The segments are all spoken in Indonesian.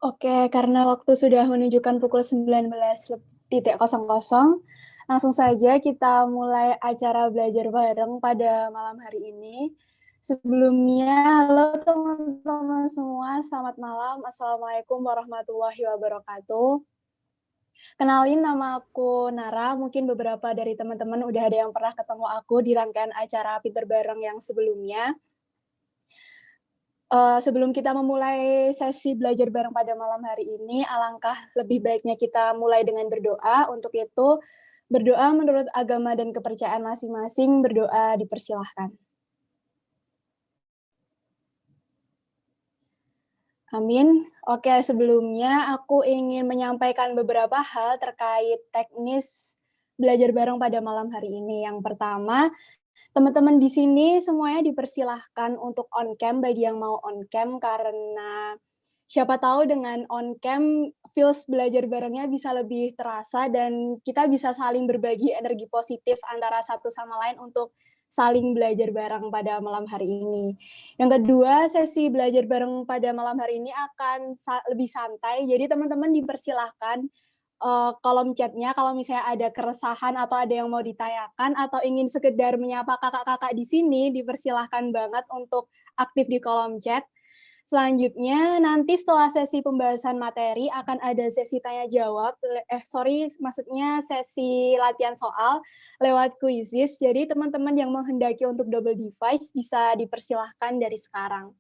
Oke, karena waktu sudah menunjukkan pukul 19.00, langsung saja kita mulai acara belajar bareng pada malam hari ini. Sebelumnya, halo teman-teman semua, selamat malam. Assalamualaikum warahmatullahi wabarakatuh. Kenalin, nama aku Nara, mungkin beberapa dari teman-teman udah ada yang pernah ketemu aku di rangkaian acara Pinter Bareng yang sebelumnya. Sebelum kita memulai sesi belajar bareng pada malam hari ini, alangkah lebih baiknya kita mulai dengan berdoa. Untuk itu, berdoa menurut agama dan kepercayaan masing-masing, berdoa dipersilahkan. Amin. Oke, sebelumnya aku ingin menyampaikan beberapa hal terkait teknis belajar bareng pada malam hari ini. Yang pertama, teman-teman di sini semuanya dipersilahkan untuk on cam bagi yang mau on cam, karena siapa tahu dengan on cam feels belajar barengnya bisa lebih terasa dan kita bisa saling berbagi energi positif antara satu sama lain untuk saling belajar bareng pada malam hari ini. Yang kedua, sesi belajar bareng pada malam hari ini akan lebih santai, jadi teman-teman dipersilahkan kolom chat-nya kalau misalnya ada keresahan atau ada yang mau ditanyakan atau ingin sekedar menyapa kakak-kakak di sini, dipersilahkan banget untuk aktif di kolom chat. Selanjutnya, nanti setelah sesi pembahasan materi akan ada sesi tanya jawab, maksudnya sesi latihan soal lewat kuisis. Jadi teman-teman yang menghendaki untuk double device bisa dipersilahkan dari sekarang.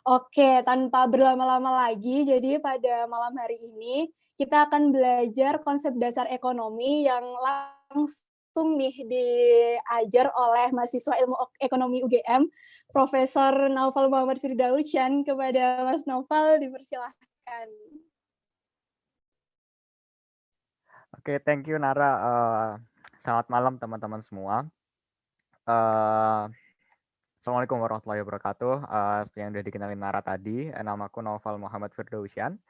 Oke, tanpa berlama-lama lagi, jadi pada malam hari ini kita akan belajar konsep dasar ekonomi yang langsung nih diajar oleh mahasiswa Ilmu Ekonomi UGM, Profesor Naufal Muhammad Firdausyan. Kepada Mas Naufal dipersilahkan. Oke, thank you Nara. Selamat malam teman-teman semua. Assalamualaikum warahmatullahi wabarakatuh. Seperti yang sudah dikenalin Nara tadi, namaku Naufal Muhammad Firdausyan.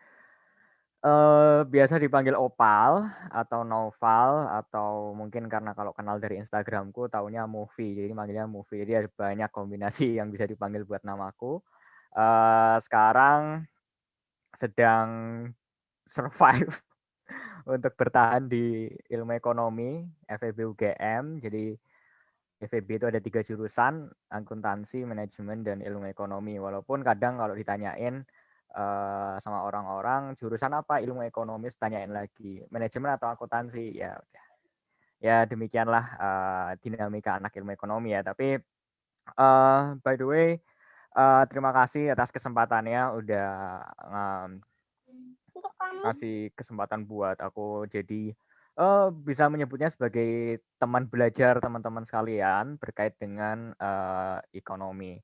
Biasa dipanggil Opal atau Naufal, atau mungkin karena kalau kenal dari Instagramku taunya Movie, jadi manggilnya Movie. Jadi ada banyak kombinasi yang bisa dipanggil buat namaku. Sekarang sedang survive untuk bertahan di ilmu ekonomi FEB UGM. Jadi FEB itu ada 3 jurusan, akuntansi, manajemen, dan ilmu ekonomi. Walaupun kadang kalau ditanyain sama orang-orang jurusan apa ilmu ekonomi, tanyain lagi manajemen atau akuntansi, ya demikianlah dinamika anak ilmu ekonomi ya. Tapi by the way, terima kasih atas kesempatannya udah kasih kesempatan buat aku jadi bisa menyebutnya sebagai teman belajar teman-teman sekalian terkait dengan ekonomi.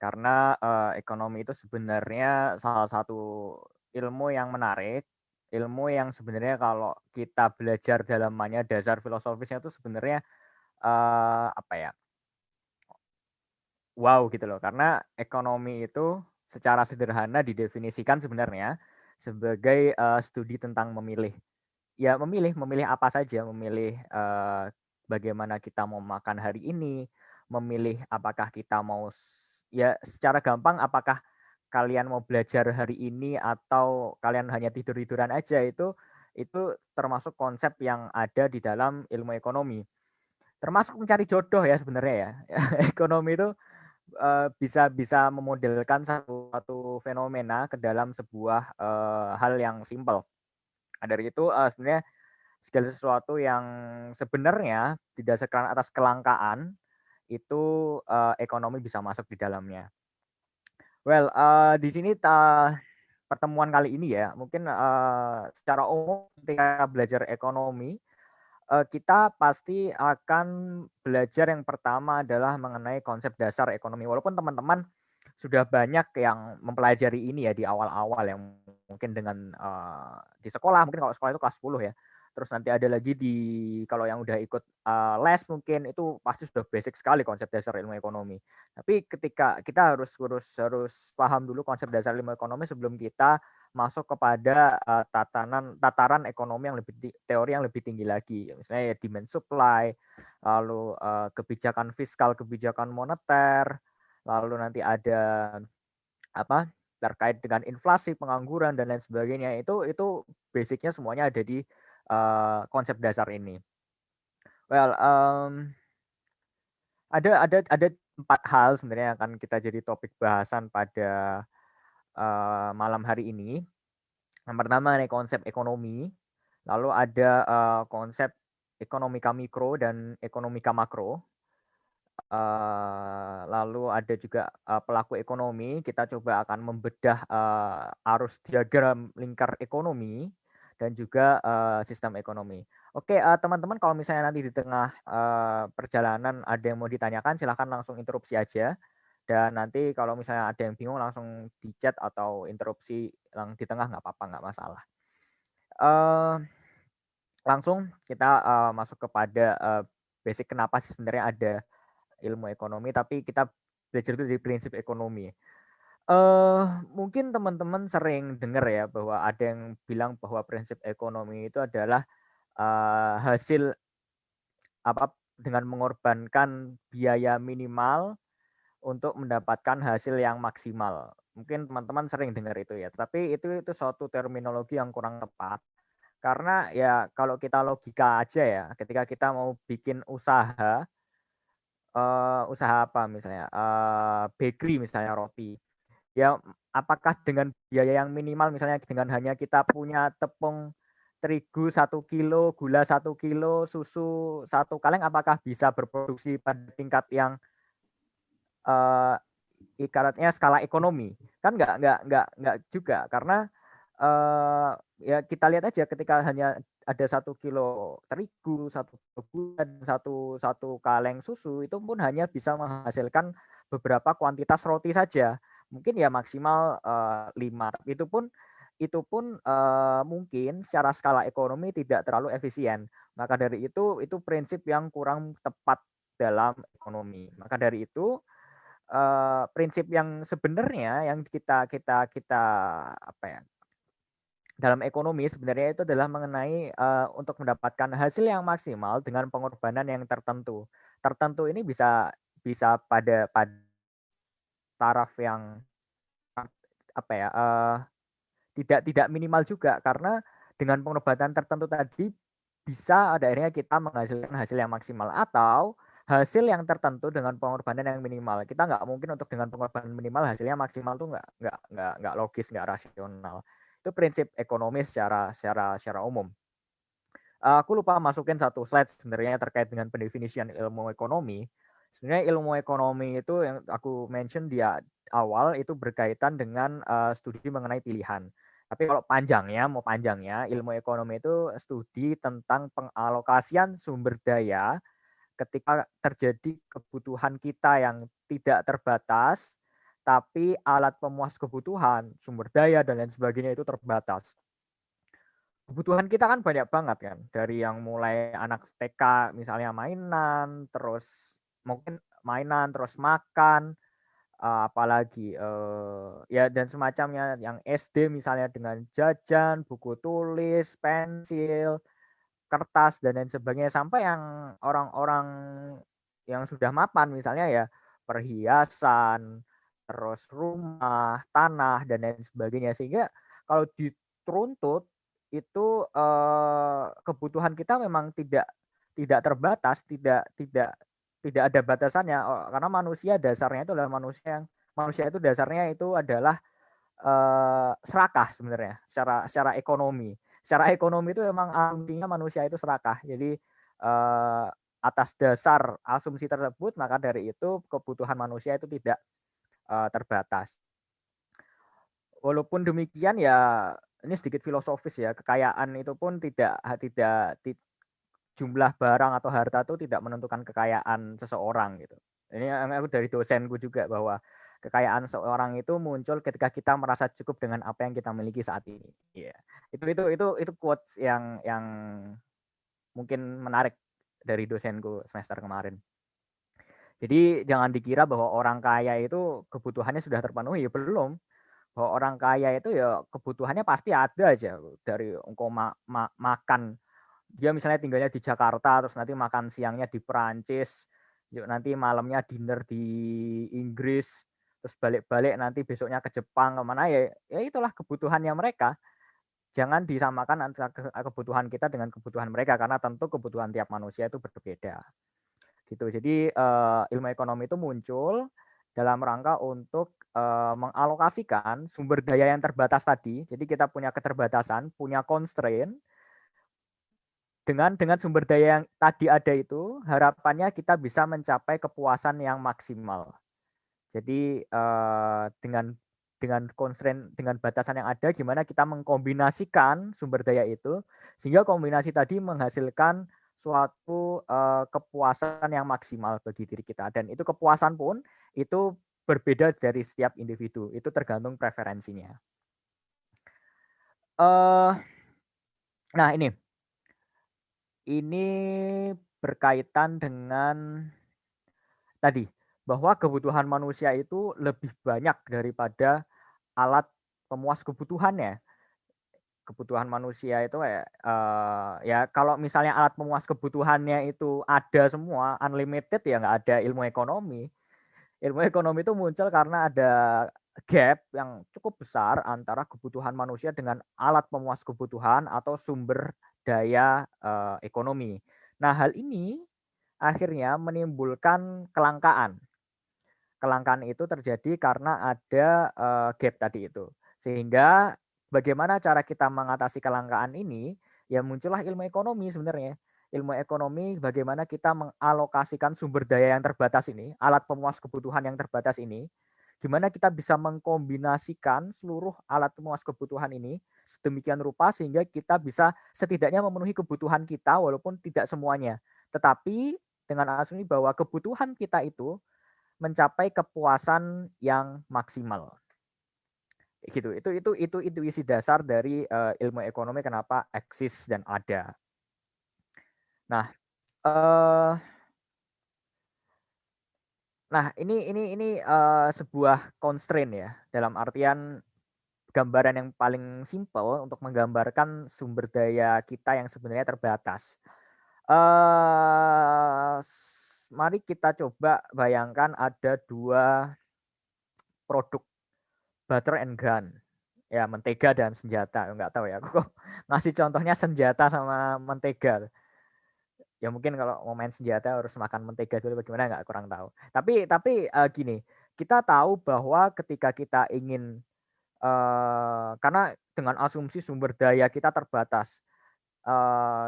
Karena ekonomi itu sebenarnya salah satu ilmu yang menarik, ilmu yang sebenarnya kalau kita belajar dalamannya, dasar filosofisnya itu sebenarnya apa ya, wow gitu loh. Karena ekonomi itu secara sederhana didefinisikan sebenarnya sebagai studi tentang memilih. Ya memilih apa saja, memilih bagaimana kita mau makan hari ini, memilih apakah kita mau, ya secara gampang, apakah kalian mau belajar hari ini atau kalian hanya tidur-tiduran aja, itu termasuk konsep yang ada di dalam ilmu ekonomi. Termasuk mencari jodoh ya sebenarnya ya. Ekonomi itu bisa memodelkan satu fenomena ke dalam sebuah hal yang simpel. Dari itu sebenarnya segala sesuatu yang sebenarnya didasarkan atas kelangkaan itu ekonomi bisa masuk di dalamnya. Well, di sini pertemuan kali ini ya, mungkin secara umum ketika belajar ekonomi, kita pasti akan belajar yang pertama adalah mengenai konsep dasar ekonomi. Walaupun teman-teman sudah banyak yang mempelajari ini ya di awal-awal, yang mungkin dengan di sekolah, mungkin kalau sekolah itu kelas 10 ya. Terus nanti ada lagi kalau yang udah ikut les mungkin itu pasti sudah basic sekali konsep dasar ilmu ekonomi. Tapi ketika kita harus paham dulu konsep dasar ilmu ekonomi sebelum kita masuk kepada tataran ekonomi yang teori yang lebih tinggi lagi. Misalnya ya demand supply, lalu kebijakan fiskal, kebijakan moneter, lalu nanti ada terkait dengan inflasi, pengangguran dan lain sebagainya itu basic-nya semuanya ada di konsep dasar ini. Well, ada 4 hal sebenarnya yang akan kita jadi topik bahasan pada malam hari ini. Yang pertama nih konsep ekonomi, lalu ada konsep ekonomika mikro dan ekonomika makro. Lalu ada juga pelaku ekonomi, kita coba akan membedah arus diagram lingkar ekonomi dan juga sistem ekonomi. Oke, teman-teman kalau misalnya nanti di tengah perjalanan ada yang mau ditanyakan silahkan langsung interupsi aja. Dan nanti kalau misalnya ada yang bingung langsung di chat atau interupsi yang di tengah nggak apa-apa, nggak masalah. Langsung kita masuk kepada basic kenapa sih sebenarnya ada ilmu ekonomi, tapi kita belajar dulu dari prinsip ekonomi. Mungkin teman-teman sering dengar ya bahwa ada yang bilang bahwa prinsip ekonomi itu adalah hasil dengan mengorbankan biaya minimal untuk mendapatkan hasil yang maksimal. Mungkin teman-teman sering dengar itu ya, tapi itu suatu terminologi yang kurang tepat. Karena ya kalau kita logika aja ya, ketika kita mau bikin usaha apa misalnya, bakery misalnya roti. Ya apakah dengan biaya yang minimal misalnya dengan hanya kita punya tepung terigu 1 kilo, gula 1 kilo, susu 1 kaleng, apakah bisa berproduksi pada tingkat yang ibaratnya skala ekonomi? Kan nggak juga karena ya kita lihat aja ketika hanya ada 1 kilo terigu, 1 kilo gula, dan satu kaleng susu itu pun hanya bisa menghasilkan beberapa kuantitas roti saja. Mungkin ya maksimal 5. Itu pun mungkin secara skala ekonomi tidak terlalu efisien. Maka dari itu prinsip yang kurang tepat dalam ekonomi. Maka dari itu prinsip yang sebenarnya yang kita apa ya, dalam ekonomi sebenarnya itu adalah mengenai untuk mendapatkan hasil yang maksimal dengan pengorbanan yang tertentu. Tertentu ini bisa pada taraf yang apa ya, tidak minimal juga karena dengan pengorbanan tertentu tadi bisa ada akhirnya kita menghasilkan hasil yang maksimal atau hasil yang tertentu dengan pengorbanan yang minimal. Kita nggak mungkin untuk dengan pengorbanan minimal hasilnya maksimal tuh nggak logis, nggak rasional. Itu prinsip ekonomis secara umum. Aku lupa masukin satu slide sebenarnya terkait dengan pendefinisian ilmu ekonomi. Sebenarnya ilmu ekonomi itu yang aku mention di awal itu berkaitan dengan studi mengenai pilihan. Tapi kalau mau panjangnya, ilmu ekonomi itu studi tentang pengalokasian sumber daya ketika terjadi kebutuhan kita yang tidak terbatas, tapi alat pemuas kebutuhan, sumber daya dan lain sebagainya itu terbatas. Kebutuhan kita kan banyak banget kan, dari yang mulai anak TK misalnya mainan, terus makan, apalagi ya dan semacamnya, yang SD misalnya dengan jajan, buku tulis, pensil, kertas dan lain sebagainya, sampai yang orang-orang yang sudah mapan misalnya ya perhiasan, terus rumah, tanah dan lain sebagainya. Sehingga kalau dituntut itu kebutuhan kita memang tidak terbatas, tidak ada batasannya karena manusia dasarnya itu adalah manusia itu dasarnya itu adalah serakah sebenarnya secara ekonomi. Secara ekonomi itu memang intinya manusia itu serakah. Jadi atas dasar asumsi tersebut maka dari itu kebutuhan manusia itu tidak terbatas. Walaupun demikian ya ini sedikit filosofis ya, kekayaan itu pun tidak jumlah barang atau harta itu tidak menentukan kekayaan seseorang gitu. Ini aku dari dosenku juga bahwa kekayaan seorang itu muncul ketika kita merasa cukup dengan apa yang kita miliki saat ini. Iya. Itu quotes yang mungkin menarik dari dosenku semester kemarin. Jadi jangan dikira bahwa orang kaya itu kebutuhannya sudah terpenuhi, ya belum. Bahwa orang kaya itu ya kebutuhannya pasti ada aja, dari engkau makan. Dia misalnya tinggalnya di Jakarta, terus nanti makan siangnya di Perancis, yuk nanti malamnya dinner di Inggris, terus balik-balik nanti besoknya ke Jepang kemana ya itulah kebutuhannya mereka. Jangan disamakan antara kebutuhan kita dengan kebutuhan mereka karena tentu kebutuhan tiap manusia itu berbeda. Gitu. Jadi ilmu ekonomi itu muncul dalam rangka untuk mengalokasikan sumber daya yang terbatas tadi. Jadi kita punya keterbatasan, punya constraint. Dengan sumber daya yang tadi ada itu, harapannya kita bisa mencapai kepuasan yang maksimal. Jadi dengan constraint, dengan batasan yang ada, gimana kita mengkombinasikan sumber daya itu, sehingga kombinasi tadi menghasilkan suatu kepuasan yang maksimal bagi diri kita. Dan itu kepuasan pun itu berbeda dari setiap individu, itu tergantung preferensinya. Nah ini berkaitan dengan tadi, bahwa kebutuhan manusia itu lebih banyak daripada alat pemuas kebutuhannya. Kebutuhan manusia itu ya kalau misalnya alat pemuas kebutuhannya itu ada semua, unlimited, ya nggak ada ilmu ekonomi. Ilmu ekonomi itu muncul karena ada gap yang cukup besar antara kebutuhan manusia dengan alat pemuas kebutuhan atau sumber daya ekonomi. Nah, hal ini akhirnya menimbulkan kelangkaan. Kelangkaan itu terjadi karena ada gap tadi itu. Sehingga bagaimana cara kita mengatasi kelangkaan ini, ya muncullah ilmu ekonomi sebenarnya. Ilmu ekonomi bagaimana kita mengalokasikan sumber daya yang terbatas ini, alat pemuas kebutuhan yang terbatas ini, gimana kita bisa mengkombinasikan seluruh alat pemuas kebutuhan ini sedemikian rupa sehingga kita bisa setidaknya memenuhi kebutuhan kita walaupun tidak semuanya. Tetapi dengan asumsi bahwa kebutuhan kita itu mencapai kepuasan yang maksimal. Gitu. Itu isi dasar dari ilmu ekonomi kenapa eksis dan ada. Nah, ini sebuah constraint ya, dalam artian gambaran yang paling simpel untuk menggambarkan sumber daya kita yang sebenarnya terbatas. Mari kita coba bayangkan ada 2 produk butter and gun. Ya, mentega dan senjata. Enggak tahu ya, aku kok ngasih contohnya senjata sama mentega. Ya mungkin kalau mau main senjata harus makan mentega dulu bagaimana, enggak, kurang tahu. Tapi gini, kita tahu bahwa ketika kita ingin karena dengan asumsi sumber daya kita terbatas,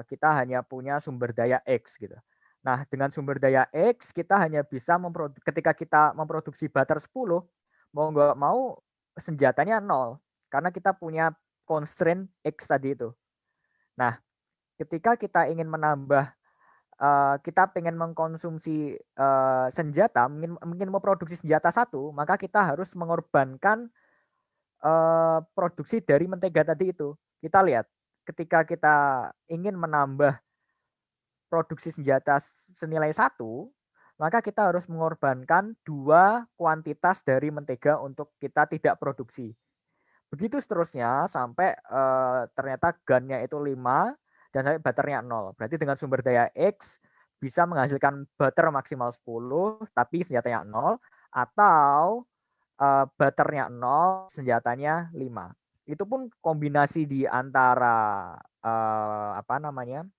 kita hanya punya sumber daya X gitu. Nah, dengan sumber daya X kita hanya bisa ketika kita memproduksi butter 10, mau nggak mau senjatanya 0 karena kita punya constraint X tadi itu. Nah, ketika kita ingin menambah, kita pengen mengkonsumsi senjata, ingin memproduksi senjata 1, maka kita harus mengorbankan produksi dari mentega tadi itu. Kita lihat, ketika kita ingin menambah produksi senjata senilai 1, maka kita harus mengorbankan 2 kuantitas dari mentega untuk kita tidak produksi. Begitu seterusnya sampai ternyata gunnya itu 5 dan sampai butternya 0. Berarti dengan sumber daya X bisa menghasilkan butter maksimal 10 tapi senjatanya 0, atau butternya 0, senjatanya 5. Itu pun kombinasi di antara yang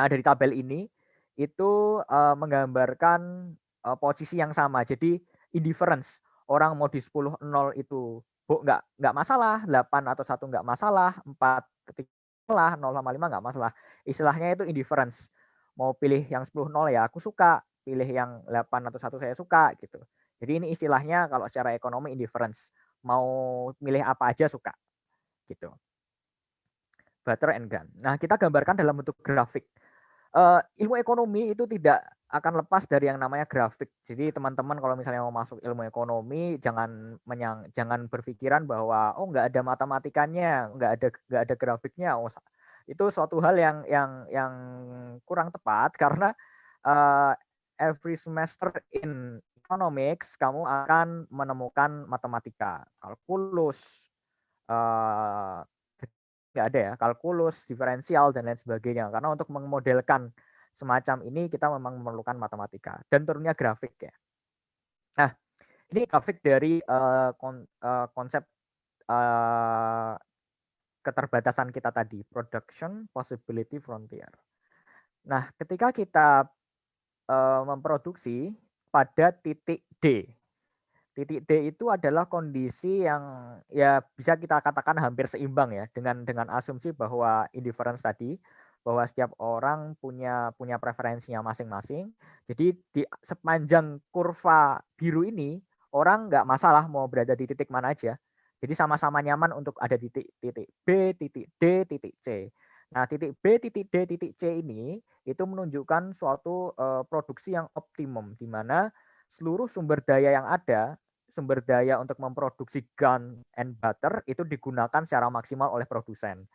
ada di tabel ini itu menggambarkan posisi yang sama. Jadi indifference. Orang mau di 10 0 itu nggak masalah, 8 atau 1 nggak masalah, 4 ketika masalah, 0 sama 5 nggak masalah. Istilahnya itu indifference. Mau pilih yang 10 0 ya aku suka, pilih yang 8 atau 1 saya suka gitu. Jadi ini istilahnya kalau secara ekonomi indifference. Mau milih apa aja suka gitu. Butter and gun. Nah, kita gambarkan dalam bentuk grafik. Ilmu ekonomi itu tidak akan lepas dari yang namanya grafik. Jadi teman-teman kalau misalnya mau masuk ilmu ekonomi jangan berpikiran bahwa nggak ada matematikanya, nggak ada grafiknya. Itu suatu hal yang kurang tepat karena every semester in economics kamu akan menemukan matematika, kalkulus, nggak ada ya, kalkulus, diferensial, dan lain sebagainya. Karena untuk memodelkan semacam ini kita memang memerlukan matematika dan tentunya grafik ya. Nah, Ini grafik dari konsep keterbatasan kita tadi, production possibility frontier. Nah, ketika kita memproduksi pada titik D. Titik D itu adalah kondisi yang ya bisa kita katakan hampir seimbang ya dengan asumsi bahwa indifference tadi, bahwa setiap orang punya preferensinya masing-masing. Jadi di sepanjang kurva biru ini orang nggak masalah mau berada di titik mana aja. Jadi sama-sama nyaman untuk ada di titik B, titik D, titik C. Nah, titik B, titik D, titik C ini itu menunjukkan suatu produksi yang optimum di mana seluruh sumber daya yang ada, sumber daya untuk memproduksi gun and butter itu digunakan secara maksimal oleh produsen.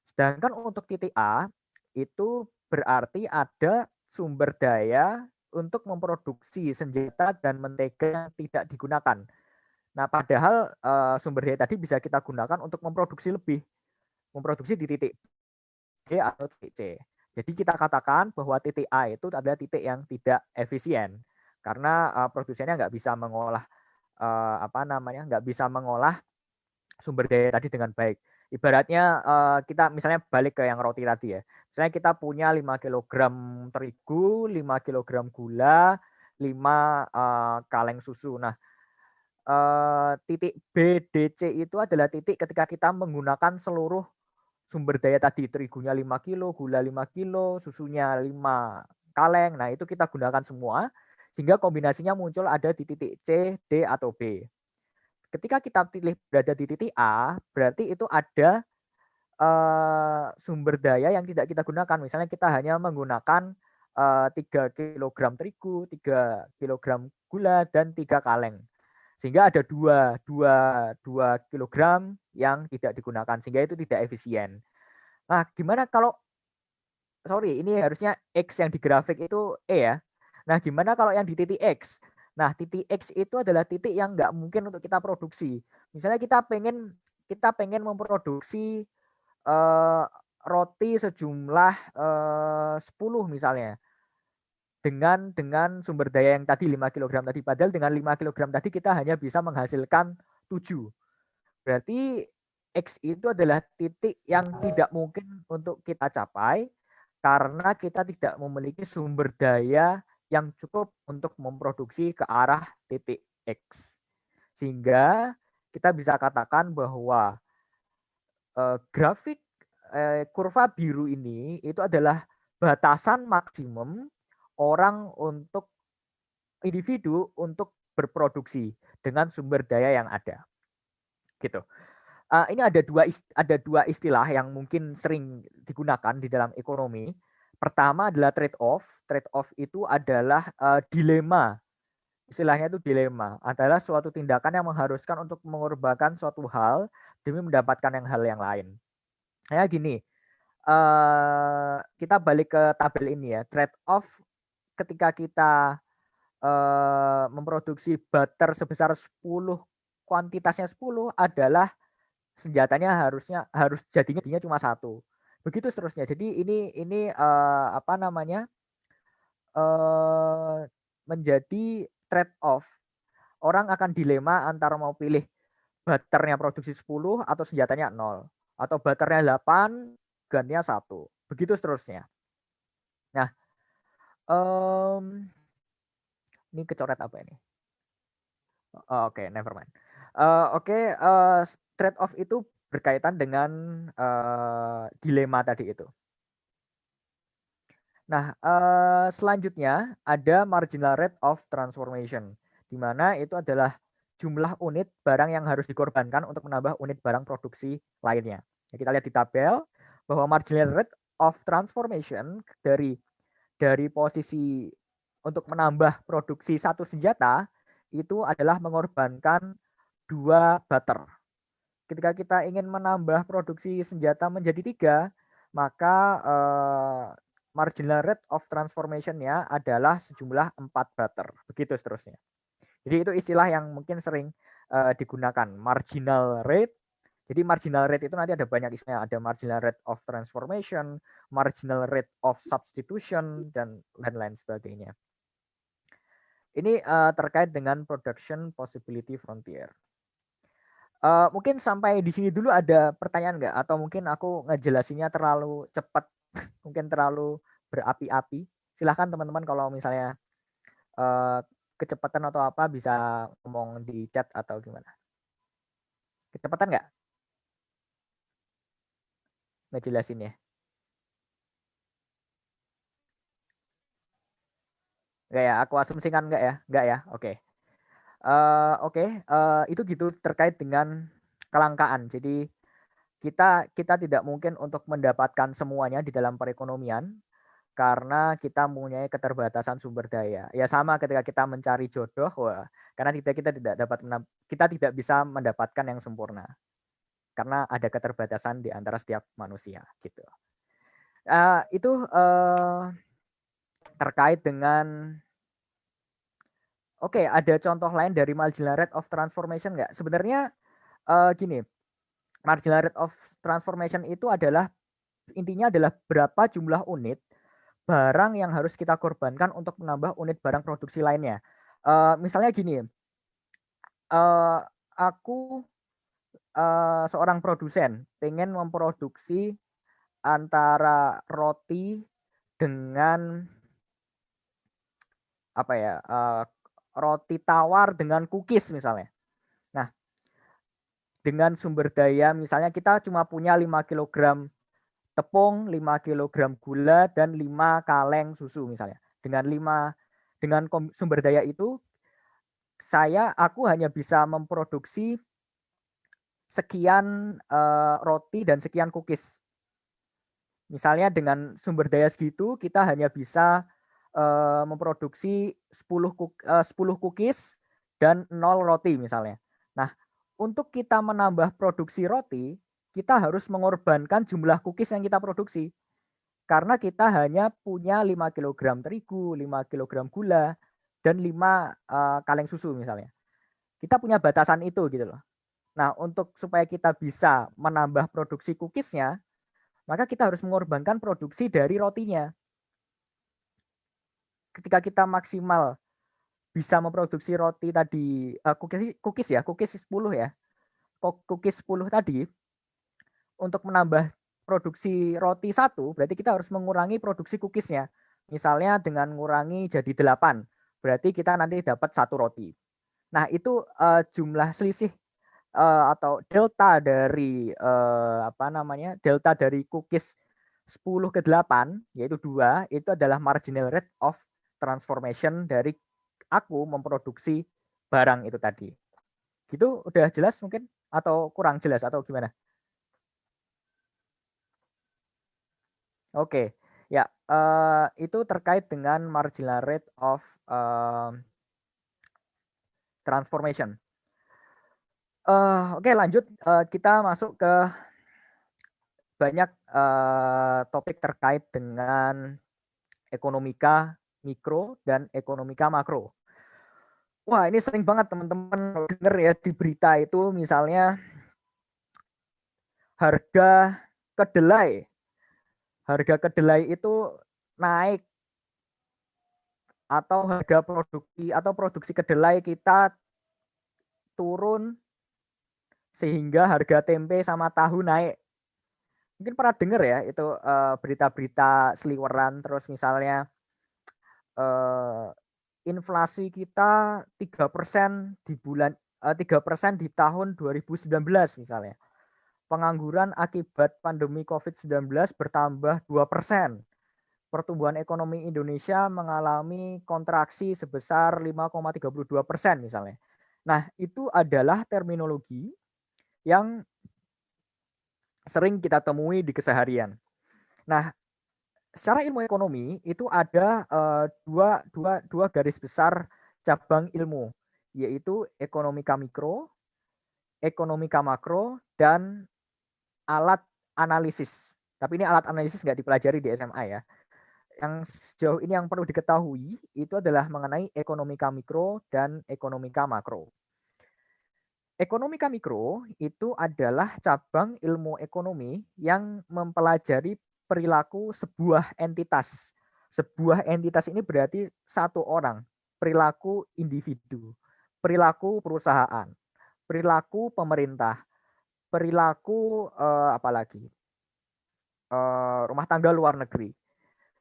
Sedangkan untuk titik A itu berarti ada sumber daya untuk memproduksi senjata dan mentega yang tidak digunakan. Nah, padahal sumber daya tadi bisa kita gunakan untuk memproduksi lebih, memproduksi di titik D atau titik C. Jadi kita katakan bahwa titik A itu adalah titik yang tidak efisien karena produsennya nggak bisa mengolah nggak bisa mengolah sumber daya tadi dengan baik. Ibaratnya kita misalnya balik ke yang roti tadi ya. Misalnya kita punya 5 kg terigu, 5 kg gula, 5 kaleng susu. Nah, titik B, D, C itu adalah titik ketika kita menggunakan seluruh sumber daya tadi, terigunya 5 kilo, gula 5 kilo, susunya 5 kaleng. Nah, itu kita gunakan semua sehingga kombinasinya muncul ada di titik C, D, atau B. Ketika kita pilih berada di titik A, berarti itu ada sumber daya yang tidak kita gunakan. Misalnya kita hanya menggunakan 3 kg terigu, 3 kg gula, dan 3 kaleng. Sehingga ada 2 kilogram yang tidak digunakan, sehingga itu tidak efisien. Nah, gimana kalau, sorry, ini harusnya X yang di grafik itu E ya. Nah, gimana kalau yang di titik X? Nah, titik X itu adalah titik yang nggak mungkin untuk kita produksi. Misalnya kita pengen memproduksi roti sejumlah 10 misalnya. Dengan sumber daya yang tadi 5 kg tadi, padahal dengan 5 kg tadi kita hanya bisa menghasilkan 7. Berarti X itu adalah titik yang tidak mungkin untuk kita capai karena kita tidak memiliki sumber daya yang cukup untuk memproduksi ke arah titik X. Sehingga kita bisa katakan bahwa grafik kurva biru ini itu adalah batasan maksimum orang untuk individu untuk berproduksi dengan sumber daya yang ada. Gitu. Ini ada dua istilah yang mungkin sering digunakan di dalam ekonomi. Pertama adalah trade off. Trade off itu adalah dilema. Istilahnya itu dilema, adalah suatu tindakan yang mengharuskan untuk mengorbankan suatu hal demi mendapatkan hal yang lain. Kayak gini, kita balik ke tabel ini ya. Trade off ketika kita memproduksi butter sebesar 10, kuantitasnya 10 adalah senjatanya harus jadinya cuma 1. Begitu seterusnya. Jadi ini menjadi trade off. Orang akan dilema antara mau pilih butternya produksi 10 atau senjatanya 0. Atau butternya 8, gunnya 1. Begitu seterusnya. Nah, ini kecoret apa ini? Oke, never mind. Trade off itu berkaitan dengan dilema tadi itu. Nah, selanjutnya ada marginal rate of transformation, di mana itu adalah jumlah unit barang yang harus dikorbankan untuk menambah unit barang produksi lainnya. Nah, kita lihat di tabel bahwa marginal rate of transformation dari posisi untuk menambah produksi satu senjata itu adalah mengorbankan 2 butter. Ketika kita ingin menambah produksi senjata menjadi 3, maka marginal rate of transformation-nya adalah sejumlah 4 butter. Begitu seterusnya. Jadi itu istilah yang mungkin sering digunakan, marginal rate. Jadi marginal rate itu nanti ada banyak istilahnya, ada marginal rate of transformation, marginal rate of substitution, dan lain sebagainya. Ini terkait dengan production possibility frontier. Mungkin sampai di sini dulu ada pertanyaan nggak? Atau mungkin aku ngejelasinnya terlalu cepat, mungkin terlalu berapi-api. Silahkan teman-teman kalau misalnya kecepatan atau apa bisa ngomong di chat atau gimana. Kecepatan nggak? Ngejelasinnya. Nggak ya? Aku asumsikan nggak ya? Nggak ya? Oke. Oke, itu gitu terkait dengan kelangkaan. Jadi kita tidak mungkin untuk mendapatkan semuanya di dalam perekonomian karena kita mempunyai keterbatasan sumber daya. Ya sama ketika kita mencari jodoh, wah, karena kita tidak bisa mendapatkan yang sempurna karena ada keterbatasan di antara setiap manusia gitu. Itu terkait dengan Oke, ada contoh lain dari marginal rate of transformation nggak? Sebenarnya gini, marginal rate of transformation itu adalah intinya adalah berapa jumlah unit barang yang harus kita korbankan untuk menambah unit barang produksi lainnya. Misalnya gini, aku seorang produsen pengen memproduksi antara roti dengan apa ya, roti tawar dengan cookies misalnya. Nah, dengan sumber daya misalnya kita cuma punya 5 kilogram tepung, 5 kilogram gula, dan 5 kaleng susu misalnya. Dengan sumber daya itu, aku hanya bisa memproduksi sekian roti dan sekian cookies. Misalnya dengan sumber daya segitu, kita hanya bisa memproduksi 10 cookies dan 0 roti misalnya. Nah, untuk kita menambah produksi roti, kita harus mengorbankan jumlah cookies yang kita produksi. Karena kita hanya punya 5 kilogram terigu, 5 kilogram gula, dan 5 kaleng susu misalnya. Kita punya batasan itu gitu loh. Nah, untuk supaya kita bisa menambah produksi cookiesnya, maka kita harus mengorbankan produksi dari rotinya. Ketika kita maksimal bisa memproduksi roti tadi, cookies 10 ya. Cookies 10 tadi, untuk menambah produksi roti 1, berarti kita harus mengurangi produksi cookiesnya. Misalnya dengan mengurangi jadi 8, berarti kita nanti dapat 1 roti. Nah, itu jumlah selisih atau delta dari delta dari cookies 10 ke 8, yaitu 2, itu adalah marginal rate of transformation dari aku memproduksi barang itu tadi. Gitu udah jelas mungkin? Atau kurang jelas atau gimana? Oke, ya itu terkait dengan marginal rate of transformation. Oke lanjut, kita masuk ke banyak topik terkait dengan ekonomika mikro dan ekonomika makro. Wah ini sering banget teman-teman dengar ya di berita itu misalnya harga kedelai itu naik atau harga produksi kedelai kita turun sehingga harga tempe sama tahu naik. Mungkin pernah dengar ya itu berita-berita seliweran, terus misalnya inflasi kita 3% di 3% di tahun 2019 misalnya. Pengangguran akibat pandemi COVID-19 bertambah 2%. Pertumbuhan ekonomi Indonesia mengalami kontraksi sebesar 5,32% misalnya. Nah, itu adalah terminologi yang sering kita temui di keseharian. Nah, secara ilmu ekonomi itu ada dua garis besar cabang ilmu, yaitu ekonomika mikro, ekonomika makro, dan alat analisis. Tapi ini alat analisis nggak dipelajari di SMA ya. Yang sejauh ini yang perlu diketahui itu adalah mengenai ekonomika mikro dan ekonomika makro. Ekonomika mikro itu adalah cabang ilmu ekonomi yang mempelajari perilaku sebuah entitas. Sebuah entitas ini berarti satu orang, perilaku individu, perilaku perusahaan, perilaku pemerintah, perilaku apalagi rumah tangga luar negeri.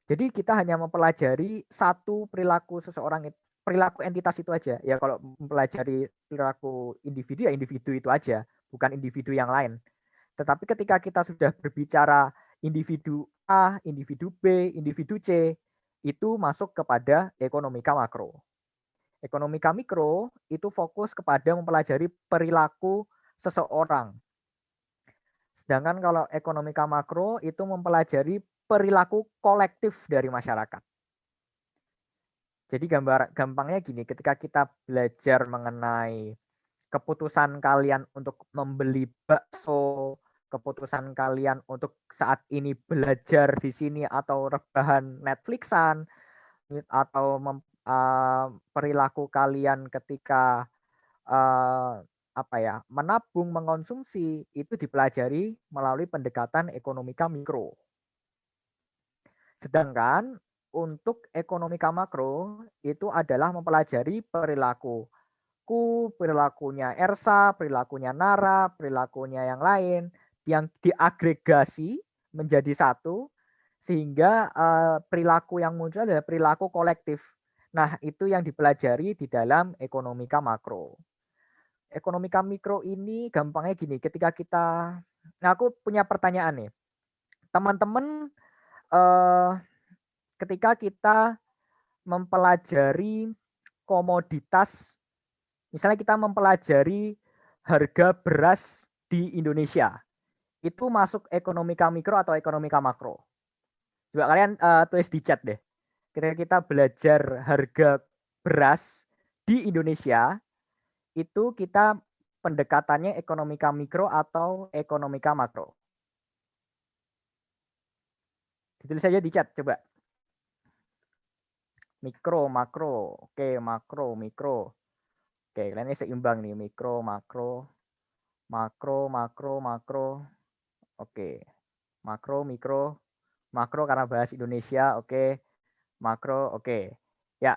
Jadi kita hanya mempelajari satu perilaku seseorang, perilaku entitas itu aja. Ya kalau mempelajari perilaku individu ya individu itu aja, bukan individu yang lain. Tetapi ketika kita sudah berbicara individu A, individu B, individu C, itu masuk kepada ekonomika makro. Ekonomika mikro itu fokus kepada mempelajari perilaku seseorang. Sedangkan kalau ekonomika makro itu mempelajari perilaku kolektif dari masyarakat. Jadi gampangnya gini, ketika kita belajar mengenai keputusan kalian untuk membeli bakso, keputusan kalian untuk saat ini belajar di sini atau rebahan Netflixan, atau perilaku kalian ketika menabung, mengkonsumsi, itu dipelajari melalui pendekatan ekonomika mikro. Sedangkan untuk ekonomika makro itu adalah mempelajari perilakunya Ersa, perilakunya Nara, perilakunya yang lain, yang diagregasi menjadi satu, sehingga perilaku yang muncul adalah perilaku kolektif. Nah, itu yang dipelajari di dalam ekonomika makro. Ekonomika mikro ini gampangnya gini, aku punya pertanyaan nih. Teman-teman, ketika kita mempelajari komoditas, misalnya kita mempelajari harga beras di Indonesia, itu masuk ekonomika mikro atau ekonomika makro? Coba kalian tulis di chat deh. Ketika kita belajar harga beras di Indonesia, itu kita pendekatannya ekonomika mikro atau ekonomika makro? Ditulis saja di chat, coba. Mikro, makro. Oke, makro, mikro. Oke, kalian ini seimbang nih. Mikro, makro. Makro, makro, makro. Oke. Makro, mikro. Makro karena bahas Indonesia. Oke. Makro, oke. Ya.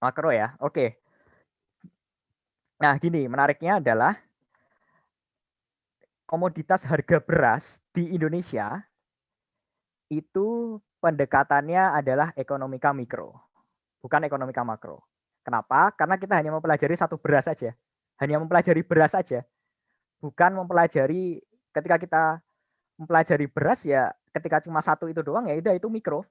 Makro ya. Oke. Nah, gini, menariknya adalah komoditas harga beras di Indonesia itu pendekatannya adalah ekonomika mikro, bukan ekonomika makro. Kenapa? Karena kita hanya mempelajari satu beras saja. Hanya mempelajari beras saja. Bukan mempelajari, ketika kita mempelajari beras ya ketika cuma satu itu doang ya itu mikro.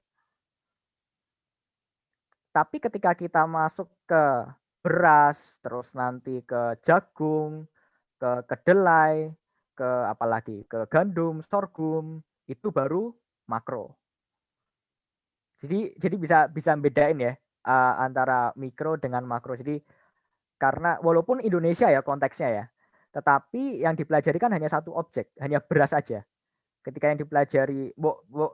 Tapi ketika kita masuk ke beras, terus nanti ke jagung, ke kedelai, ke gandum, sorghum, itu baru makro. Jadi bisa bedain ya antara mikro dengan makro. Jadi karena walaupun Indonesia ya konteksnya ya, tetapi yang dipelajari kan hanya satu objek, hanya beras saja. Ketika yang dipelajari,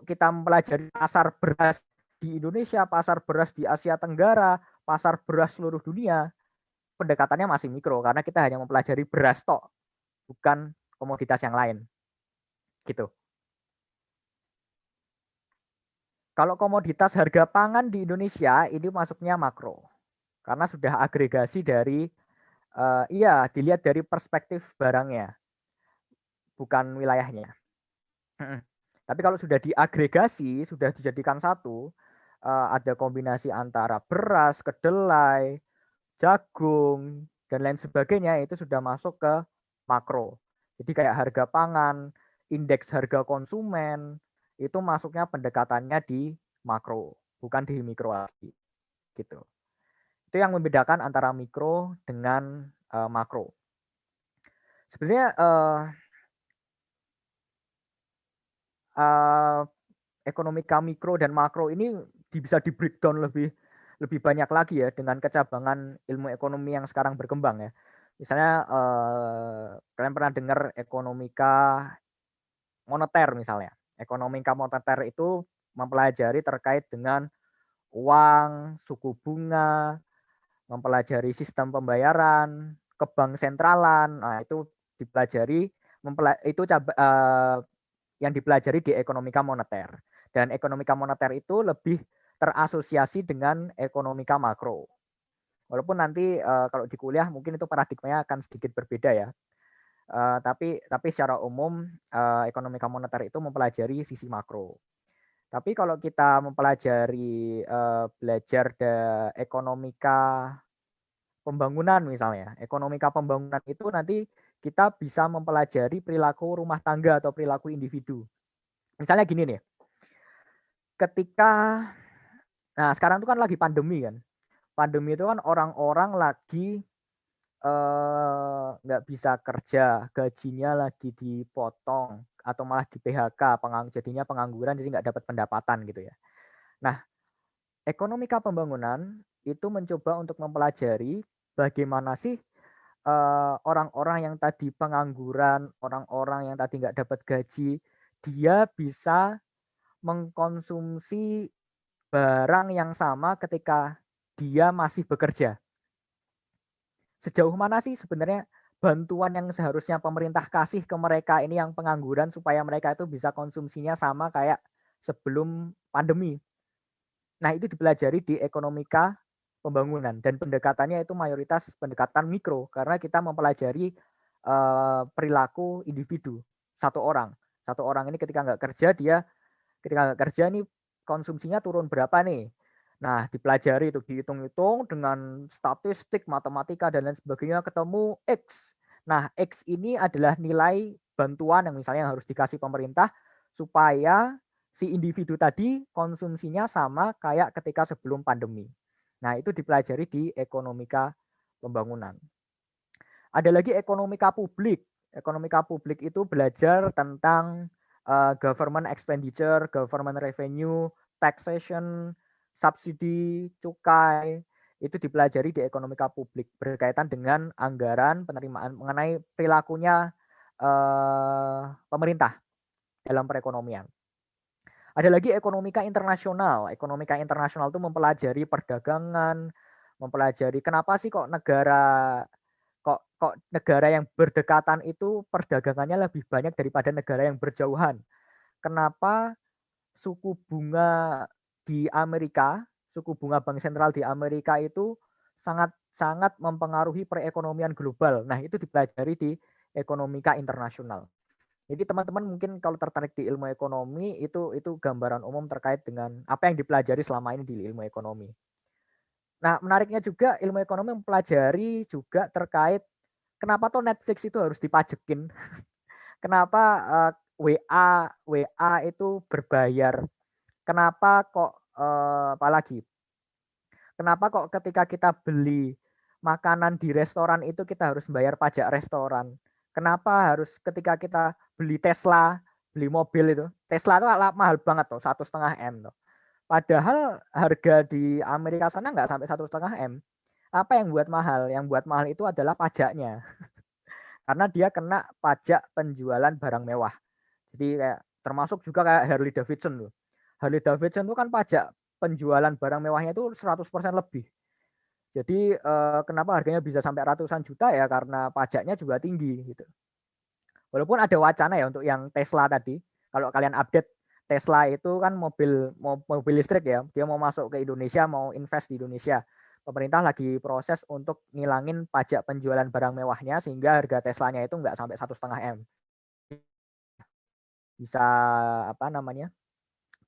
kita mempelajari pasar beras di Indonesia, pasar beras di Asia Tenggara, pasar beras seluruh dunia, pendekatannya masih mikro karena kita hanya mempelajari beras tok, bukan komoditas yang lain. Gitu. Kalau komoditas harga pangan di Indonesia ini masuknya makro. Karena sudah agregasi dari dilihat dari perspektif barangnya, bukan wilayahnya. Tapi kalau sudah diagregasi, sudah dijadikan satu, ada kombinasi antara beras, kedelai, jagung, dan lain sebagainya, itu sudah masuk ke makro. Jadi kayak harga pangan, indeks harga konsumen, itu masuknya pendekatannya di makro, bukan di mikro lagi. Gitu. Itu yang membedakan antara mikro dengan makro. Sebenarnya ekonomika mikro dan makro ini bisa di breakdown lebih banyak lagi ya dengan kecabangan ilmu ekonomi yang sekarang berkembang ya. Misalnya kalian pernah dengar ekonomika moneter misalnya. Ekonomika moneter itu mempelajari terkait dengan uang, suku bunga, mempelajari sistem pembayaran, ke bank sentralan. Nah, itu dipelajari yang dipelajari di ekonomika moneter. Dan ekonomika moneter itu lebih terasosiasi dengan ekonomika makro. Walaupun nanti kalau di kuliah mungkin itu paradigmanya akan sedikit berbeda ya. Tapi secara umum ekonomika moneter itu mempelajari sisi makro. Tapi kalau kita mempelajari belajar ekonomika pembangunan misalnya, ekonomika pembangunan itu nanti kita bisa mempelajari perilaku rumah tangga atau perilaku individu. Misalnya gini nih, nah sekarang itu kan lagi pandemi kan. Pandemi itu kan orang-orang lagi nggak bisa kerja, gajinya lagi dipotong atau malah di PHK, jadinya pengangguran, jadi nggak dapat pendapatan gitu ya. Nah, ekonomika pembangunan itu mencoba untuk mempelajari bagaimana sih orang-orang yang tadi pengangguran, orang-orang yang tadi nggak dapat gaji, dia bisa mengkonsumsi barang yang sama ketika dia masih bekerja. Sejauh mana sih sebenarnya bantuan yang seharusnya pemerintah kasih ke mereka ini yang pengangguran supaya mereka itu bisa konsumsinya sama kayak sebelum pandemi. Nah, itu dipelajari di ekonomika pembangunan dan pendekatannya itu mayoritas pendekatan mikro karena kita mempelajari perilaku individu satu orang. Satu orang ini ketika nggak kerja nih konsumsinya turun berapa nih. Nah, dipelajari itu dihitung-hitung dengan statistik, matematika dan lain sebagainya ketemu X. Nah, X ini adalah nilai bantuan yang misalnya yang harus dikasih pemerintah supaya si individu tadi konsumsinya sama kayak ketika sebelum pandemi. Nah, itu dipelajari di ekonomika pembangunan. Ada lagi ekonomika publik. Ekonomika publik itu belajar tentang government expenditure, government revenue, taxation, subsidi, cukai, itu dipelajari di ekonomika publik berkaitan dengan anggaran, penerimaan mengenai perilakunya pemerintah dalam perekonomian. Ada lagi ekonomika internasional. Ekonomika internasional itu mempelajari perdagangan, mempelajari kenapa sih kok negara yang berdekatan itu perdagangannya lebih banyak daripada negara yang berjauhan. Kenapa suku bunga di Amerika, suku bunga bank sentral di Amerika itu sangat mempengaruhi perekonomian global. Nah, itu dipelajari di ekonomika internasional. Jadi teman-teman mungkin kalau tertarik di ilmu ekonomi itu gambaran umum terkait dengan apa yang dipelajari selama ini di ilmu ekonomi. Nah, menariknya juga ilmu ekonomi mempelajari juga terkait kenapa tuh Netflix itu harus dipajekin. Kenapa WA itu berbayar. Kenapa kok apalagi? Kenapa kok ketika kita beli makanan di restoran itu kita harus bayar pajak restoran? Kenapa harus ketika kita beli Tesla, beli mobil itu, Tesla itu mahal banget tuh, 1,5 M tuh. Padahal harga di Amerika sana nggak sampai 1,5 M. Apa yang buat mahal? Yang buat mahal itu adalah pajaknya. Karena dia kena pajak penjualan barang mewah. Jadi kayak termasuk juga kayak Harley Davidson tuh. Harley Davidson itu kan pajak penjualan barang mewahnya itu 100% lebih. Jadi kenapa harganya bisa sampai ratusan juta ya karena pajaknya juga tinggi gitu. Walaupun ada wacana ya untuk yang Tesla tadi, kalau kalian update Tesla itu kan mobil listrik ya, dia mau masuk ke Indonesia, mau invest di Indonesia. Pemerintah lagi proses untuk ngilangin pajak penjualan barang mewahnya sehingga harga Teslanya itu nggak sampai 1,5 M. Bisa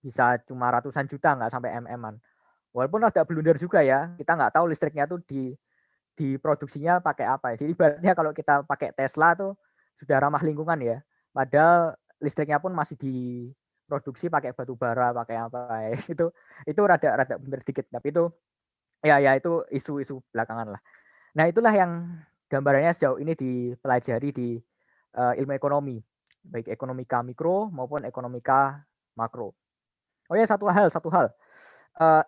bisa cuma ratusan juta nggak sampai MM-an. Walaupun ada blunder juga ya, kita nggak tahu listriknya tuh diproduksinya pakai apa. Jadi ibaratnya kalau kita pakai Tesla tuh sudah ramah lingkungan ya. Padahal listriknya pun masih diproduksi pakai batu bara, pakai apa. Itu rada bener dikit, tapi itu ya itu isu-isu belakangan lah. Nah, itulah yang gambarannya sejauh ini dipelajari di ilmu ekonomi, baik ekonomika mikro maupun ekonomika makro. Oh ya, satu hal.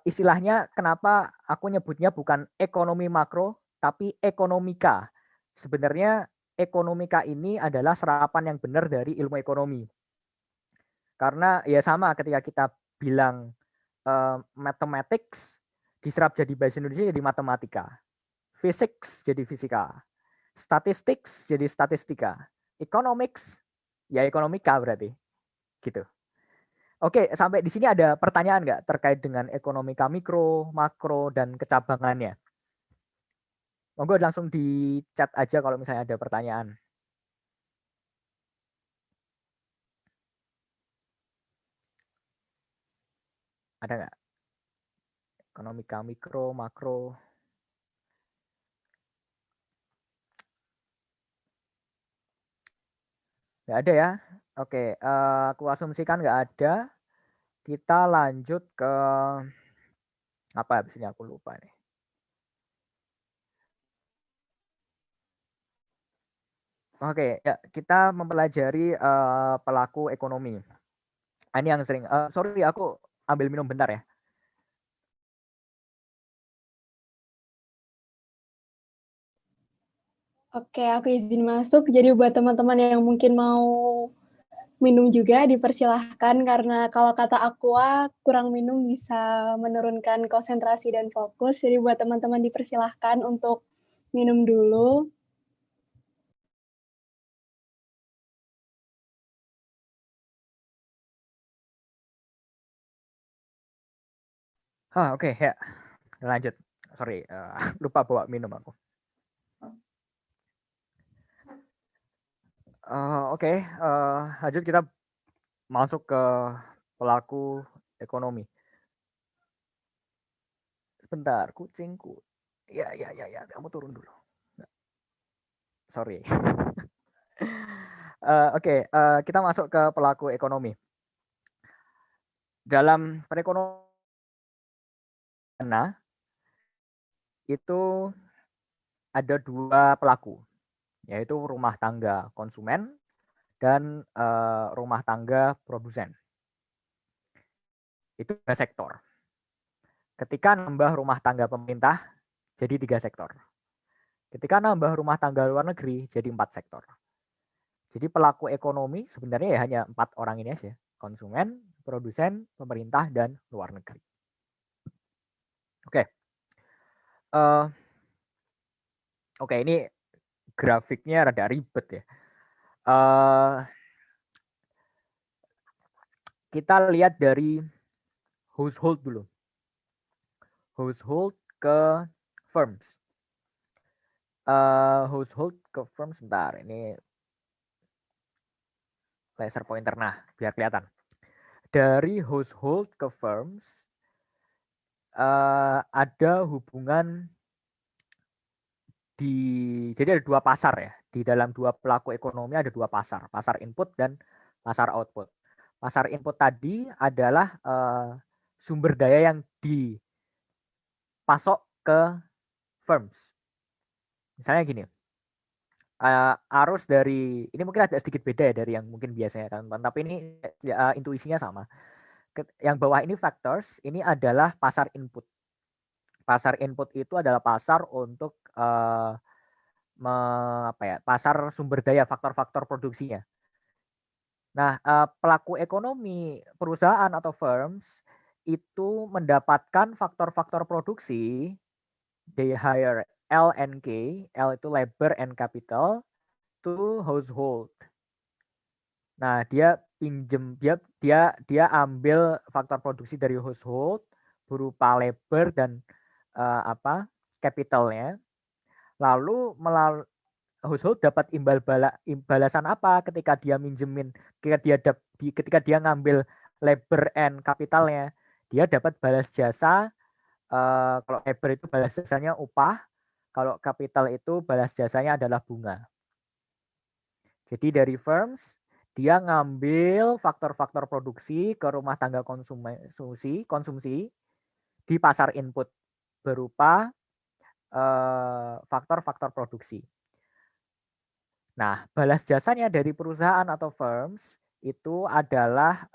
Istilahnya kenapa aku nyebutnya bukan ekonomi makro, tapi ekonomika. Sebenarnya ekonomika ini adalah serapan yang benar dari ilmu ekonomi. Karena ya sama ketika kita bilang mathematics, diserap jadi bahasa Indonesia jadi matematika. Physics jadi fisika. Statistics jadi statistika. Economics ya ekonomika berarti. Gitu. Oke, sampai di sini ada pertanyaan nggak terkait dengan ekonomika mikro, makro, dan kecabangannya? Monggo langsung di chat aja kalau misalnya ada pertanyaan. Ada nggak? Ekonomika mikro, makro. Nggak ada ya? Oke, aku asumsikan nggak ada. Kita lanjut ke apa habis ini aku lupa nih. Oke, ya kita mempelajari pelaku ekonomi. Ini yang sering. Sorry, aku ambil minum bentar ya. Oke, aku izin masuk. Jadi buat teman-teman yang mungkin mau minum juga dipersilahkan karena kalau kata Aqua kurang minum bisa menurunkan konsentrasi dan fokus. Jadi buat teman-teman dipersilahkan untuk minum dulu. Oke, ya lanjut. Sorry, lupa bawa minum aku. Oke, lanjut kita masuk ke pelaku ekonomi. Sebentar, kucingku. Ya, kamu turun dulu. Sorry. Oke, kita masuk ke pelaku ekonomi. Dalam perekonomian itu ada dua pelaku, yaitu rumah tangga konsumen dan rumah tangga produsen. Itu 2 sektor. Ketika nambah rumah tangga pemerintah, jadi 3 sektor. Ketika nambah rumah tangga luar negeri, jadi 4 sektor. Jadi pelaku ekonomi sebenarnya ya hanya 4 orang ini aja. Konsumen, produsen, pemerintah, dan luar negeri. Oke. Oke, ini grafiknya rada ribet ya. Kita lihat dari household dulu. Household ke firms. Household ke firms, sebentar. Ini laser pointer. Nah, biar kelihatan. Dari household ke firms, ada hubungan jadi ada 2 pasar ya. Di dalam 2 pelaku ekonomi ada 2 pasar. Pasar input dan pasar output. Pasar input tadi adalah sumber daya yang dipasok ke firms. Misalnya gini, arus dari, ini mungkin agak sedikit beda ya dari yang mungkin biasanya teman-teman, tapi ini intuisinya sama. Yang bawah ini factors, ini adalah pasar input. Pasar input itu adalah pasar untuk pasar sumber daya, faktor-faktor produksinya. Nah, pelaku ekonomi perusahaan atau firms itu mendapatkan faktor-faktor produksi, they hire L and K, L itu labor and capital, to household. Nah, dia pinjem, dia ambil faktor produksi dari household berupa labor dan capitalnya. Lalu melalui household dapat imbalasan apa ketika dia minjemin, ketika dia ngambil labor and capitalnya, dia dapat balas jasa. Kalau labor itu balas jasanya upah, kalau capital itu balas jasanya adalah bunga. Jadi dari firms dia ngambil faktor-faktor produksi ke rumah tangga konsumsi di pasar input berupa faktor-faktor produksi. Nah, balas jasanya dari perusahaan atau firms itu adalah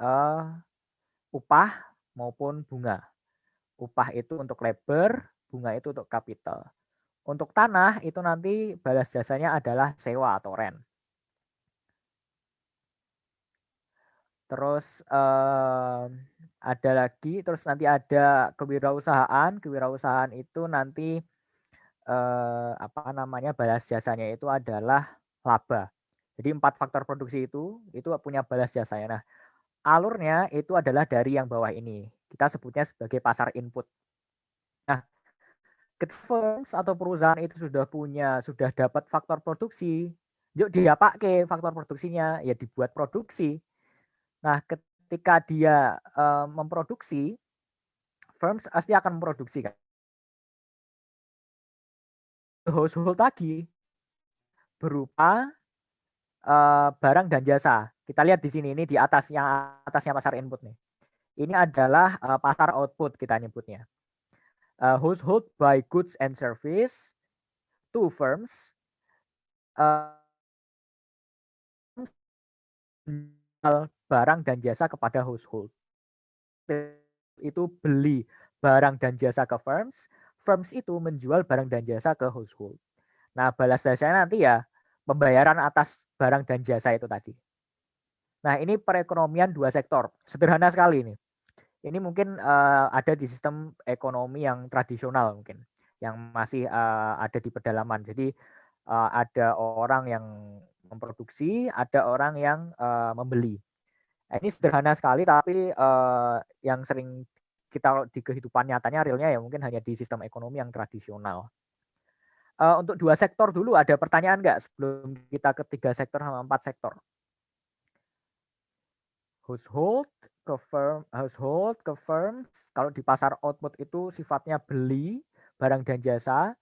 upah maupun bunga. Upah itu untuk labor, bunga itu untuk capital. Untuk tanah itu nanti balas jasanya adalah sewa atau rent. Terus ada lagi, terus nanti ada kewirausahaan. Kewirausahaan itu nanti balas jasanya itu adalah laba. Jadi 4 faktor produksi itu punya balas jasanya. Nah, alurnya itu adalah dari yang bawah ini. Kita sebutnya sebagai pasar input. Nah, ketika firms atau perusahaan itu sudah dapat faktor produksi, yuk dia pakai faktor produksinya, ya dibuat produksi. Nah, ketika dia memproduksi, firms pasti akan memproduksi kan. Household tadi berupa barang dan jasa. Kita lihat di sini, ini di atas, yang atasnya pasar input nih. Ini adalah pasar output kita nyebutnya. Household buy goods and service to firms. Barang dan jasa kepada household. Itu beli barang dan jasa ke firms, firms itu menjual barang dan jasa ke household. Nah, balas jasanya nanti ya pembayaran atas barang dan jasa itu tadi. Nah, ini perekonomian dua sektor. Sederhana sekali ini. Ini mungkin ada di sistem ekonomi yang tradisional mungkin, yang masih ada di pedalaman. Jadi ada orang yang memproduksi, ada orang yang membeli. Nah, ini sederhana sekali, tapi yang sering kita di kehidupan nyatanya realnya ya mungkin hanya di sistem ekonomi yang tradisional. Untuk dua sektor dulu ada pertanyaan nggak sebelum kita ke 3 sektor sama 4 sektor? Household ke firms, kalau di pasar output itu sifatnya beli barang dan jasa.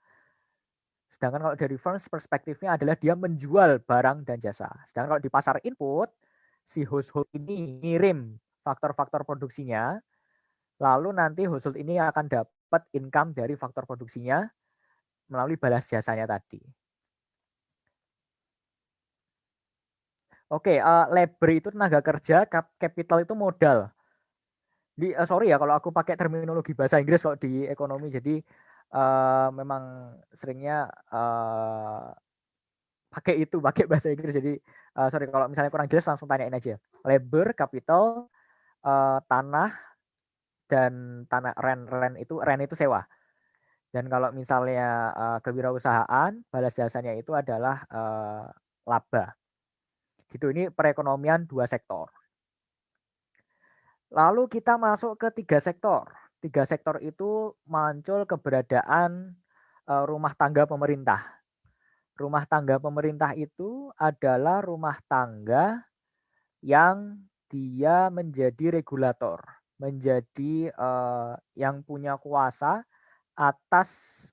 Sedangkan kalau dari firms perspektifnya adalah dia menjual barang dan jasa. Sedangkan kalau di pasar input, si household ini ngirim faktor-faktor produksinya, lalu nanti household ini akan dapat income dari faktor produksinya melalui balas jasanya tadi. Oke, labor itu tenaga kerja, capital itu modal. Sorry ya kalau aku pakai terminologi bahasa Inggris kalau di ekonomi, jadi memang seringnya pakai bahasa Inggris. Jadi sorry kalau misalnya kurang jelas langsung tanyain aja. Labor, capital, tanah, dan tanah rent itu sewa. Dan kalau misalnya kewirausahaan, balas jasanya itu adalah laba. Gitu, ini perekonomian dua sektor. Lalu kita masuk ke 3 sektor. 3 sektor itu muncul keberadaan rumah tangga pemerintah. Rumah tangga pemerintah itu adalah rumah tangga yang dia menjadi regulator, menjadi yang punya kuasa atas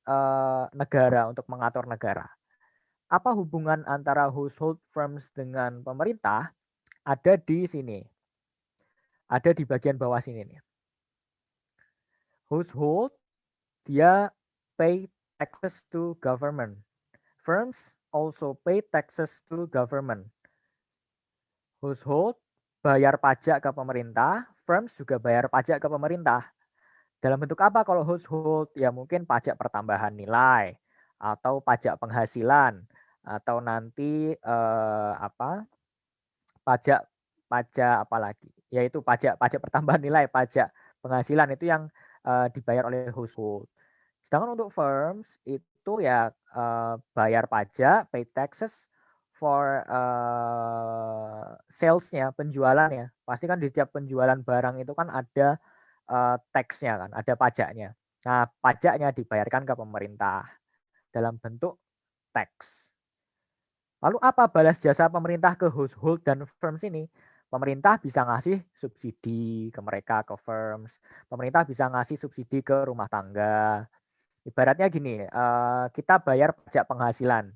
negara untuk mengatur negara. Apa hubungan antara household firms dengan pemerintah? Ada di sini. Ada di bagian bawah sini nih. Household dia pay taxes to government. Firms also pay taxes to government. Household bayar pajak ke pemerintah, firms juga bayar pajak ke pemerintah. Dalam bentuk apa kalau household? Ya mungkin pajak pertambahan nilai atau pajak penghasilan atau nanti pajak apa lagi? Yaitu pajak pertambahan nilai, pajak penghasilan itu yang dibayar oleh household. Sedangkan untuk firms itu ya bayar pajak, pay taxes for sales-nya, penjualannya. Pasti kan di setiap penjualan barang itu kan ada tax-nya kan, ada pajaknya. Nah, pajaknya dibayarkan ke pemerintah dalam bentuk tax. Lalu apa balas jasa pemerintah ke household dan firms ini? Pemerintah bisa ngasih subsidi ke mereka, ke firms. Pemerintah bisa ngasih subsidi ke rumah tangga. Ibaratnya gini, kita bayar pajak penghasilan.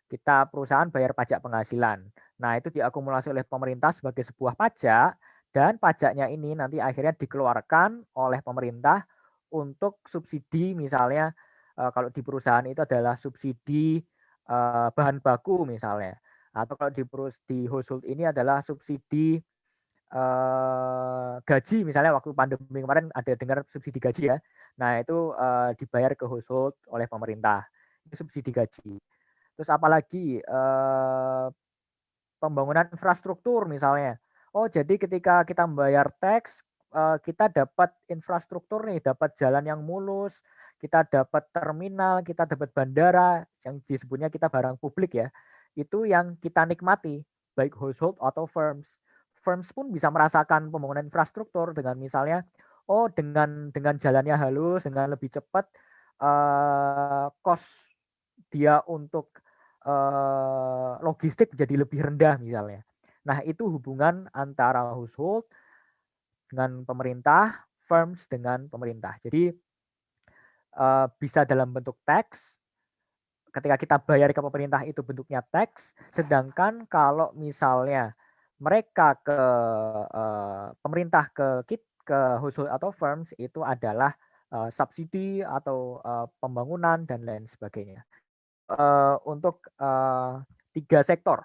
Kita perusahaan bayar pajak penghasilan. Nah, itu diakumulasi oleh pemerintah sebagai sebuah pajak, dan pajaknya ini nanti akhirnya dikeluarkan oleh pemerintah untuk subsidi, misalnya kalau di perusahaan itu adalah subsidi bahan baku misalnya. Atau kalau di household ini adalah subsidi gaji, misalnya waktu pandemi kemarin ada dengar subsidi gaji ya. Nah, itu dibayar ke household oleh pemerintah. Itu subsidi gaji. Terus apalagi pembangunan infrastruktur misalnya. Oh, jadi ketika kita membayar tax, kita dapat infrastruktur nih, dapat jalan yang mulus, kita dapat terminal, kita dapat bandara, yang disebutnya kita barang publik ya. Itu yang kita nikmati, baik household atau firms. firms pun bisa merasakan pembangunan infrastruktur dengan misalnya, oh dengan jalannya halus, dengan lebih cepat, cost dia untuk logistik jadi lebih rendah misalnya. Nah, itu hubungan antara household dengan pemerintah, firms dengan pemerintah. Jadi bisa dalam bentuk tax, ketika kita bayar ke pemerintah itu bentuknya tax, sedangkan kalau misalnya mereka ke pemerintah ke household atau firms itu adalah subsidi atau pembangunan dan lain sebagainya. Untuk 3 sektor.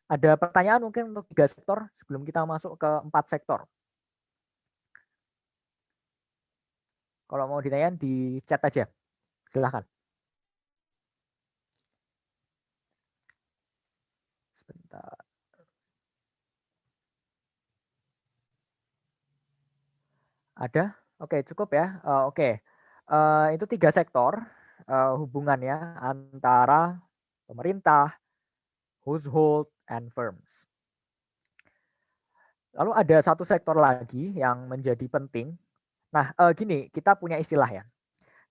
Ada pertanyaan mungkin untuk 3 sektor sebelum kita masuk ke 4 sektor? Kalau mau ditanyain di chat aja, silahkan. Sebentar. Ada? Oke, cukup ya. Oke. Itu 3 sektor hubungannya antara pemerintah, household, and firms. Lalu ada satu sektor lagi yang menjadi penting. Nah, gini, kita punya istilah ya.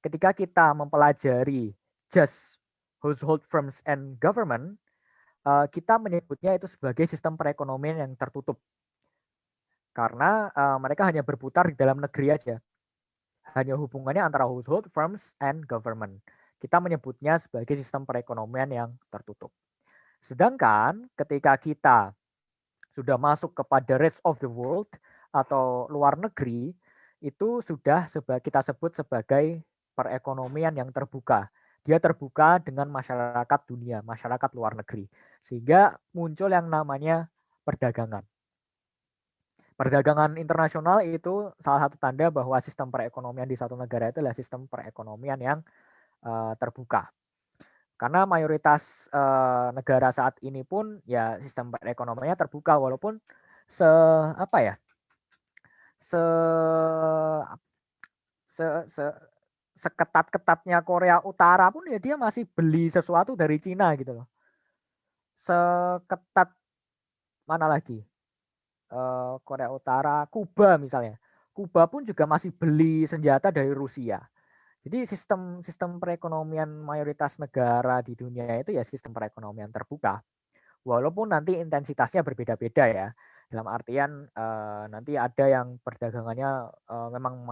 Ketika kita mempelajari just household, firms, and government, kita menyebutnya itu sebagai sistem perekonomian yang tertutup. Karena mereka hanya berputar di dalam negeri aja. Hanya hubungannya antara household, firms, and government. Kita menyebutnya sebagai sistem perekonomian yang tertutup. Sedangkan ketika kita sudah masuk kepada rest of the world atau luar negeri, itu sudah kita sebut sebagai perekonomian yang terbuka. Dia terbuka dengan masyarakat dunia, masyarakat luar negeri. Sehingga muncul yang namanya perdagangan. Perdagangan internasional itu salah satu tanda bahwa sistem perekonomian di satu negara itu adalah sistem perekonomian yang terbuka. Karena mayoritas negara saat ini pun ya sistem perekonomiannya terbuka, walaupun seketat-ketatnya Korea Utara pun ya dia masih beli sesuatu dari Cina gitu loh. Seketat mana lagi? Korea Utara, Kuba misalnya. Kuba pun juga masih beli senjata dari Rusia. Jadi sistem perekonomian mayoritas negara di dunia itu ya sistem perekonomian terbuka. Walaupun nanti intensitasnya berbeda-beda ya. Dalam artian nanti ada yang perdagangannya memang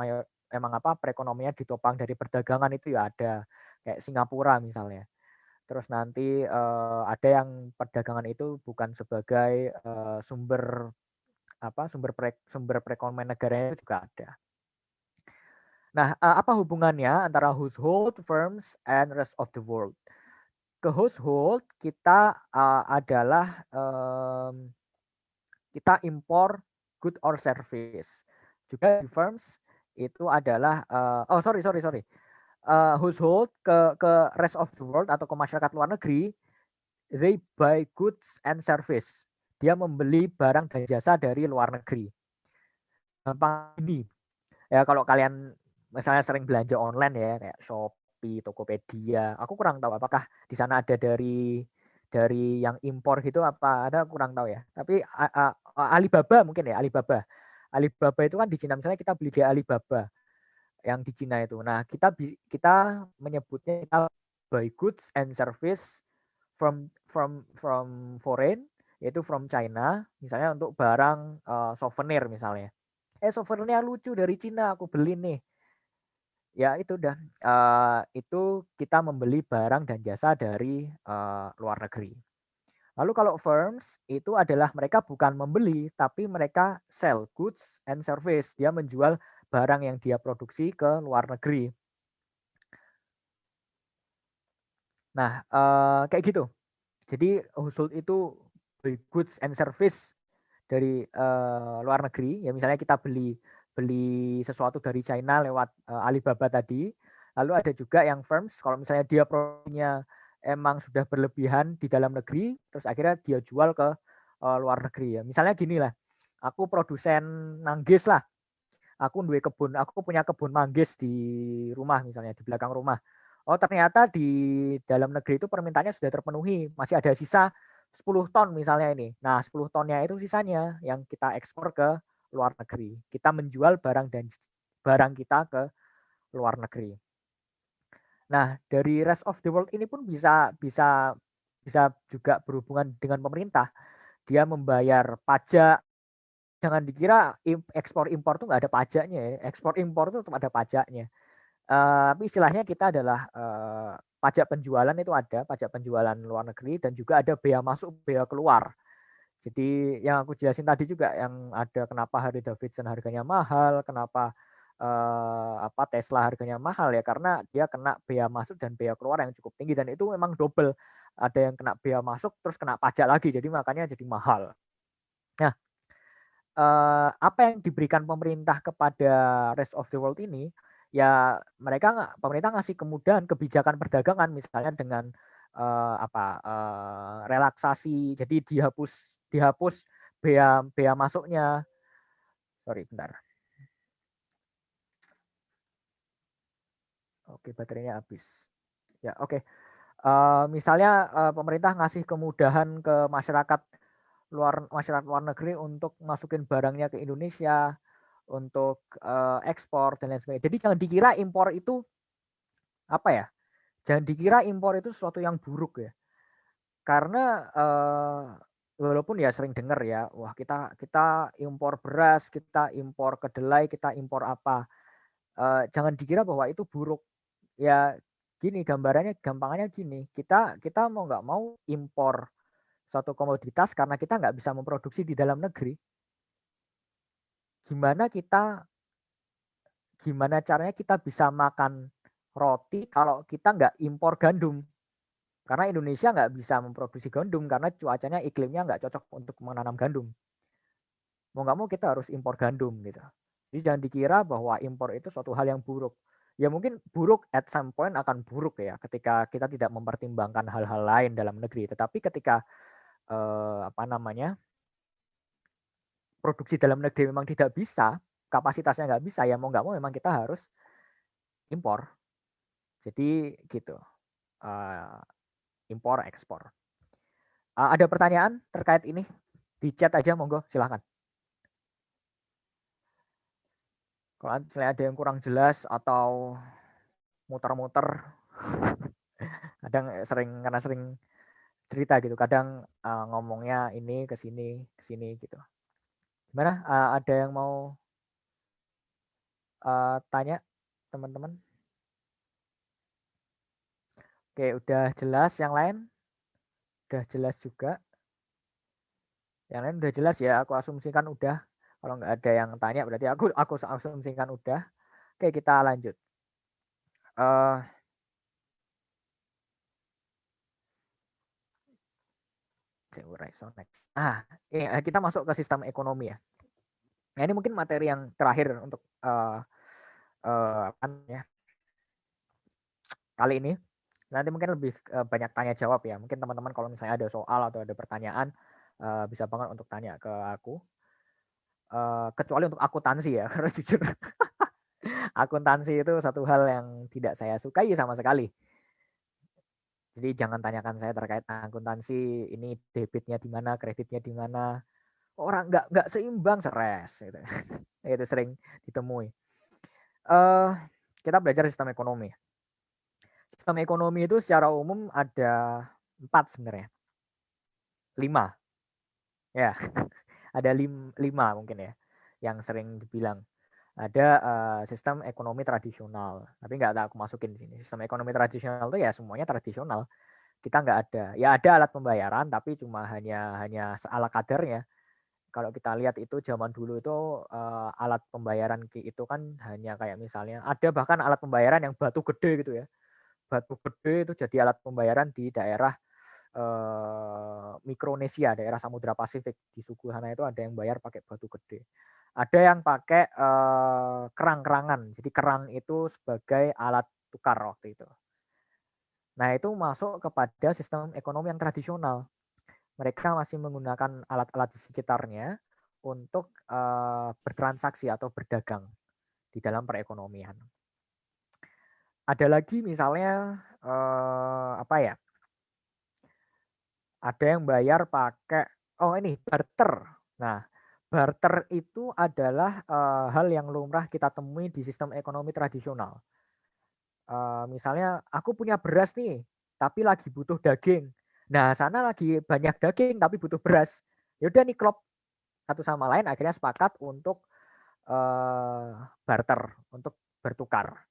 perekonomiannya ditopang dari perdagangan itu ya ada. Kayak Singapura misalnya. Terus nanti ada yang perdagangan itu bukan sebagai sumber perekonomian negaranya juga ada. Nah, apa hubungannya antara household, firms, and rest of the world? Ke household kita adalah kita impor good or service. Juga di firms itu adalah household ke rest of the world atau ke masyarakat luar negeri, they buy goods and service. Dia membeli barang dan jasa dari luar negeri. Gampang ini. Ya kalau kalian misalnya sering belanja online ya kayak Shopee, Tokopedia, aku kurang tahu apakah di sana ada dari yang impor gitu apa ada, kurang tahu ya. Tapi Alibaba mungkin ya, Alibaba itu kan di Cina, misalnya kita beli di Alibaba yang di Cina itu. Nah, kita menyebutnya kita buy goods and service from foreign, yaitu from China, misalnya untuk barang souvenir misalnya. Souvenirnya lucu dari Cina, aku beli nih. Ya itu udah, itu kita membeli barang dan jasa dari luar negeri. Lalu kalau firms itu adalah mereka bukan membeli, tapi mereka sell goods and service. Dia menjual barang yang dia produksi ke luar negeri. Nah, kayak gitu. Jadi household itu beli goods and service dari luar negeri. Ya misalnya kita beli sesuatu dari China lewat Alibaba tadi. Lalu ada juga yang firms, kalau misalnya dia produknya emang sudah berlebihan di dalam negeri, terus akhirnya dia jual ke luar negeri ya. Misalnya gini lah, aku produsen manggis lah. Aku punya kebun manggis di rumah misalnya, di belakang rumah. Oh ternyata di dalam negeri itu permintaannya sudah terpenuhi, masih ada sisa 10 ton misalnya ini. Nah, 10 tonnya itu sisanya yang kita ekspor ke luar negeri. Kita menjual barang kita ke luar negeri. Nah, dari rest of the world ini pun bisa juga berhubungan dengan pemerintah. Dia membayar pajak. Jangan dikira ekspor impor tuh nggak ada pajaknya ya. Ekspor impor tuh tetap ada pajaknya. Tapi istilahnya kita adalah pajak penjualan itu ada, pajak penjualan luar negeri, dan juga ada bea masuk, bea keluar. Jadi yang aku jelasin tadi juga, yang ada kenapa Harley Davidson harganya mahal, kenapa Tesla harganya mahal ya, karena dia kena bea masuk dan bea keluar yang cukup tinggi, dan itu memang double. Ada yang kena bea masuk terus kena pajak lagi, jadi makanya jadi mahal. Nah, apa yang diberikan pemerintah kepada rest of the world ini, ya pemerintah ngasih kemudahan kebijakan perdagangan, misalnya dengan relaksasi, jadi dihapus bea masuknya. Sorry, bentar. Oke, baterainya habis. Ya, oke. Misalnya pemerintah ngasih kemudahan ke masyarakat luar negeri untuk masukin barangnya ke Indonesia, untuk ekspor dan lain sebagainya. Jadi jangan dikira impor itu apa ya? Jangan dikira impor itu sesuatu yang buruk ya. Karena walaupun ya sering dengar ya, wah kita impor beras, kita impor kedelai, kita impor apa. Jangan dikira bahwa itu buruk. Ya gini, gampangannya gini, kita mau nggak mau impor suatu komoditas karena kita nggak bisa memproduksi di dalam negeri. Gimana caranya kita bisa makan roti kalau kita nggak impor gandum? Karena Indonesia nggak bisa memproduksi gandum karena cuacanya, iklimnya nggak cocok untuk menanam gandum. Mau nggak mau kita harus impor gandum gitu. Jadi jangan dikira bahwa impor itu suatu hal yang buruk. Ya mungkin buruk, at some point akan buruk ya ketika kita tidak mempertimbangkan hal-hal lain dalam negeri. Tetapi ketika produksi dalam negeri memang tidak bisa, kapasitasnya nggak bisa, ya mau nggak mau memang kita harus impor. Jadi gitu, impor ekspor. Ada pertanyaan terkait ini? Di chat aja, monggo silahkan. Kalau misalnya ada yang kurang jelas atau muter-muter, kadang karena sering cerita gitu, kadang ngomongnya ini ke sini gitu. Gimana? Ada yang mau tanya, teman-teman? Oke, udah jelas. Yang lain udah jelas juga. Yang lain udah jelas ya, aku asumsikan udah. Kalau nggak ada yang tanya berarti aku asumsikan udah. Oke, kita lanjut. Ini kita masuk ke sistem ekonomi ya. Nah, ini mungkin materi yang terakhir untuk kali ini. Nanti mungkin lebih banyak tanya jawab ya. Mungkin teman-teman kalau misalnya ada soal atau ada pertanyaan, bisa banget untuk tanya ke aku. Kecuali untuk akuntansi ya, karena jujur akuntansi itu satu hal yang tidak saya sukai sama sekali. Jadi jangan tanyakan saya terkait akuntansi, ini debitnya di mana, kreditnya di mana. Orang nggak seimbang, stres gitu. Itu sering ditemui. Kita belajar sistem ekonomi. Sistem ekonomi itu secara umum ada 4 sebenarnya. 5. Ya, ada 5 mungkin ya yang sering dibilang. Ada sistem ekonomi tradisional, tapi nggak aku masukin di sini. Sistem ekonomi tradisional itu ya semuanya tradisional. Kita nggak ada. Ya ada alat pembayaran, tapi cuma hanya ala kadarnya. Kalau kita lihat itu zaman dulu itu alat pembayaran itu kan hanya kayak misalnya ada bahkan alat pembayaran yang batu gede gitu ya. Batu gede itu jadi alat pembayaran di daerah Mikronesia, daerah Samudra Pasifik. Di suku sana itu ada yang bayar pakai batu gede. Ada yang pakai kerang-kerangan. Jadi kerang itu sebagai alat tukar waktu itu. Nah, itu masuk kepada sistem ekonomi yang tradisional. Mereka masih menggunakan alat-alat di sekitarnya untuk bertransaksi atau berdagang di dalam perekonomian. Ada lagi misalnya Ada yang bayar pakai oh ini barter. Nah, barter itu adalah, hal yang lumrah kita temui di sistem ekonomi tradisional. Misalnya aku punya beras nih, tapi lagi butuh daging. Nah, sana lagi banyak daging tapi butuh beras. Ya udah nih klop satu sama lain akhirnya sepakat untuk, barter, untuk bertukar.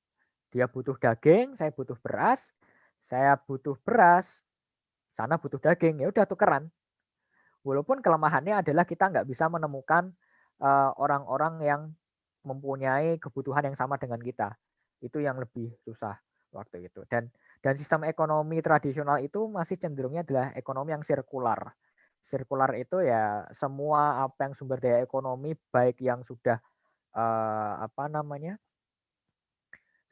Dia butuh daging, saya butuh beras, saya butuh beras, sana butuh daging, ya udah tukeran. Walaupun kelemahannya adalah kita nggak bisa menemukan, orang-orang yang mempunyai kebutuhan yang sama dengan kita. Itu yang lebih susah waktu itu. Dan sistem ekonomi tradisional itu masih cenderungnya adalah ekonomi yang sirkular. Sirkular itu ya semua apa yang sumber daya ekonomi baik yang sudah, apa namanya,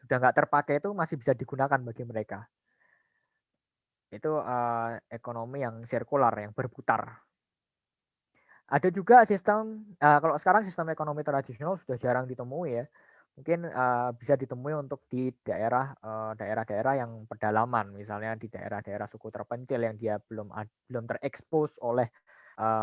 sudah nggak terpakai itu masih bisa digunakan bagi mereka. Itu, ekonomi yang sirkular, yang berputar. Ada juga sistem, kalau sekarang sistem ekonomi tradisional sudah jarang ditemui ya. Mungkin, bisa ditemui untuk di daerah-daerah yang pedalaman, misalnya di daerah-daerah suku terpencil yang dia belum terekspos oleh,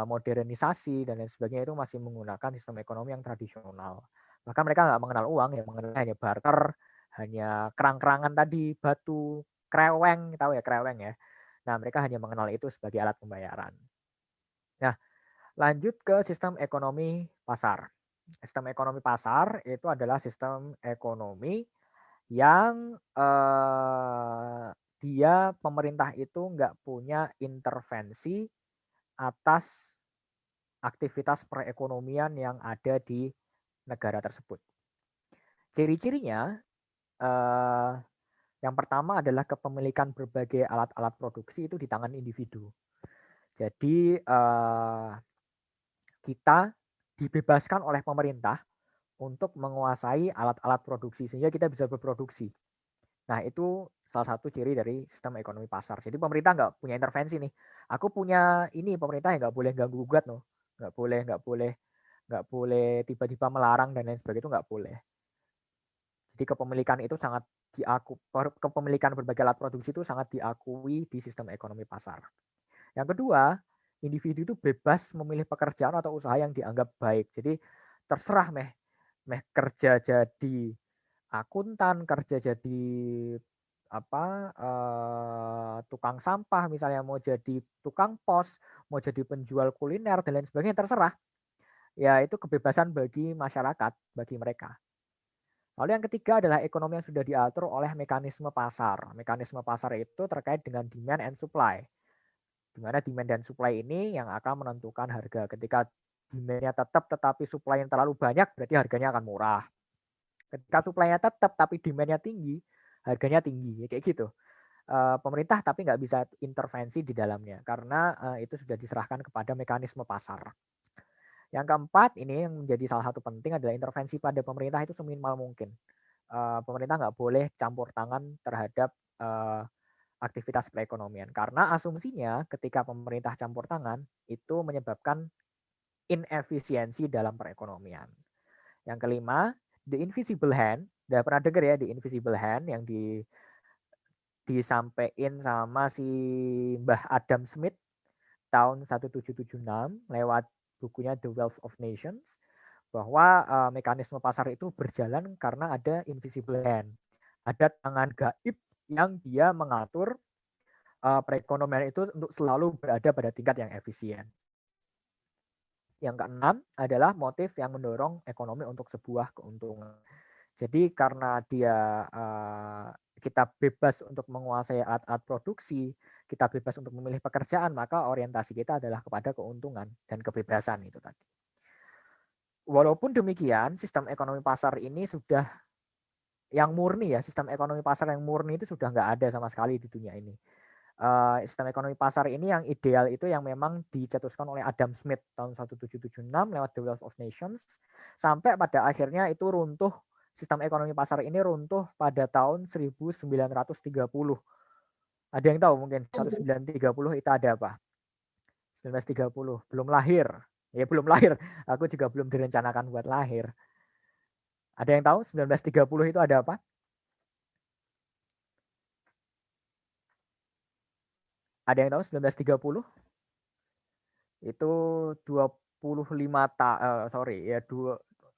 modernisasi dan lain sebagainya, itu masih menggunakan sistem ekonomi yang tradisional. Bahkan mereka nggak mengenal uang, yang mengenal hanya barter, hanya kerang-kerangan tadi, batu, kreweng, tahu ya kreweng ya? Nah, mereka hanya mengenal itu sebagai alat pembayaran. Nah, lanjut ke sistem ekonomi pasar. Sistem ekonomi pasar itu adalah sistem ekonomi yang, dia pemerintah itu nggak punya intervensi atas aktivitas perekonomian yang ada di negara tersebut. Ciri-cirinya, eee, yang pertama adalah kepemilikan berbagai alat-alat produksi itu di tangan individu. Jadi, kita dibebaskan oleh pemerintah untuk menguasai alat-alat produksi sehingga kita bisa berproduksi. Nah, itu salah satu ciri dari sistem ekonomi pasar. Jadi pemerintah nggak punya intervensi nih. Aku punya ini, pemerintah ya nggak boleh ganggu gugat loh. Nggak boleh tiba-tiba melarang dan lain sebagainya, itu nggak boleh. Jadi kepemilikan itu sangat kepemilikan berbagai alat produksi itu sangat diakui di sistem ekonomi pasar. Yang kedua, individu itu bebas memilih pekerjaan atau usaha yang dianggap baik. Jadi terserah meh meh kerja jadi akuntan, kerja jadi apa, tukang sampah misalnya, mau jadi tukang pos, mau jadi penjual kuliner dan lain sebagainya, terserah. Ya itu kebebasan bagi masyarakat, bagi mereka. Lalu yang ketiga adalah ekonomi yang sudah diatur oleh mekanisme pasar. Mekanisme pasar itu terkait dengan demand and supply. Di mana demand dan supply ini yang akan menentukan harga. Ketika demand-nya tetap tetapi supply yang terlalu banyak, berarti harganya akan murah. Ketika supply-nya tetap tapi demand-nya tinggi, harganya tinggi. Ya kayak gitu. Pemerintah tapi nggak bisa intervensi di dalamnya karena itu sudah diserahkan kepada mekanisme pasar. Yang keempat ini yang menjadi salah satu penting adalah intervensi pada pemerintah itu seminimal mungkin. Pemerintah nggak boleh campur tangan terhadap aktivitas perekonomian karena asumsinya ketika pemerintah campur tangan itu menyebabkan inefisiensi dalam perekonomian. Yang kelima, the invisible hand. Udah pernah dengar ya the invisible hand yang disampaikan sama si Mbah Adam Smith tahun 1776 lewat bukunya The Wealth of Nations, bahwa mekanisme pasar itu berjalan karena ada invisible hand. Ada tangan gaib yang dia mengatur perekonomian itu untuk selalu berada pada tingkat yang efisien. Yang keenam adalah motif yang mendorong ekonomi untuk sebuah keuntungan. Jadi karena kita bebas untuk menguasai alat-alat produksi, kita bebas untuk memilih pekerjaan, maka orientasi kita adalah kepada keuntungan dan kebebasan itu tadi. Walaupun demikian, sistem ekonomi pasar ini sudah yang murni ya, sistem ekonomi pasar yang murni itu sudah nggak ada sama sekali di dunia ini. Sistem ekonomi pasar ini yang ideal itu yang memang dicetuskan oleh Adam Smith tahun 1776 lewat The Wealth of Nations, sampai pada akhirnya itu runtuh, sistem ekonomi pasar ini runtuh pada tahun 1930. Ada yang tahu mungkin 1930 itu ada apa? 1930, belum lahir. Ya belum lahir, aku juga belum direncanakan buat lahir. Ada yang tahu 1930 itu ada apa? Ada yang tahu 1930? itu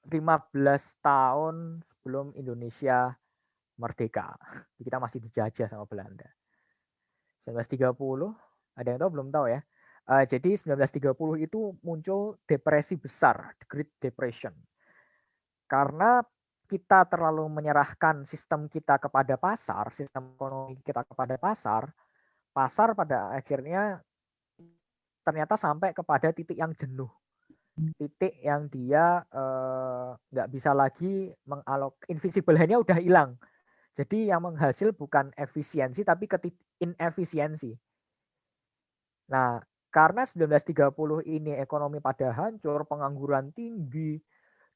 15 tahun sebelum Indonesia merdeka. Kita masih dijajah sama Belanda. 1930, ada yang tahu belum tahu ya. Jadi 1930 itu muncul depresi besar, The Great Depression. Karena kita terlalu menyerahkan sistem kita kepada pasar, sistem ekonomi kita kepada pasar, pasar pada akhirnya ternyata sampai kepada titik yang jenuh. Titik yang dia nggak bisa lagi invisible hand-nya udah hilang. Jadi yang menghasil bukan efisiensi tapi inefisiensi. Nah, karena 1930 ini ekonomi pada hancur, pengangguran tinggi,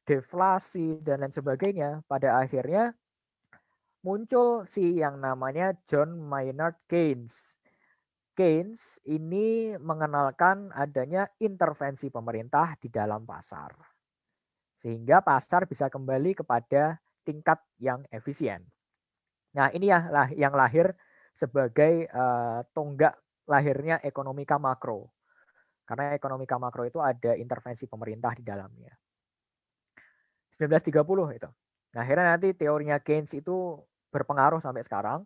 deflasi dan lain sebagainya, pada akhirnya muncul si yang namanya John Maynard Keynes. Keynes ini mengenalkan adanya intervensi pemerintah di dalam pasar. Sehingga pasar bisa kembali kepada tingkat yang efisien. Nah, ini yang lahir sebagai tonggak lahirnya ekonomika makro. Karena ekonomika makro itu ada intervensi pemerintah di dalamnya. 1930 itu. Nah, akhirnya nanti teorinya Keynes itu berpengaruh sampai sekarang.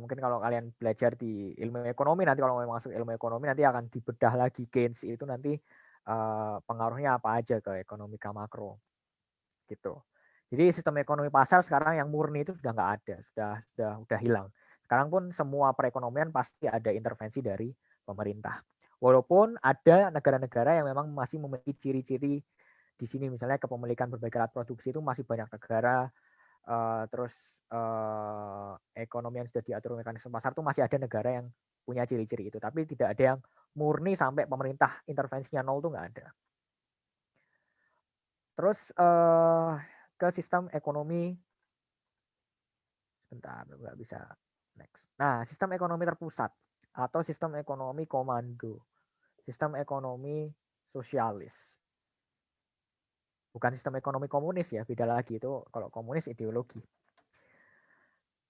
Mungkin kalau kalian belajar di ilmu ekonomi, nanti kalau mau masuk ilmu ekonomi nanti akan dibedah lagi Keynes itu nanti pengaruhnya apa aja ke ekonomika makro gitu. Jadi sistem ekonomi pasar sekarang yang murni itu sudah nggak ada, sudah hilang. Sekarang pun semua perekonomian pasti ada intervensi dari pemerintah. Walaupun ada negara-negara yang memang masih memiliki ciri-ciri di sini, misalnya kepemilikan berbagai alat produksi itu masih banyak negara, terus ekonomi yang sudah diatur mekanisme pasar itu masih ada negara yang punya ciri-ciri itu, tapi tidak ada yang murni sampai pemerintah intervensinya nol itu nggak ada. Terus ke sistem ekonomi, bentar nggak bisa next. Nah, sistem ekonomi terpusat atau sistem ekonomi komando, sistem ekonomi sosialis. Bukan sistem ekonomi komunis ya, beda lagi itu. Kalau komunis ideologi.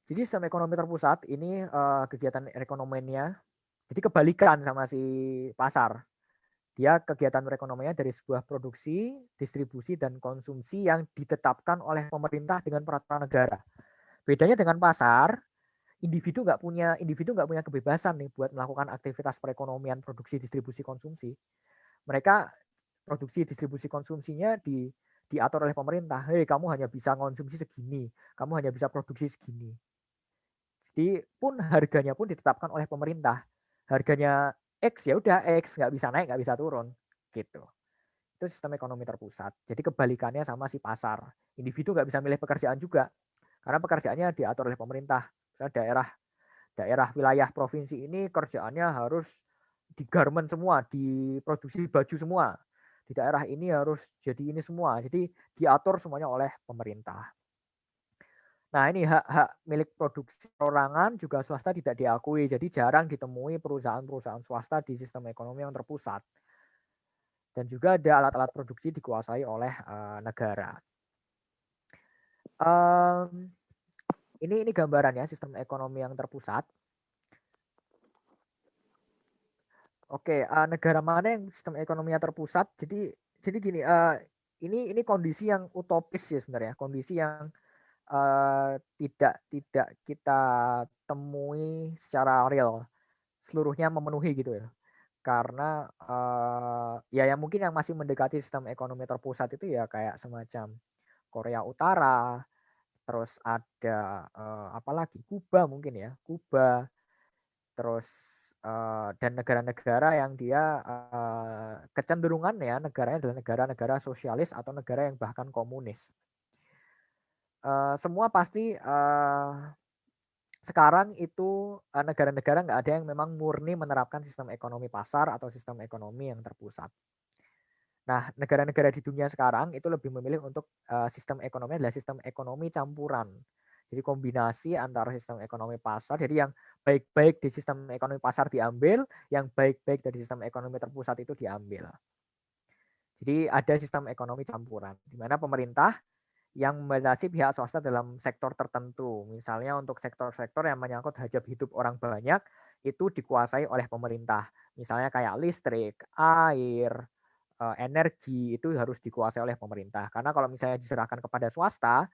Jadi sistem ekonomi terpusat ini kegiatan perekonomiannya jadi kebalikan sama si pasar. Dia kegiatan perekonomiannya dari sebuah produksi, distribusi, dan konsumsi yang ditetapkan oleh pemerintah dengan peraturan negara. Bedanya dengan pasar, individu nggak punya kebebasan nih buat melakukan aktivitas perekonomian, produksi, distribusi, konsumsi. Mereka produksi, distribusi, konsumsinya diatur oleh pemerintah. Hei, kamu hanya bisa konsumsi segini, kamu hanya bisa produksi segini. Jadi pun harganya pun ditetapkan oleh pemerintah. Harganya X ya udah X, nggak bisa naik, nggak bisa turun, gitu. Itu sistem ekonomi terpusat. Jadi kebalikannya sama si pasar. Individu nggak bisa milih pekerjaan juga, karena pekerjaannya diatur oleh pemerintah. Misalnya daerah wilayah provinsi ini kerjaannya harus di garment semua, diproduksi baju semua. Di daerah ini harus jadi ini semua. Jadi diatur semuanya oleh pemerintah. Nah, ini hak-hak milik produksi perorangan juga swasta tidak diakui. Jadi jarang ditemui perusahaan-perusahaan swasta di sistem ekonomi yang terpusat. Dan juga ada alat-alat produksi dikuasai oleh negara. Ini gambarannya sistem ekonomi yang terpusat. Oke, negara mana yang sistem ekonominya terpusat? Jadi gini, ini kondisi yang utopis ya sebenarnya, kondisi yang tidak kita temui secara real, seluruhnya memenuhi gitu ya. Karena ya mungkin yang masih mendekati sistem ekonomi terpusat itu ya kayak semacam Korea Utara, terus ada apalagi Kuba mungkin ya, Kuba, terus dan negara-negara yang dia kecenderungannya negaranya adalah negara-negara sosialis atau negara yang bahkan komunis. Semua pasti sekarang itu negara-negara nggak ada yang memang murni menerapkan sistem ekonomi pasar atau sistem ekonomi yang terpusat. Nah, negara-negara di dunia sekarang itu lebih memilih untuk sistem ekonomi adalah sistem ekonomi campuran. Jadi kombinasi antara sistem ekonomi pasar, jadi yang baik-baik di sistem ekonomi pasar diambil, yang baik-baik dari sistem ekonomi terpusat itu diambil. Jadi ada sistem ekonomi campuran, di mana pemerintah yang membatasi pihak swasta dalam sektor tertentu. Misalnya untuk sektor-sektor yang menyangkut hajat hidup orang banyak, itu dikuasai oleh pemerintah. Misalnya kayak listrik, air, energi itu harus dikuasai oleh pemerintah. Karena kalau misalnya diserahkan kepada swasta,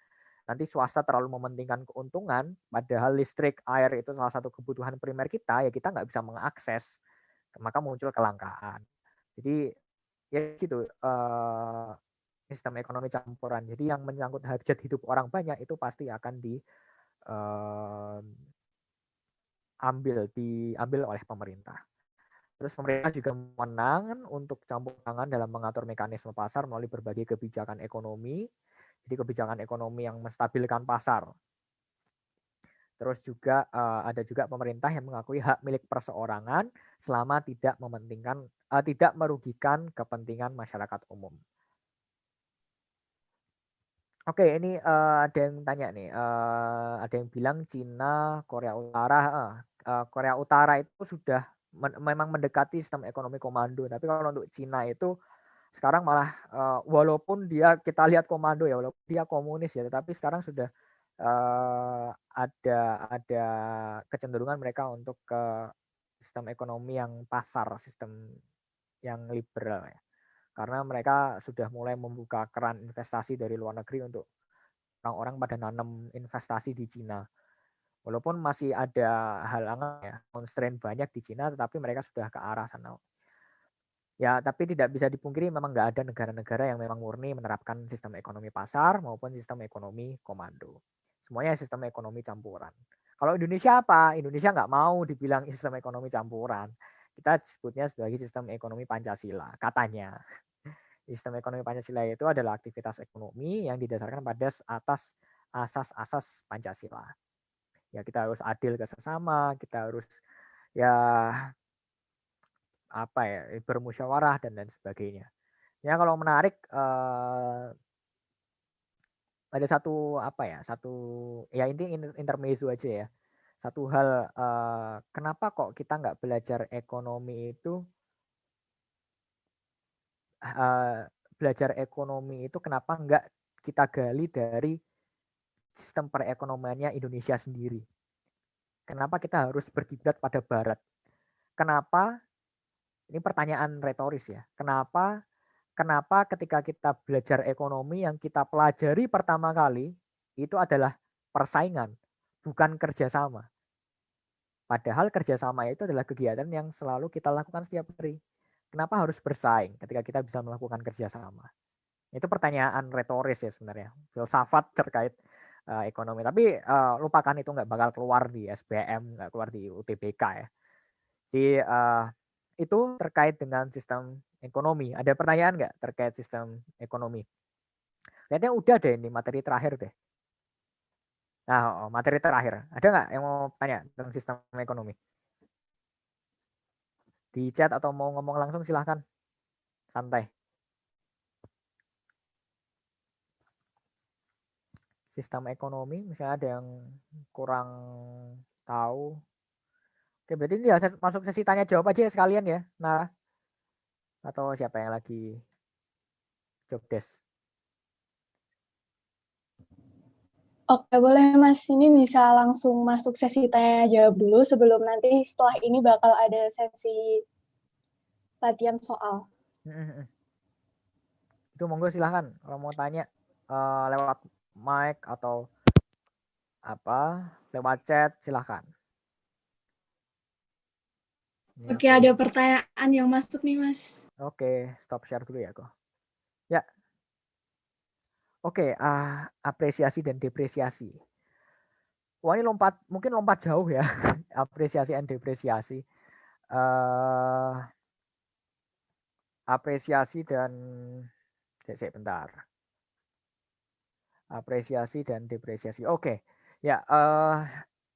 nanti swasta terlalu mementingkan keuntungan, padahal listrik, air itu salah satu kebutuhan primer kita, ya kita nggak bisa mengakses, maka muncul kelangkaan. Jadi ya gitu, sistem ekonomi campuran. Jadi yang menyangkut hajat hidup orang banyak itu pasti akan diambil oleh pemerintah. Terus pemerintah juga mewenang untuk campur tangan dalam mengatur mekanisme pasar melalui berbagai kebijakan ekonomi. Jadi kebijakan ekonomi yang menstabilkan pasar. Terus juga ada juga pemerintah yang mengakui hak milik perseorangan selama tidak merugikan kepentingan masyarakat umum. Oke, ini ada yang tanya nih, ada yang bilang Cina, Korea Utara, Korea Utara itu sudah memang mendekati sistem ekonomi komando. Tapi kalau untuk Cina itu sekarang malah walaupun kita lihat komando ya, walaupun dia komunis ya, tetapi sekarang sudah ada kecenderungan mereka untuk ke sistem ekonomi yang pasar, sistem yang liberal ya. Karena mereka sudah mulai membuka keran investasi dari luar negeri untuk orang-orang pada nanam investasi di Cina. Walaupun masih ada halangan ya, constraint banyak di Cina, tetapi mereka sudah ke arah sana. Ya, tapi tidak bisa dipungkiri memang nggak ada negara-negara yang memang murni menerapkan sistem ekonomi pasar maupun sistem ekonomi komando. Semuanya sistem ekonomi campuran. Kalau Indonesia apa? Indonesia nggak mau dibilang sistem ekonomi campuran. Kita sebutnya sebagai sistem ekonomi Pancasila, katanya. Sistem ekonomi Pancasila itu adalah aktivitas ekonomi yang didasarkan pada atas asas-asas Pancasila. Ya, kita harus adil ke sesama, kita harus ya bermusyawarah dan lain sebagainya. Ya, kalau menarik ada satu intinya intermezzo aja ya. Satu hal, kenapa kok kita nggak belajar ekonomi itu kenapa nggak kita gali dari sistem perekonomiannya Indonesia sendiri. Kenapa kita harus berkiblat pada Barat? Kenapa? Ini pertanyaan retoris ya. Kenapa ketika kita belajar ekonomi yang kita pelajari pertama kali itu adalah persaingan, bukan kerjasama. Padahal kerjasama itu adalah kegiatan yang selalu kita lakukan setiap hari. Kenapa harus bersaing ketika kita bisa melakukan kerjasama? Itu pertanyaan retoris ya sebenarnya, filsafat terkait ekonomi. Tapi lupakan, itu nggak bakal keluar di SBM, nggak keluar di UTBK ya. Jadi itu terkait dengan sistem ekonomi. Ada pertanyaan nggak terkait sistem ekonomi? Kayaknya udah deh, ini materi terakhir deh. Nah, materi terakhir. Ada nggak yang mau tanya tentang sistem ekonomi? Di chat atau mau ngomong langsung silahkan. Santai. Sistem ekonomi, misalnya ada yang kurang tahu. Oke, berarti ini ya masuk sesi tanya jawab aja ya sekalian ya. Nah, atau siapa yang lagi job desk? Oke, boleh Mas. Ini bisa langsung masuk sesi tanya jawab dulu sebelum nanti setelah ini bakal ada sesi latihan soal. Itu monggo silahkan kalau mau tanya lewat mic atau lewat chat silahkan. Oke, ada pertanyaan yang masuk nih Mas. Oke, stop share dulu ya kok. Ya. Oke, apresiasi dan depresiasi. Wah, ini mungkin lompat jauh ya. Apresiasi dan depresiasi. Apresiasi dan bentar. Apresiasi dan depresiasi. Oke. Ya,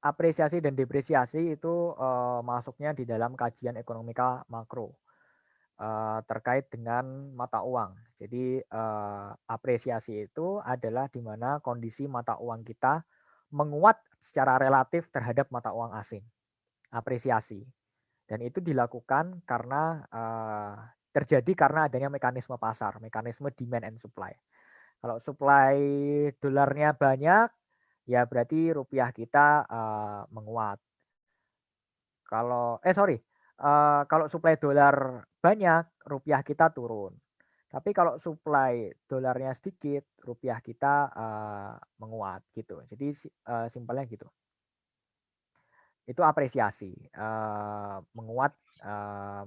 apresiasi dan depresiasi itu masuknya di dalam kajian ekonomika makro terkait dengan mata uang. Jadi apresiasi itu adalah di mana kondisi mata uang kita menguat secara relatif terhadap mata uang asing. Apresiasi. Dan itu dilakukan karena terjadi karena adanya mekanisme pasar, mekanisme demand and supply. Kalau supply dolarnya banyak, ya berarti rupiah kita menguat. kalau supply dolar banyak, rupiah kita turun. Tapi kalau supply dolarnya sedikit, rupiah kita menguat gitu. Jadi simpelnya gitu. Itu apresiasi, menguat,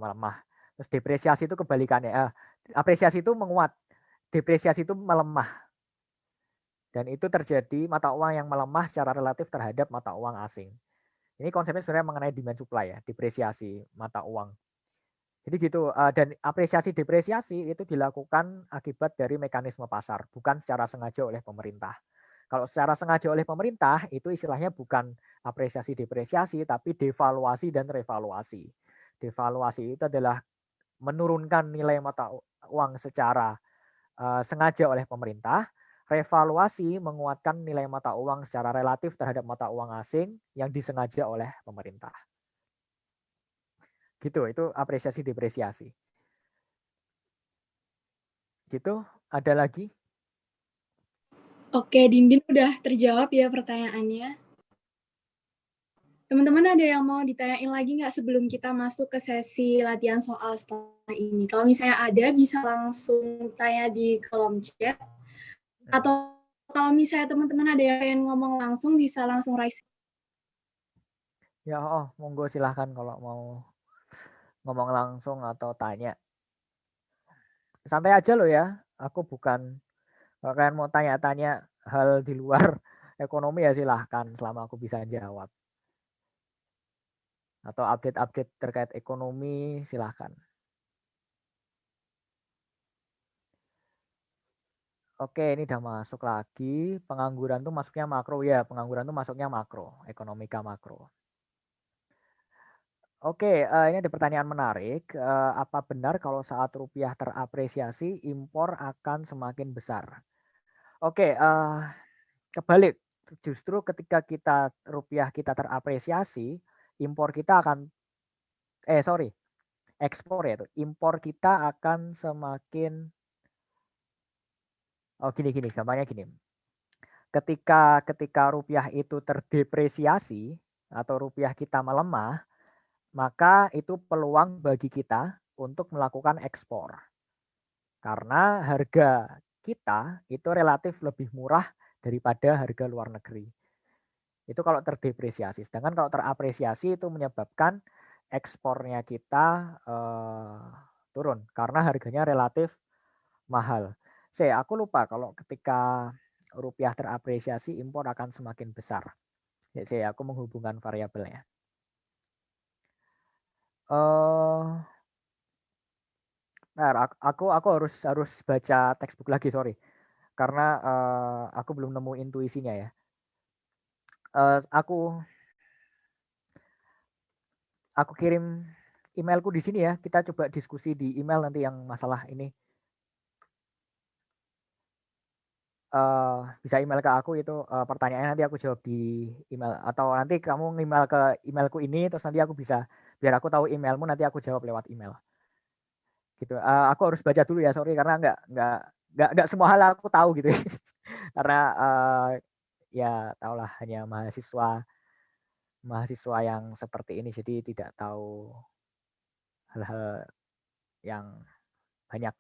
melemah. Terus depresiasi itu kebalikannya, apresiasi itu menguat, depresiasi itu melemah. Dan itu terjadi mata uang yang melemah secara relatif terhadap mata uang asing. Ini konsepnya sebenarnya mengenai demand supply ya, depresiasi mata uang. Jadi gitu, dan apresiasi depresiasi itu dilakukan akibat dari mekanisme pasar, bukan secara sengaja oleh pemerintah. Kalau secara sengaja oleh pemerintah, itu istilahnya bukan apresiasi depresiasi, tapi devaluasi dan revaluasi. Devaluasi itu adalah menurunkan nilai mata uang secara sengaja oleh pemerintah. Revaluasi menguatkan nilai mata uang secara relatif terhadap mata uang asing yang disengaja oleh pemerintah. Gitu, itu apresiasi depresiasi. Gitu, ada lagi? Oke, Dindin udah terjawab ya pertanyaannya. Teman-teman ada yang mau ditanyain lagi nggak sebelum kita masuk ke sesi latihan soal setelah ini? Kalau misalnya ada, bisa langsung tanya di kolom chat. Atau kalau misalnya teman-teman ada yang pengen ngomong langsung, bisa langsung raise. Ya, monggo silahkan kalau mau ngomong langsung atau tanya. Santai aja loh ya, aku bukan, kalau kalian mau tanya-tanya hal di luar ekonomi ya silahkan selama aku bisa jawab. Atau update-update terkait ekonomi silahkan. Oke, ini udah masuk lagi. Pengangguran tuh masuknya makro ya, pengangguran tuh masuknya makro, ekonomika makro. Oke, ini ada pertanyaan menarik. Apa benar kalau saat rupiah terapresiasi, impor akan semakin besar? Oke, kebalik. Justru ketika rupiah kita terapresiasi, impor kita akan, ekspor ya, impor kita akan semakin, gini, gampangnya gini. Ketika rupiah itu terdepresiasi atau rupiah kita melemah, maka itu peluang bagi kita untuk melakukan ekspor. Karena harga kita itu relatif lebih murah daripada harga luar negeri. Itu kalau terdepresiasi. Sedangkan kalau terapresiasi itu menyebabkan ekspornya kita turun karena harganya relatif mahal. Aku lupa kalau ketika rupiah terapresiasi impor akan semakin besar. Aku menghubungkan variabelnya. Aku harus baca textbook lagi, sorry. Karena aku belum nemu intuisinya ya. Aku kirim emailku di sini ya. Kita coba diskusi di email nanti yang masalah ini. Bisa email ke aku itu pertanyaannya, nanti aku jawab di email, atau nanti kamu email ke emailku ini terus nanti aku bisa, biar aku tahu emailmu nanti aku jawab lewat email. Gitu. Aku harus baca dulu ya, sorry, karena nggak semua hal aku tahu gitu. Karena ya tahulah hanya mahasiswa yang seperti ini, jadi tidak tahu hal-hal yang banyak.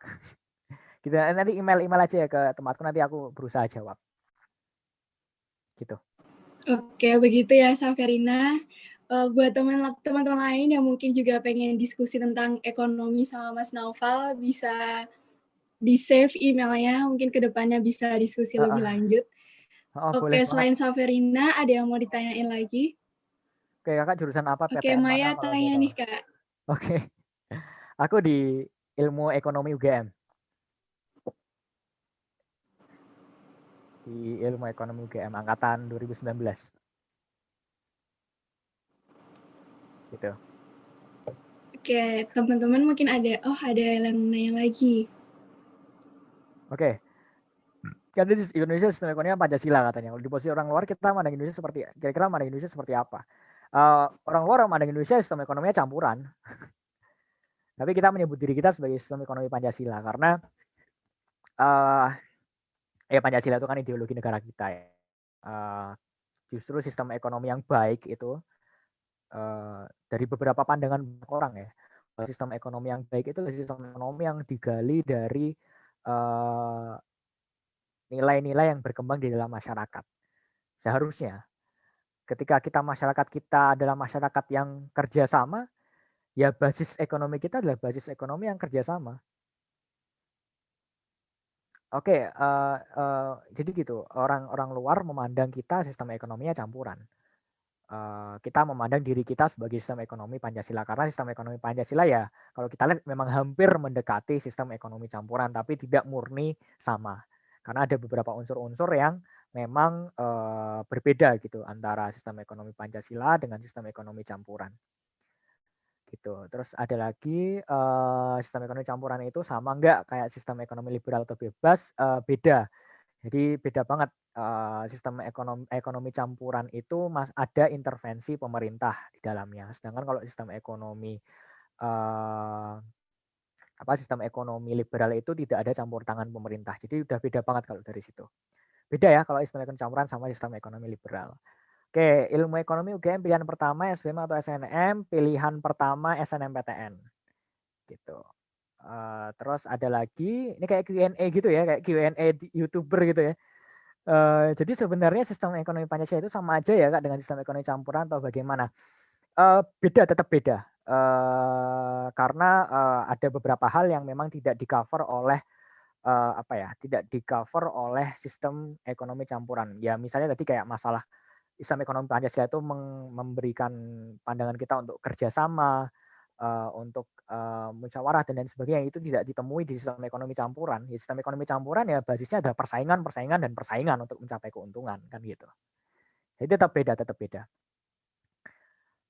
Gitu. Nanti email aja ya ke tempatku, nanti aku berusaha jawab. Gitu. Oke, begitu ya Saverina. Buat teman-teman lain yang mungkin juga pengen diskusi tentang ekonomi sama Mas Naufal, bisa di-save emailnya, mungkin kedepannya bisa diskusi lebih lanjut. Oke, Boleh selain banget. Saverina, ada yang mau ditanyain lagi? Oke, kakak jurusan apa? Oke, PTN mana Maya kalau boleh tanya tahu? nih, Kak. Oke. Aku di ilmu ekonomi UGM. Di ilmu ekonomi UGM angkatan 2019. Gitu. Oke, teman-teman mungkin ada yang nanya lagi. Oke. Kan di Indonesia sistem ekonominya Pancasila katanya. Kalau di posisi orang luar kita mandang Indonesia kira-kira mandang Indonesia seperti apa? Orang luar mandang Indonesia sistem ekonominya campuran. Tapi kita menyebut diri kita sebagai sistem ekonomi Pancasila karena ya Pancasila itu kan ideologi negara kita ya. Justru sistem ekonomi yang baik itu dari beberapa pandangan orang ya, sistem ekonomi yang baik itu sistem ekonomi yang digali dari nilai-nilai yang berkembang di dalam masyarakat. Seharusnya ketika masyarakat kita adalah masyarakat yang kerjasama, ya basis ekonomi kita adalah basis ekonomi yang kerjasama. Oke, jadi gitu, orang luar memandang kita sistem ekonominya campuran. Kita memandang diri kita sebagai sistem ekonomi Pancasila, karena sistem ekonomi Pancasila ya kalau kita lihat memang hampir mendekati sistem ekonomi campuran, tapi tidak murni sama. Karena ada beberapa unsur-unsur yang memang berbeda gitu antara sistem ekonomi Pancasila dengan sistem ekonomi campuran. Gitu. Terus ada lagi sistem ekonomi campuran itu sama enggak kayak sistem ekonomi liberal atau bebas? Beda. Jadi beda banget, sistem ekonomi campuran itu ada intervensi pemerintah di dalamnya. Sedangkan kalau sistem ekonomi sistem ekonomi liberal itu tidak ada campur tangan pemerintah. Jadi udah beda banget kalau dari situ. Beda ya kalau sistem ekonomi campuran sama sistem ekonomi liberal. Oke, ilmu ekonomi UGM pilihan pertama SBM atau SNM, pilihan pertama SNMPTN. Gitu. Terus ada lagi, ini kayak Q&A gitu ya, kayak Q&A YouTuber gitu ya. Jadi sebenarnya sistem ekonomi Pancasila itu sama aja ya Kak dengan sistem ekonomi campuran atau bagaimana? Beda, tetap beda. Karena ada beberapa hal yang memang tidak di-cover oleh tidak di-cover oleh sistem ekonomi campuran. Ya misalnya tadi kayak masalah sistem ekonomi Pancasila itu memberikan pandangan kita untuk kerjasama, untuk musyawarah dan lain sebagainya, itu tidak ditemui di sistem ekonomi campuran. Ya, sistem ekonomi campuran ya basisnya ada persaingan dan persaingan untuk mencapai keuntungan kan gitu. Jadi tetap beda.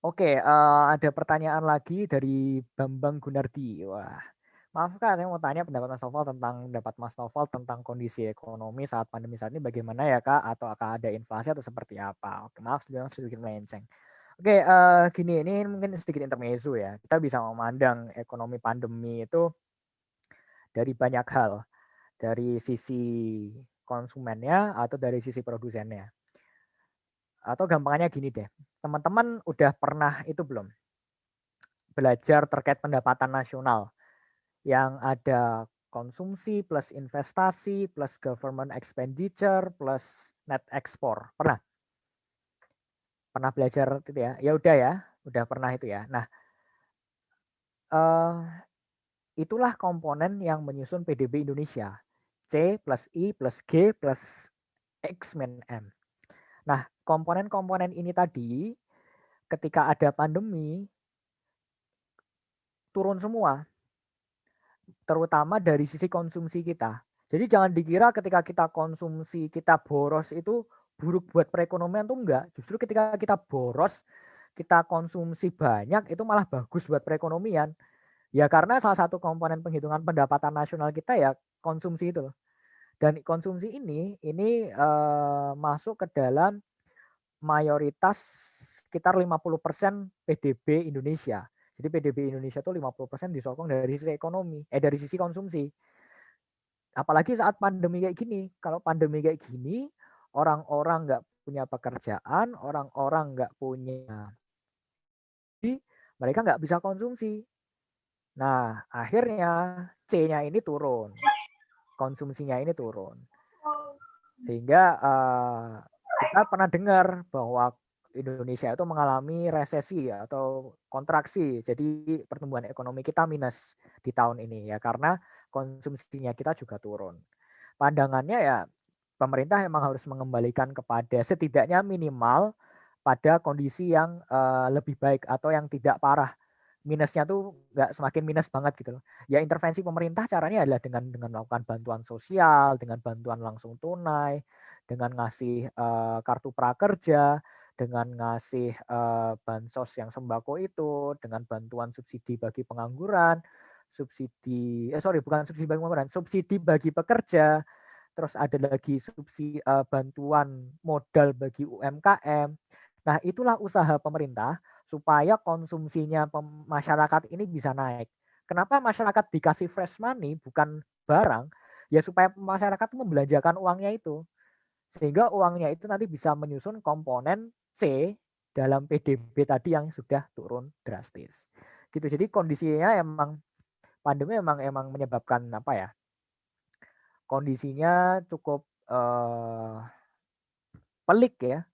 Oke, ada pertanyaan lagi dari Bambang Gunardi. Wah, maaf Kak, saya mau tanya pendapat Mas Novel tentang kondisi ekonomi saat pandemi saat ini bagaimana ya Kak? Atau akan ada inflasi atau seperti apa? Oke, maaf sedikit melenceng. Oke, gini, ini mungkin sedikit intermezzo ya. Kita bisa memandang ekonomi pandemi itu dari banyak hal. Dari sisi konsumennya atau dari sisi produsennya. Atau gampangannya gini deh, teman-teman udah pernah itu belum? Belajar terkait pendapatan nasional yang ada konsumsi plus investasi plus government expenditure plus net export. Pernah? Pernah belajar itu ya? Ya udah pernah itu ya. Nah, itulah komponen yang menyusun PDB Indonesia. C plus I plus G plus X min M. Nah, komponen-komponen ini tadi ketika ada pandemi turun semua, terutama dari sisi konsumsi kita. Jadi jangan dikira ketika kita konsumsi, kita boros itu buruk buat perekonomian tuh enggak. Justru ketika kita boros, kita konsumsi banyak itu malah bagus buat perekonomian. Ya karena salah satu komponen penghitungan pendapatan nasional kita ya konsumsi itu. Dan konsumsi ini masuk ke dalam mayoritas sekitar 50% PDB Indonesia. Jadi PDB Indonesia itu 50% disokong dari sisi ekonomi, dari sisi konsumsi. Apalagi saat pandemi kayak gini. Kalau pandemi kayak gini, orang-orang nggak punya pekerjaan, orang-orang nggak punya, mereka nggak bisa konsumsi. Nah, akhirnya C-nya ini turun, konsumsinya ini turun. Sehingga kita pernah dengar bahwa Indonesia itu mengalami resesi atau kontraksi. Jadi pertumbuhan ekonomi kita minus di tahun ini ya karena konsumsinya kita juga turun. Pandangannya ya pemerintah memang harus mengembalikan kepada setidaknya minimal pada kondisi yang lebih baik atau yang tidak parah. Minusnya tuh nggak semakin minus banget gitu loh. Ya intervensi pemerintah caranya adalah dengan melakukan bantuan sosial, dengan bantuan langsung tunai, dengan ngasih kartu prakerja, dengan ngasih bansos yang sembako itu, dengan bantuan subsidi bagi pengangguran, subsidi subsidi bagi pekerja, terus ada lagi subsidi bantuan modal bagi UMKM. Nah, itulah usaha pemerintah supaya konsumsinya masyarakat ini bisa naik. Kenapa masyarakat dikasih fresh money bukan barang? Ya supaya masyarakat membelanjakan uangnya itu. Sehingga uangnya itu nanti bisa menyusun komponen C dalam PDB tadi yang sudah turun drastis. Gitu. Jadi kondisinya emang pandemi emang menyebabkan apa ya? Kondisinya cukup pelik ya.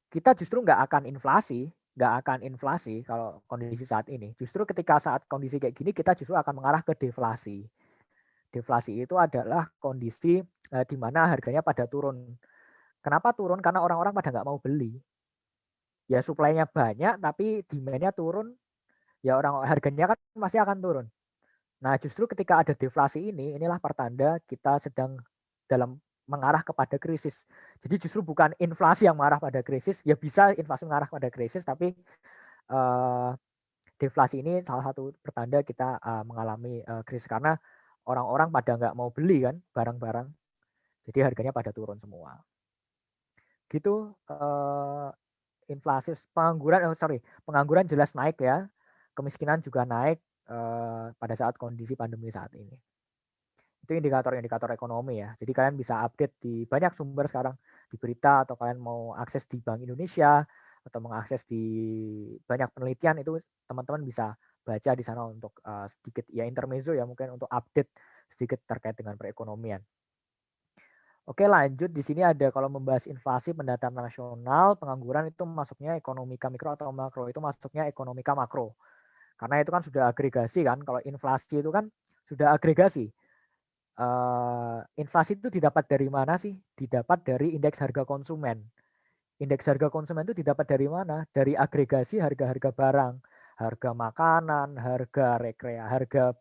Kita justru nggak akan inflasi kalau kondisi saat ini. Justru ketika saat kondisi kayak gini kita justru akan mengarah ke deflasi. Deflasi itu adalah kondisi di mana harganya pada turun. Kenapa turun? Karena orang-orang pada nggak mau beli. Ya supply-nya banyak tapi demand-nya turun, ya harganya kan masih akan turun. Nah justru ketika ada deflasi inilah pertanda kita sedang dalam mengarah kepada krisis. Jadi justru bukan inflasi yang mengarah pada krisis, ya bisa inflasi mengarah pada krisis, tapi deflasi ini salah satu pertanda kita mengalami krisis karena orang-orang pada nggak mau beli kan barang-barang, jadi harganya pada turun semua. Gitu. Inflasi, pengangguran jelas naik ya, kemiskinan juga naik pada saat kondisi pandemi saat ini. Itu indikator-indikator ekonomi ya. Jadi kalian bisa update di banyak sumber sekarang, di berita, atau kalian mau akses di Bank Indonesia atau mengakses di banyak penelitian, itu teman-teman bisa baca di sana untuk sedikit ya intermezzo ya, mungkin untuk update sedikit terkait dengan perekonomian. Oke, lanjut. Di sini ada kalau membahas inflasi, pendataan nasional, pengangguran itu masuknya ekonomika mikro, atau makro itu masuknya ekonomika makro. Karena itu kan sudah agregasi kan. Kalau inflasi itu kan sudah agregasi. Inflasi itu didapat dari mana sih? Didapat dari indeks harga konsumen. Indeks harga konsumen itu didapat dari mana? Dari agregasi harga-harga barang, harga makanan, harga rekreasi, harga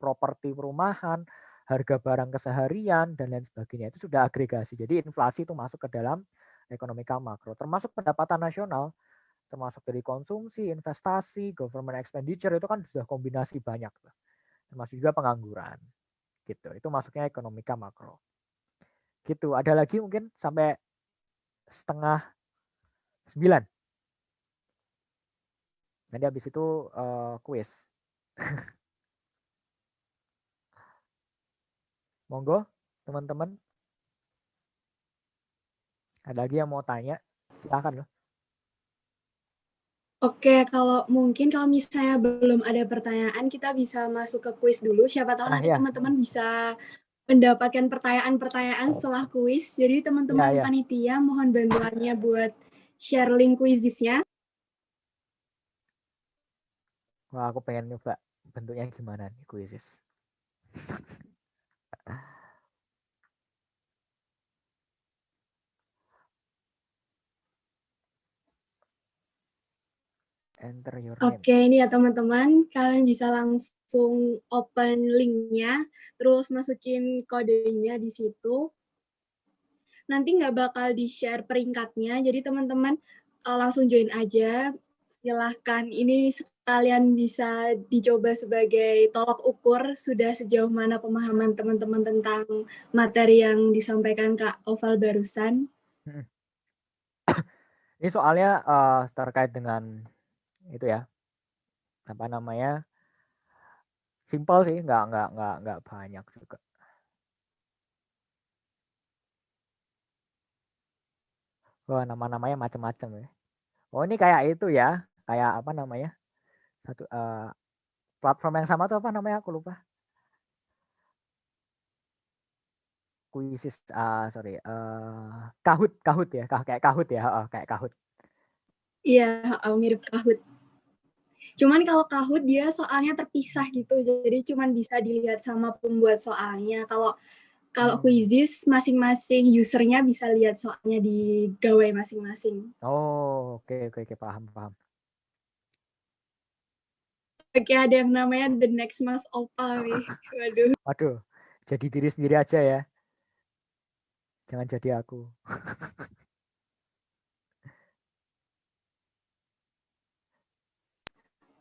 properti perumahan, harga barang keseharian, dan lain sebagainya. Itu sudah agregasi. Jadi inflasi itu masuk ke dalam ekonomika makro. Termasuk pendapatan nasional, termasuk dari konsumsi, investasi, government expenditure, itu kan sudah kombinasi banyak. Termasuk juga pengangguran. Gitu. Itu masuknya ekonomika makro. Gitu. Ada lagi mungkin sampai 8:30. Nanti habis itu kuis. Monggo teman-teman. Ada lagi yang mau tanya? Silakan loh. Oke, kalau misalnya belum ada pertanyaan, kita bisa masuk ke kuis dulu. Siapa tahu nanti Ya. teman-teman bisa mendapatkan pertanyaan-pertanyaan setelah kuis. Jadi teman-teman panitia mohon bantuannya buat share link kuisisnya. Wah, aku pengen nyoba bentuknya gimana nih kuisis. Enter your name. Oke, ini ya teman-teman, kalian bisa langsung open linknya, terus masukin kodenya di situ. Nanti nggak bakal di-share peringkatnya, jadi teman-teman langsung join aja. Silahkan, ini sekalian bisa dicoba sebagai tolak ukur sudah sejauh mana pemahaman teman-teman tentang materi yang disampaikan Kak Oval barusan. Ini soalnya terkait dengan itu ya, apa namanya, simple sih, nggak banyak juga. Wah, nama-namanya macam-macam ya. Oh, ini kayak itu ya, kayak apa namanya, satu platform yang sama tuh apa namanya, aku lupa. Kuisis, Kahoot ya, kayak Kahoot ya, kayak Kahoot. Iya, mirip Kahoot. Cuman kalau Kahoot dia soalnya terpisah gitu, jadi cuman bisa dilihat sama pembuat soalnya. Kalau Quizizz masing-masing usernya bisa lihat soalnya di gawai masing-masing. Oh, oke, paham. Oke, ada yang namanya The Next Mas Opal nih. Waduh, jadi diri sendiri aja ya. Jangan jadi aku.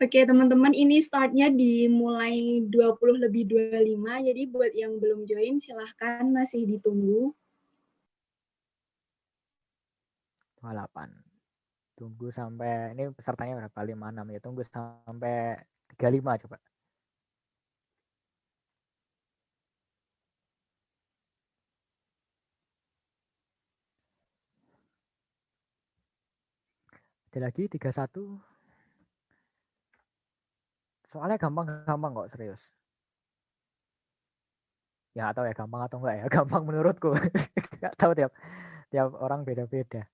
Oke, teman-teman, ini startnya dimulai 20:25. Jadi buat yang belum join, silahkan masih ditunggu. 28. Tunggu sampai, ini pesertanya berapa? 56 ya. Tunggu sampai 35 coba. Ada lagi 31. Soalnya gampang-gampang kok, serius. Ya nggak tahu ya gampang atau enggak ya. Gampang menurutku. Nggak tahu tiap orang beda-beda.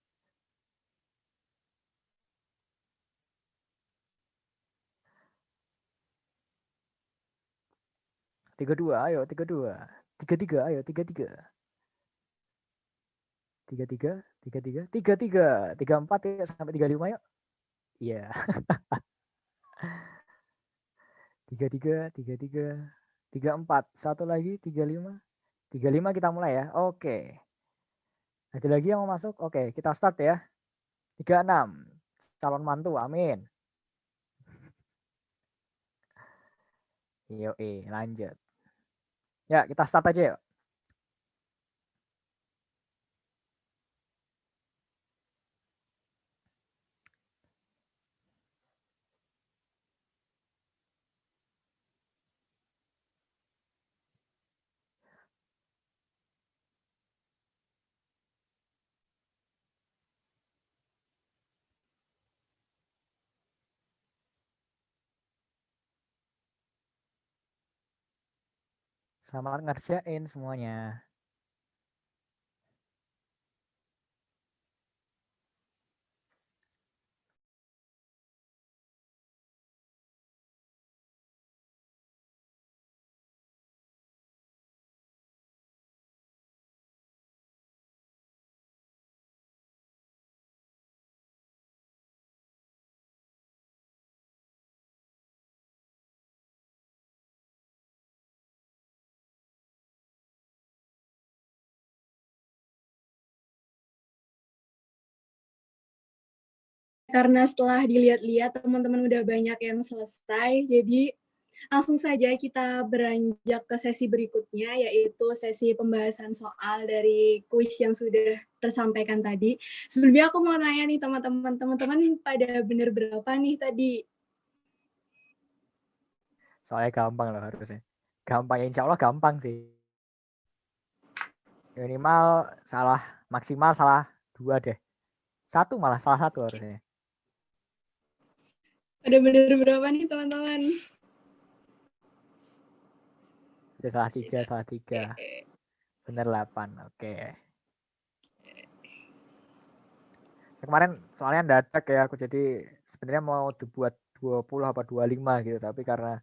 32, ayo 32. 33, ayo 33. 33, 33, 33, 34 ya sampai 35 yuk. Iya. 33, 33, 34, satu lagi 35. 35 kita mulai ya. Oke. Ada lagi yang mau masuk? Oke, kita start ya. 36. Calon mantu, amin. Yuk, lanjut. Ya, kita start aja yuk. Selamat ngerjain semuanya. Karena setelah dilihat-lihat teman-teman udah banyak yang selesai, jadi langsung saja kita beranjak ke sesi berikutnya, yaitu sesi pembahasan soal dari kuis yang sudah tersampaikan tadi. Sebelumnya aku mau tanya nih teman-teman pada bener berapa nih tadi? Soalnya gampang loh harusnya. Gampang, insya Allah gampang sih. Minimal salah, maksimal salah 2 deh. 1 malah salah 1 harusnya. Pada bener berapa nih teman-teman? Salah 3, salah 3. Bener 8, oke. Kemarin soalnya dadak ya aku, jadi sebenarnya mau dibuat 20 apa 25 gitu, tapi karena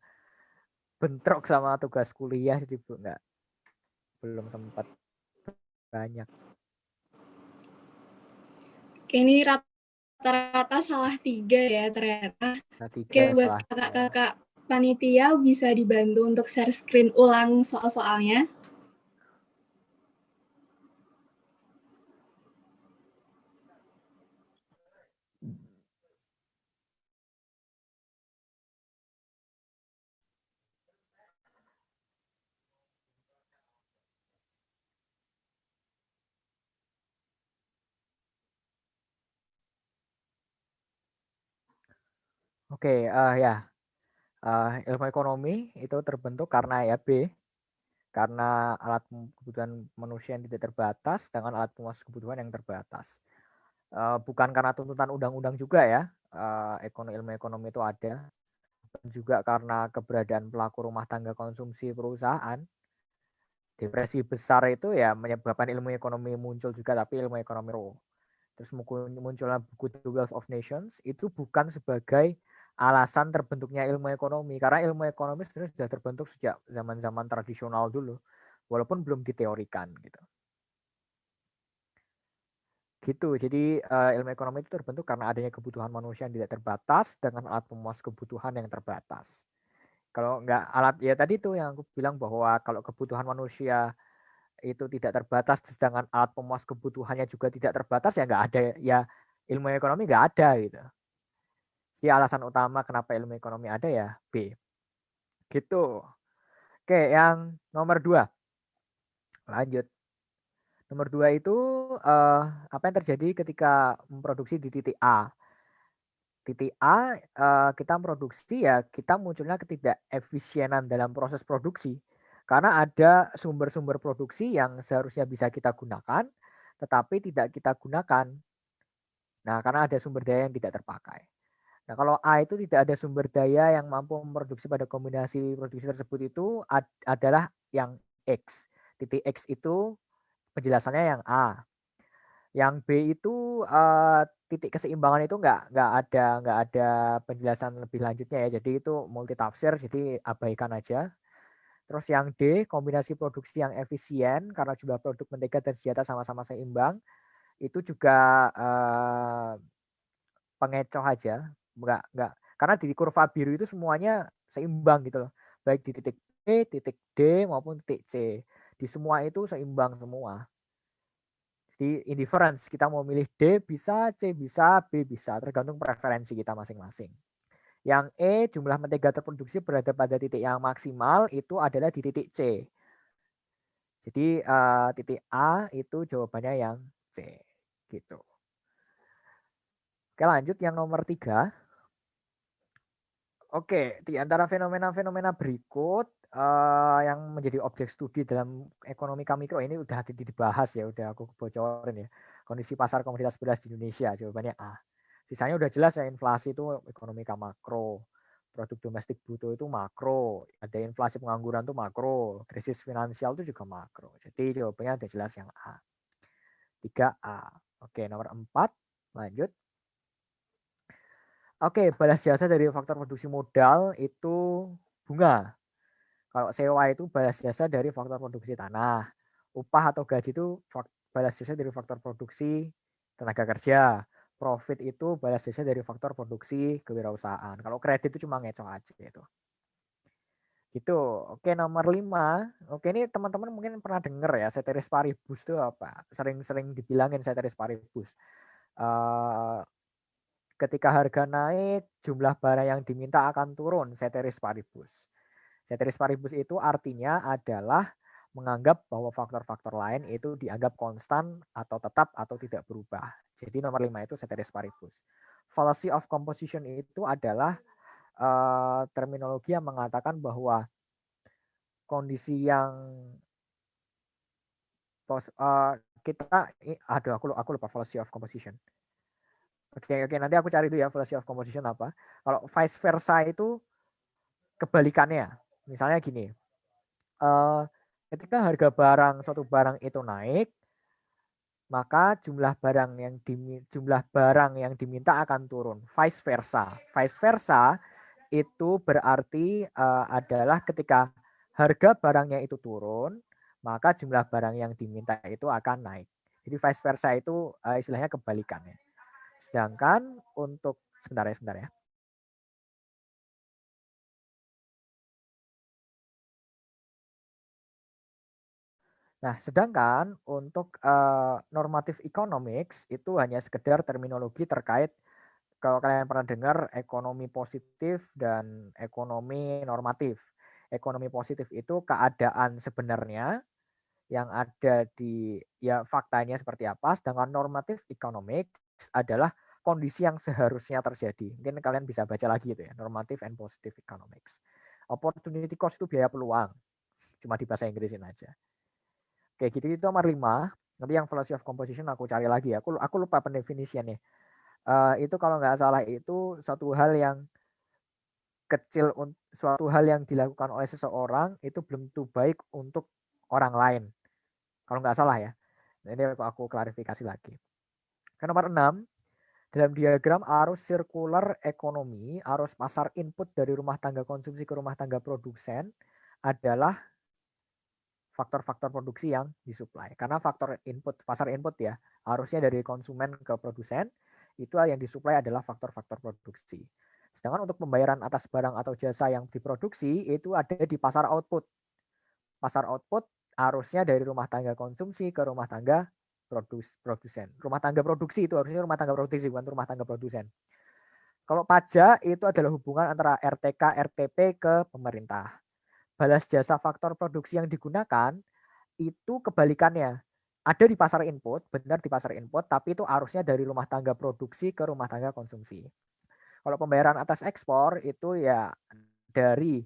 bentrok sama tugas kuliah jadi belum sempat banyak. Oke, ini rata-rata salah 3 ya ternyata. Salah 3, Oke, buat salah 2. kakak-kakak panitia bisa dibantu untuk share screen ulang soal-soalnya. Oke, ya. Ilmu ekonomi itu terbentuk karena ya B, karena alat kebutuhan manusia yang tidak terbatas dengan alat pemuas kebutuhan yang terbatas. Bukan karena tuntutan undang-undang juga ya, ilmu ekonomi itu ada, juga karena keberadaan pelaku rumah tangga konsumsi perusahaan. Depresi besar itu ya menyebabkan ilmu ekonomi muncul juga, tapi ilmu ekonomi terus munculnya buku The Wealth of Nations itu bukan sebagai alasan terbentuknya ilmu ekonomi, karena ilmu ekonomi sebenarnya sudah terbentuk sejak zaman-zaman tradisional dulu, walaupun belum diteorikan gitu. Jadi ilmu ekonomi itu terbentuk karena adanya kebutuhan manusia yang tidak terbatas dengan alat pemuas kebutuhan yang terbatas. Kalau nggak alat, ya tadi tuh yang aku bilang bahwa kalau kebutuhan manusia itu tidak terbatas, sedangkan alat pemuas kebutuhannya juga tidak terbatas, ya nggak ada, ya ilmu ekonomi nggak ada gitu. Jadi alasan utama kenapa ilmu ekonomi ada ya B. Gitu. Oke, yang nomor 2. Lanjut. Nomor 2 itu apa yang terjadi ketika memproduksi di titik A. Titik A kita memproduksi, ya kita munculnya ketidakefisienan dalam proses produksi. Karena ada sumber-sumber produksi yang seharusnya bisa kita gunakan, tetapi tidak kita gunakan. Nah, karena ada sumber daya yang tidak terpakai. Nah, kalau A itu tidak ada sumber daya yang mampu memproduksi pada kombinasi produksi tersebut itu adalah yang X. Titik X itu penjelasannya yang A. Yang B itu titik keseimbangan itu nggak ada penjelasan lebih lanjutnya ya. Jadi itu multitafsir, jadi abaikan aja. Terus yang D, kombinasi produksi yang efisien karena jumlah produk mentega dan senjata sama-sama seimbang. Itu juga pengecoh aja, nggak karena di kurva biru itu semuanya seimbang gitu loh. Baik di titik B, titik D maupun titik C. Di semua itu seimbang semua. Jadi indifference, kita mau milih D bisa, C bisa, B bisa, tergantung preferensi kita masing-masing. Yang E, jumlah mentega terproduksi berada pada titik yang maksimal itu adalah di titik C. Jadi titik A itu jawabannya yang C. Gitu. Oke, lanjut yang nomor 3. Oke, di antara fenomena-fenomena berikut yang menjadi objek studi dalam ekonomika mikro ini udah dibahas ya, udah aku bocorin ya. Kondisi pasar komoditas beras di Indonesia, jawabannya A. Sisanya udah jelas ya, inflasi itu ekonomika makro, produk domestik bruto itu makro, ada inflasi pengangguran itu makro, krisis finansial itu juga makro. Jadi jawabannya udah jelas yang A. 3A. Oke, nomor 4, lanjut. Oke, balas jasa dari faktor produksi modal itu bunga. Kalau sewa itu balas jasa dari faktor produksi tanah. Upah atau gaji itu balas jasa dari faktor produksi tenaga kerja. Profit itu balas jasa dari faktor produksi kewirausahaan. Kalau kredit itu cuma ngecoh aja gitu. Gitu. Oke, nomor 5. Oke, ini teman-teman mungkin pernah dengar ya, ceteris paribus itu apa? Sering dibilangin ceteris paribus. Ketika harga naik, jumlah barang yang diminta akan turun, ceteris paribus. Ceteris paribus itu artinya adalah menganggap bahwa faktor-faktor lain itu dianggap konstan atau tetap atau tidak berubah. Jadi nomor 5 itu ceteris paribus. Fallacy of composition itu adalah terminologi yang mengatakan bahwa kondisi yang aku lupa fallacy of composition. Oke, nanti aku cari dulu ya fallacy of composition apa. Kalau vice versa itu kebalikannya. Misalnya gini, ketika harga suatu barang itu naik, maka jumlah barang yang diminta akan turun. Vice versa. Vice versa itu berarti adalah ketika harga barangnya itu turun, maka jumlah barang yang diminta itu akan naik. Jadi vice versa itu istilahnya kebalikannya. Sedangkan untuk sebentar ya. Nah, sedangkan untuk normative economics itu hanya sekedar terminologi terkait, kalau kalian pernah dengar, ekonomi positif dan ekonomi normatif. Ekonomi positif itu keadaan sebenarnya yang ada di faktanya seperti apa, sedangkan normative economics adalah kondisi yang seharusnya terjadi. Mungkin kalian bisa baca lagi itu ya, normative and positive economics. Opportunity cost itu biaya peluang, cuma di bahasa Inggrisin aja. Kayak gitu itu nomor 5. Nanti yang fallacy of composition aku cari lagi ya. Aku lupa pendefinisiannya. Itu kalau nggak salah itu suatu hal yang kecil, suatu hal yang dilakukan oleh seseorang itu belum tentu baik untuk orang lain. Kalau nggak salah ya. Ini aku klarifikasi lagi. Ke nomor 6, dalam diagram arus sirkular ekonomi, arus pasar input dari rumah tangga konsumsi ke rumah tangga produsen adalah faktor-faktor produksi yang disuplai. Karena faktor input, pasar input ya, harusnya dari konsumen ke produsen, itu yang disuplai adalah faktor-faktor produksi. Sedangkan untuk pembayaran atas barang atau jasa yang diproduksi, itu ada di pasar output. Pasar output harusnya dari rumah tangga konsumsi ke rumah tangga produsen. Rumah tangga produksi itu harusnya rumah tangga produksi, bukan rumah tangga produsen. Kalau pajak itu adalah hubungan antara RTK, RTP ke pemerintah. Balas jasa faktor produksi yang digunakan itu kebalikannya. Ada di pasar input, benar di pasar input, tapi itu arusnya dari rumah tangga produksi ke rumah tangga konsumsi. Kalau pembayaran atas ekspor itu ya dari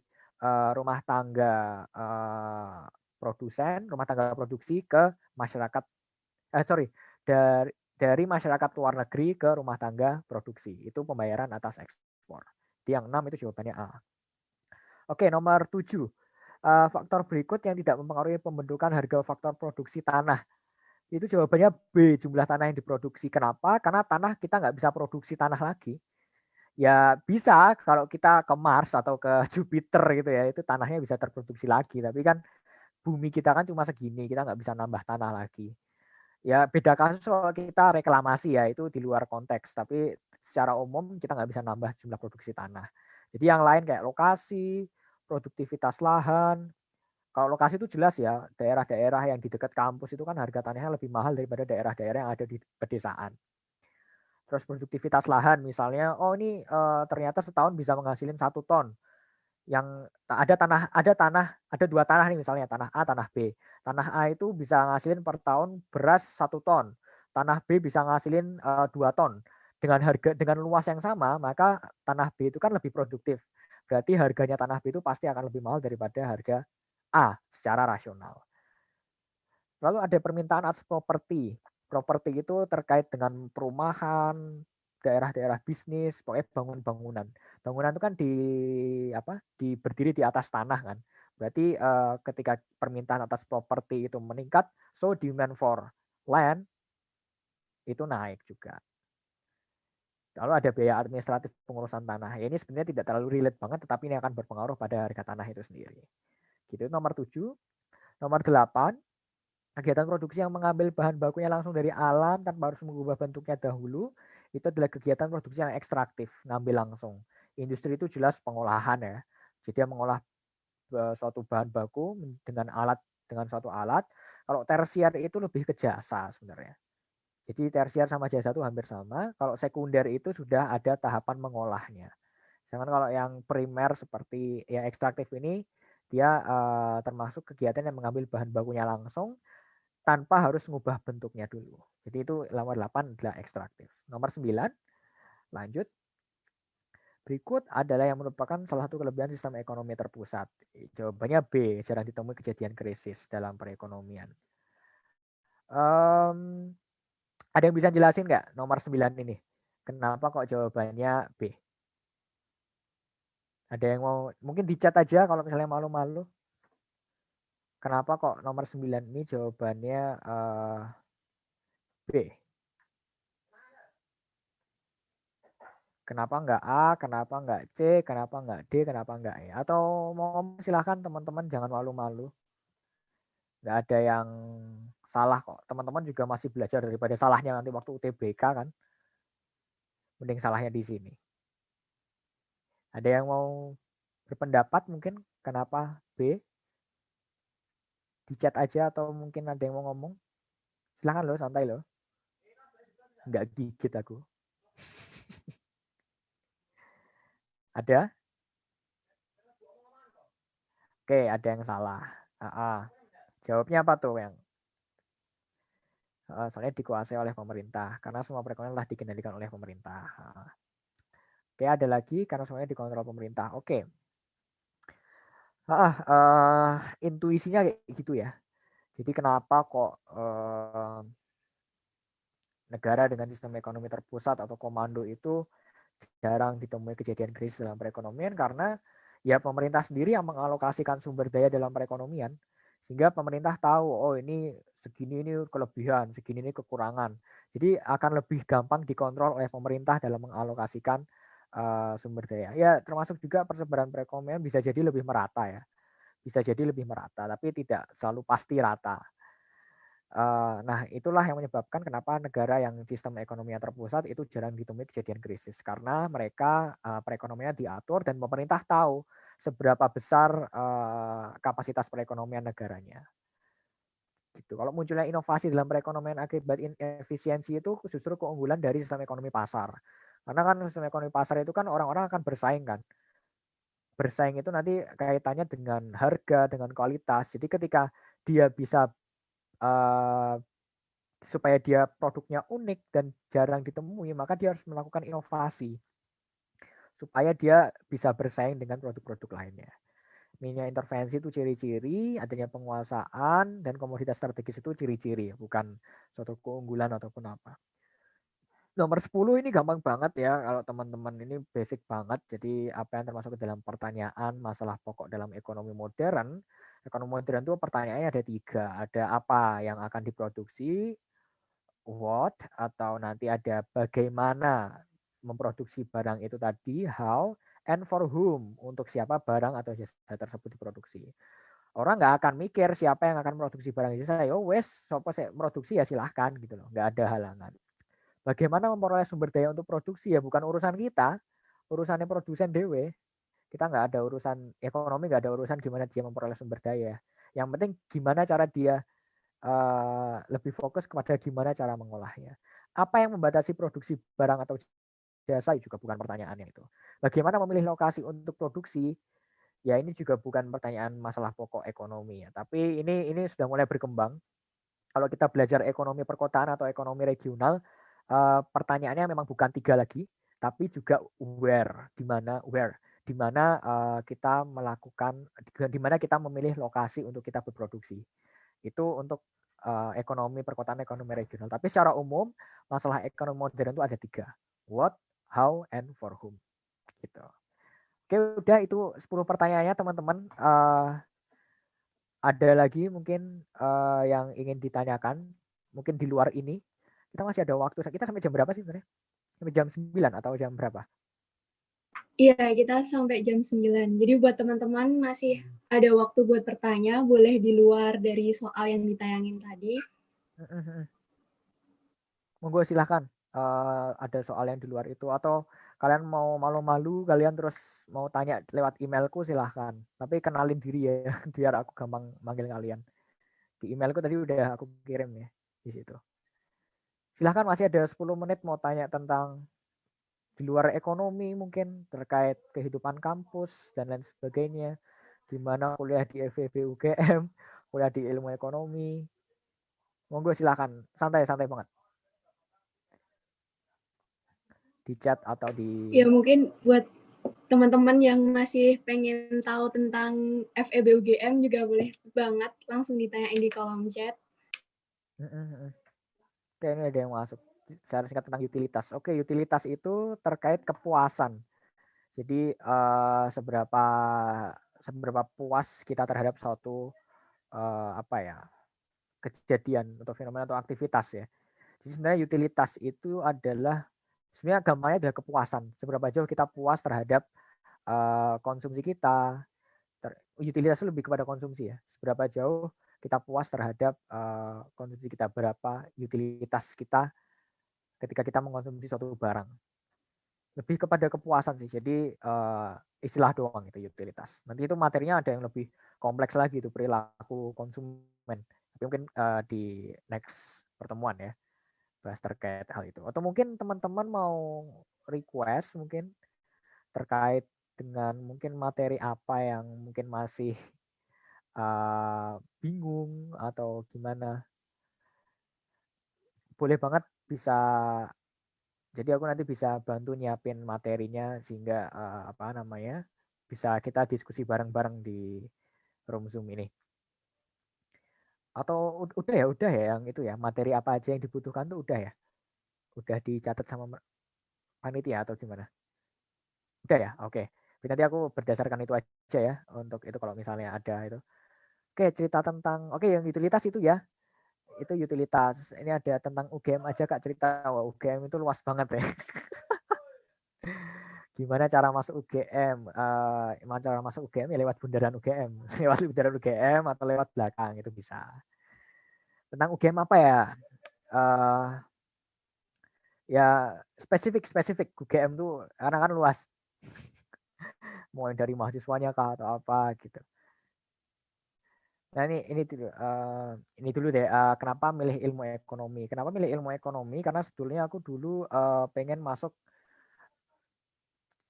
rumah tangga produsen, rumah tangga produksi ke masyarakat. Dari dari masyarakat luar negeri ke rumah tangga produksi. Itu pembayaran atas ekspor. Jadi yang 6 itu jawabannya A. Oke, nomor 7. Faktor berikut yang tidak mempengaruhi pembentukan harga faktor produksi tanah. Itu jawabannya B, jumlah tanah yang diproduksi. Kenapa? Karena tanah kita nggak bisa produksi tanah lagi. Ya bisa kalau kita ke Mars atau ke Jupiter gitu ya, itu tanahnya bisa terproduksi lagi. Tapi kan bumi kita kan cuma segini, kita nggak bisa nambah tanah lagi. Ya beda kasus kalau kita reklamasi ya, itu di luar konteks. Tapi secara umum kita nggak bisa nambah jumlah produksi tanah. Jadi yang lain kayak lokasi, produktivitas lahan. Kalau lokasi itu jelas ya, daerah-daerah yang di dekat kampus itu kan harga tanahnya lebih mahal daripada daerah-daerah yang ada di pedesaan. Terus produktivitas lahan misalnya, oh ini ternyata setahun bisa menghasilin 1 ton. Yang ada 2 tanah nih misalnya, tanah A, tanah B. Tanah A itu bisa ngasilin per tahun beras 1 ton. Tanah B bisa ngasilin 2 ton. Dengan luas yang sama, maka tanah B itu kan lebih produktif. Berarti harganya tanah B itu pasti akan lebih mahal daripada harga A secara rasional. Lalu ada permintaan atas properti. Properti itu terkait dengan perumahan, daerah-daerah bisnis, pokoknya bangunan. Bangunan itu kan berdiri di atas tanah kan. Berarti ketika permintaan atas properti itu meningkat, so demand for land itu naik juga. Lalu ada biaya administratif pengurusan tanah. Ya, ini sebenarnya tidak terlalu relate banget, tetapi ini akan berpengaruh pada harga tanah itu sendiri. Gitu, nomor 7. Nomor 8. Kegiatan produksi yang mengambil bahan bakunya langsung dari alam tanpa harus mengubah bentuknya dahulu, itu adalah kegiatan produksi yang ekstraktif, ngambil langsung. Industri itu jelas pengolahan ya. Jadi dia mengolah suatu bahan baku dengan suatu alat. Kalau tersier itu lebih ke jasa sebenarnya. Jadi tersier sama jasa itu hampir sama. Kalau sekunder itu sudah ada tahapan mengolahnya. Sedangkan kalau yang primer seperti yang ekstraktif ini, dia termasuk kegiatan yang mengambil bahan bakunya langsung tanpa harus mengubah bentuknya dulu. Jadi itu nomor 8 adalah ekstraktif. Nomor 9, lanjut. Berikut adalah yang merupakan salah satu kelebihan sistem ekonomi terpusat. Jawabannya B, jarang ditemui kejadian krisis dalam perekonomian. Ada yang bisa jelasin nggak nomor 9 ini? Kenapa kok jawabannya B? Ada yang mau, mungkin di chat aja kalau misalnya malu-malu. Kenapa kok nomor 9 ini jawabannya B? Kenapa enggak A, kenapa enggak C, kenapa enggak D, kenapa enggak E? Atau mau ngomong silahkan teman-teman, jangan malu-malu. Enggak ada yang salah kok. Teman-teman juga masih belajar daripada salahnya nanti waktu UTBK kan. Mending salahnya di sini. Ada yang mau berpendapat mungkin kenapa B? Di chat aja atau mungkin ada yang mau ngomong? Silahkan loh, santai loh. Enggak gigit aku. Ada? Oke, ada yang salah. Jawabnya apa tuh yang? Soalnya dikuasai oleh pemerintah karena semua perekonomian telah dikendalikan oleh pemerintah. Oke, ada lagi karena semuanya dikontrol pemerintah. Oke. Intuisinya kayak gitu ya. Jadi kenapa kok negara dengan sistem ekonomi terpusat atau komando itu jarang ditemui kejadian krisis dalam perekonomian karena ya pemerintah sendiri yang mengalokasikan sumber daya dalam perekonomian sehingga pemerintah tahu oh ini segini ini kelebihan, segini ini kekurangan. Jadi akan lebih gampang dikontrol oleh pemerintah dalam mengalokasikan sumber daya. Ya termasuk juga persebaran perekonomian bisa jadi lebih merata ya. Bisa jadi lebih merata tapi tidak selalu pasti rata. Nah, itulah yang menyebabkan kenapa negara yang sistem ekonominya terpusat itu jarang ditemui kejadian krisis karena mereka perekonomiannya diatur dan pemerintah tahu seberapa besar kapasitas perekonomian negaranya. Gitu. Kalau munculnya inovasi dalam perekonomian akibat inefisiensi itu justru keunggulan dari sistem ekonomi pasar. Karena kan sistem ekonomi pasar itu kan orang-orang akan bersaing kan. Bersaing itu nanti kaitannya dengan harga, dengan kualitas. Jadi ketika dia bisa supaya dia produknya unik dan jarang ditemui, maka dia harus melakukan inovasi supaya dia bisa bersaing dengan produk-produk lainnya. Minyak intervensi itu ciri-ciri, adanya penguasaan dan komoditas strategis itu ciri-ciri, bukan suatu keunggulan ataupun apa. Nomor 10 ini gampang banget ya kalau teman-teman, ini basic banget. Jadi apa yang termasuk ke dalam pertanyaan masalah pokok dalam ekonomi modern. Ekonomi modern itu pertanyaannya ada 3. Ada apa yang akan diproduksi, what, atau nanti ada bagaimana memproduksi barang itu tadi, how, and for whom, untuk siapa barang atau jasa tersebut diproduksi. Orang nggak akan mikir siapa yang akan produksi barang jasa, yo wes, sopo saya produksi ya silahkan gitu loh, nggak ada halangan. Bagaimana memperoleh sumber daya untuk produksi ya bukan urusan kita, urusannya produsen dewe. Kita nggak ada urusan ekonomi, nggak ada urusan gimana dia memperoleh sumber daya. Yang penting gimana cara dia lebih fokus kepada gimana cara mengolahnya. Apa yang membatasi produksi barang atau jasa juga bukan pertanyaannya itu. Bagaimana memilih lokasi untuk produksi? Ya ini juga bukan pertanyaan masalah pokok ekonomi ya. Tapi ini sudah mulai berkembang. Kalau kita belajar ekonomi perkotaan atau ekonomi regional, pertanyaannya memang bukan 3 lagi, tapi juga where, di mana kita melakukan, di mana kita memilih lokasi untuk kita berproduksi. Itu untuk ekonomi perkotaan, ekonomi regional. Tapi secara umum masalah ekonomi modern itu ada 3, what, how, and for whom. Gitu. Oke, udah itu 10 pertanyaannya teman-teman. Ada lagi mungkin yang ingin ditanyakan, mungkin di luar ini. Kita masih ada waktu. Kita sampai jam berapa sih sebenarnya? Sampai jam 9 atau jam berapa? Iya, kita sampai jam 9. Jadi buat teman-teman masih ada waktu buat bertanya, boleh di luar dari soal yang ditayangin tadi. Monggo silahkan. Ada soal yang di luar itu, atau kalian mau malu-malu, kalian terus mau tanya lewat emailku silahkan. Tapi kenalin diri ya, biar aku gampang manggil kalian. Di emailku tadi udah aku kirim ya di situ. Silahkan, masih ada 10 menit mau tanya tentang di luar ekonomi mungkin, terkait kehidupan kampus dan lain sebagainya. Gimana kuliah di FEB UGM, kuliah di ilmu ekonomi. Monggo silahkan, santai-santai banget. Di chat atau di... Ya mungkin buat teman-teman yang masih pengen tahu tentang FEB UGM juga boleh banget langsung ditanyain di kolom chat. Oke, ini ada yang masuk. Saya singkat tentang utilitas. Oke, utilitas itu terkait kepuasan. Jadi seberapa puas kita terhadap suatu kejadian atau fenomena atau aktivitas ya. Jadi sebenarnya utilitas itu adalah, sebenarnya gampangnya adalah kepuasan. Seberapa jauh kita puas terhadap konsumsi kita. Utilitas itu lebih kepada konsumsi ya. Seberapa jauh kita puas terhadap konsumsi kita, berapa utilitas kita ketika kita mengkonsumsi suatu barang. Lebih kepada kepuasan sih. Jadi istilah doang itu utilitas. Nanti itu materinya ada yang lebih kompleks lagi, itu perilaku konsumen. Tapi mungkin di next pertemuan ya bahas terkait hal itu. Atau mungkin teman-teman mau request mungkin terkait dengan mungkin materi apa yang mungkin masih bingung atau gimana. Boleh banget, bisa. Jadi aku nanti bisa bantu nyiapin materinya sehingga bisa kita diskusi bareng-bareng di room Zoom ini. Atau udah ya yang itu ya, materi apa aja yang dibutuhkan tuh udah ya? Udah dicatat sama panitia atau gimana? Udah ya? Oke. Nanti aku berdasarkan itu aja ya untuk itu kalau misalnya ada itu. Oke, cerita tentang yang utilitas itu ya. Itu utilitas. Ini ada tentang UGM aja Kak, cerita. Wah, UGM itu luas banget ya. Gimana cara masuk UGM? Cara masuk UGM ya lewat bundaran UGM. Lewat bundaran UGM atau lewat belakang itu bisa. Tentang UGM apa ya? Ya spesifik UGM tuh karena kan luas. Mulai dari mahasiswanya kah atau apa gitu. Nah ini dulu deh, kenapa milih ilmu ekonomi? Kenapa milih ilmu ekonomi? Karena sebetulnya aku dulu pengen masuk,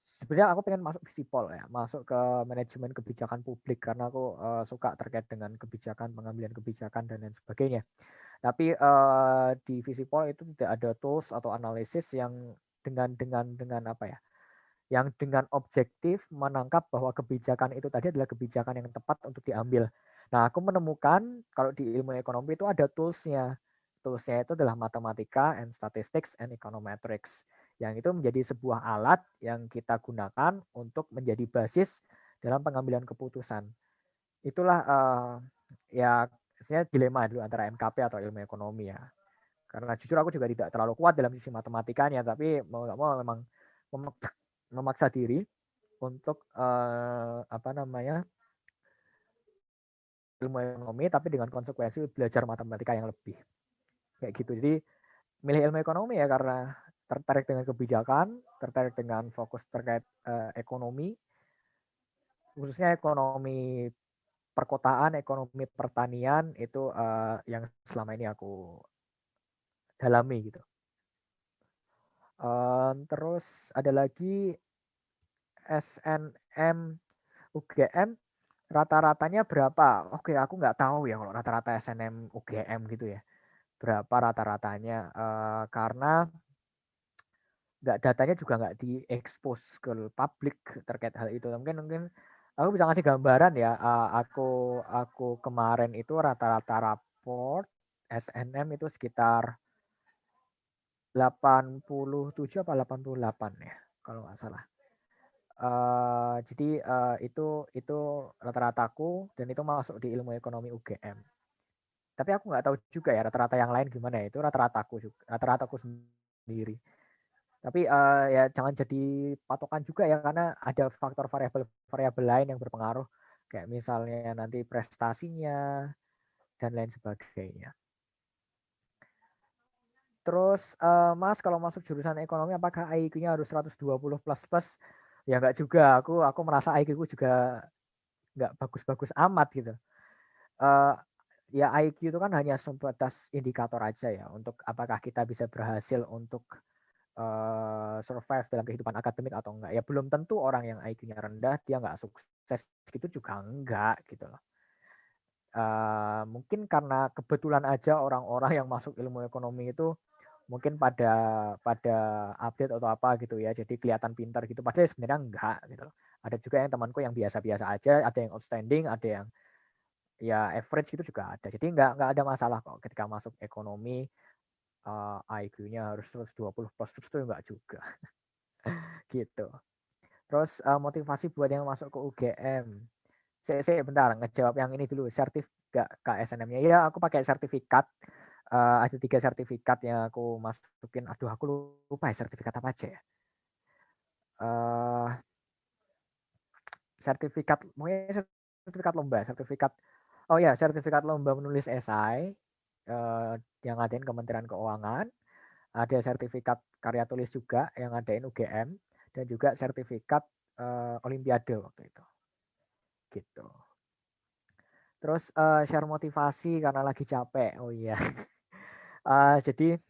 sebenarnya aku pengen masuk Visipol ya, masuk ke manajemen kebijakan publik karena aku suka terkait dengan kebijakan, pengambilan kebijakan dan lain sebagainya. Tapi di Visipol itu tidak ada tools atau analisis yang dengan apa ya? Yang dengan objektif menangkap bahwa kebijakan itu tadi adalah kebijakan yang tepat untuk diambil. Nah, aku menemukan kalau di ilmu ekonomi itu ada toolsnya. Toolsnya itu adalah matematika and statistics and econometrics. Yang itu menjadi sebuah alat yang kita gunakan untuk menjadi basis dalam pengambilan keputusan. Itulah ya sebenarnya dilema dulu antara MKP atau ilmu ekonomi ya. Karena jujur aku juga tidak terlalu kuat dalam sisi matematikanya, tapi mau nggak mau memang memaksa diri untuk ilmu ekonomi, tapi dengan konsekuensi belajar matematika yang lebih kayak gitu. Jadi milih ilmu ekonomi ya karena tertarik dengan kebijakan, tertarik dengan fokus terkait ekonomi, khususnya ekonomi perkotaan, ekonomi pertanian itu yang selama ini aku dalami gitu. Terus ada lagi SNM UGM rata-ratanya berapa? Oke, aku nggak tahu ya kalau rata-rata SNM UGM gitu ya. Berapa rata-ratanya? Karena datanya juga nggak diekspos ke publik terkait hal itu. Mungkin aku bisa ngasih gambaran ya. Aku kemarin itu rata-rata raport SNM itu sekitar 87 apa 88 ya kalau nggak salah. Jadi itu rata-rataku dan itu masuk di ilmu ekonomi UGM. Tapi aku nggak tahu juga ya rata-rata yang lain gimana ya. Itu rata-rataku sendiri. Tapi ya jangan jadi patokan juga ya karena ada faktor variabel lain yang berpengaruh kayak misalnya nanti prestasinya dan lain sebagainya. Terus Mas kalau masuk jurusan ekonomi apakah IQ-nya harus 120 plus plus? Ya enggak juga. Aku merasa IQ-ku juga enggak bagus-bagus amat gitu. Ya IQ itu kan hanya sebatas indikator aja ya untuk apakah kita bisa berhasil untuk survive dalam kehidupan akademik atau enggak. Ya belum tentu orang yang IQ-nya rendah dia enggak sukses gitu juga enggak gitu loh. Mungkin karena kebetulan aja orang-orang yang masuk ilmu ekonomi itu mungkin pada update atau apa gitu ya, jadi kelihatan pintar gitu, padahal sebenarnya enggak gitu loh. Ada juga yang temanku yang biasa-biasa aja, ada yang outstanding, ada yang ya average gitu juga ada. Jadi enggak ada masalah kok ketika masuk ekonomi IQ-nya harus 120 plus itu enggak juga. Gitu. Terus motivasi buat yang masuk ke UGM. Saya bentar ngejawab yang ini dulu, sertifikat KSNM-nya. Ya aku pakai sertifikat. Ada 3 sertifikat yang aku masukin. Aduh aku lupa ya sertifikat apa aja ya. Sertifikat lomba menulis esai yang ngadain Kementerian Keuangan. Ada sertifikat karya tulis juga yang ngadain UGM dan juga sertifikat Olimpiade waktu itu. Gitu. Terus share motivasi karena lagi capek. Oh iya. Jadi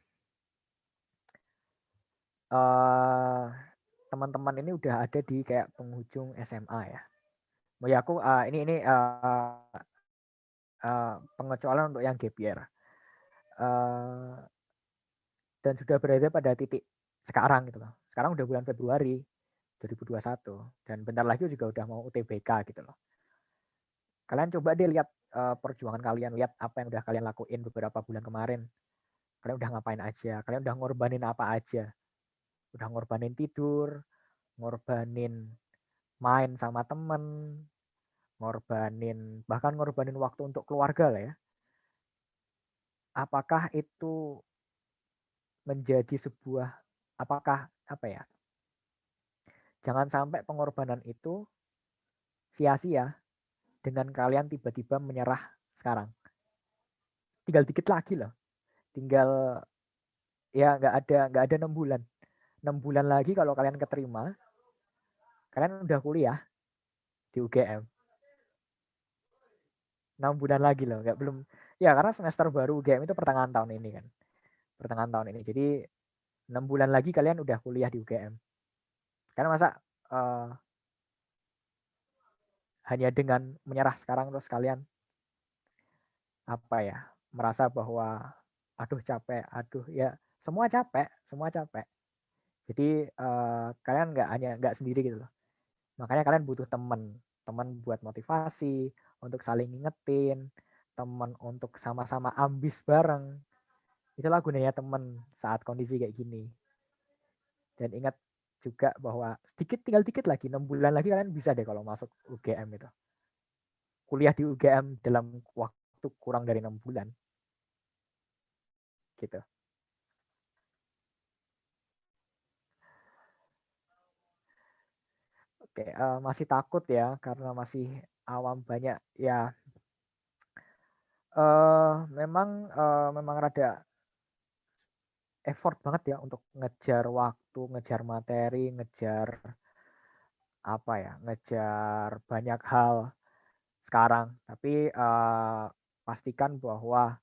teman-teman ini udah ada di kayak penghujung SMA ya. Oh ya aku ini pengecualian untuk yang gap year. Dan sudah berada pada titik sekarang gitu loh. Sekarang udah bulan Februari 2021 dan bentar lagi juga udah mau UTBK gitu loh. Kalian coba deh lihat perjuangan kalian, lihat apa yang udah kalian lakuin beberapa bulan kemarin. Kalian udah ngapain aja, kalian udah ngorbanin apa aja. Udah ngorbanin tidur, ngorbanin main sama temen, bahkan ngorbanin waktu untuk keluarga lah ya. Apakah itu menjadi sebuah, jangan sampai pengorbanan itu sia-sia dengan kalian tiba-tiba menyerah sekarang. Tinggal dikit lagi loh. Tinggal ya nggak ada 6 bulan. 6 bulan lagi kalau kalian keterima, kalian udah kuliah di UGM. 6 bulan lagi loh, belum ya karena semester baru UGM itu pertengahan tahun ini kan. Pertengahan tahun ini. Jadi 6 bulan lagi kalian udah kuliah di UGM. Karena masa hanya dengan menyerah sekarang terus kalian merasa bahwa aduh capek, aduh ya semua capek. Jadi kalian nggak sendiri gitu loh. Makanya kalian butuh teman buat motivasi, untuk saling ngingetin, teman untuk sama-sama ambis bareng. Itulah gunanya teman saat kondisi kayak gini. Dan ingat juga bahwa tinggal dikit lagi, 6 bulan lagi kalian bisa deh kalau masuk UGM itu. Kuliah di UGM dalam waktu kurang dari 6 bulan. Gitu. Oke, masih takut ya karena masih awam banyak ya. Memang rada effort banget ya untuk ngejar waktu, ngejar materi, ngejar banyak hal sekarang. Tapi pastikan bahwa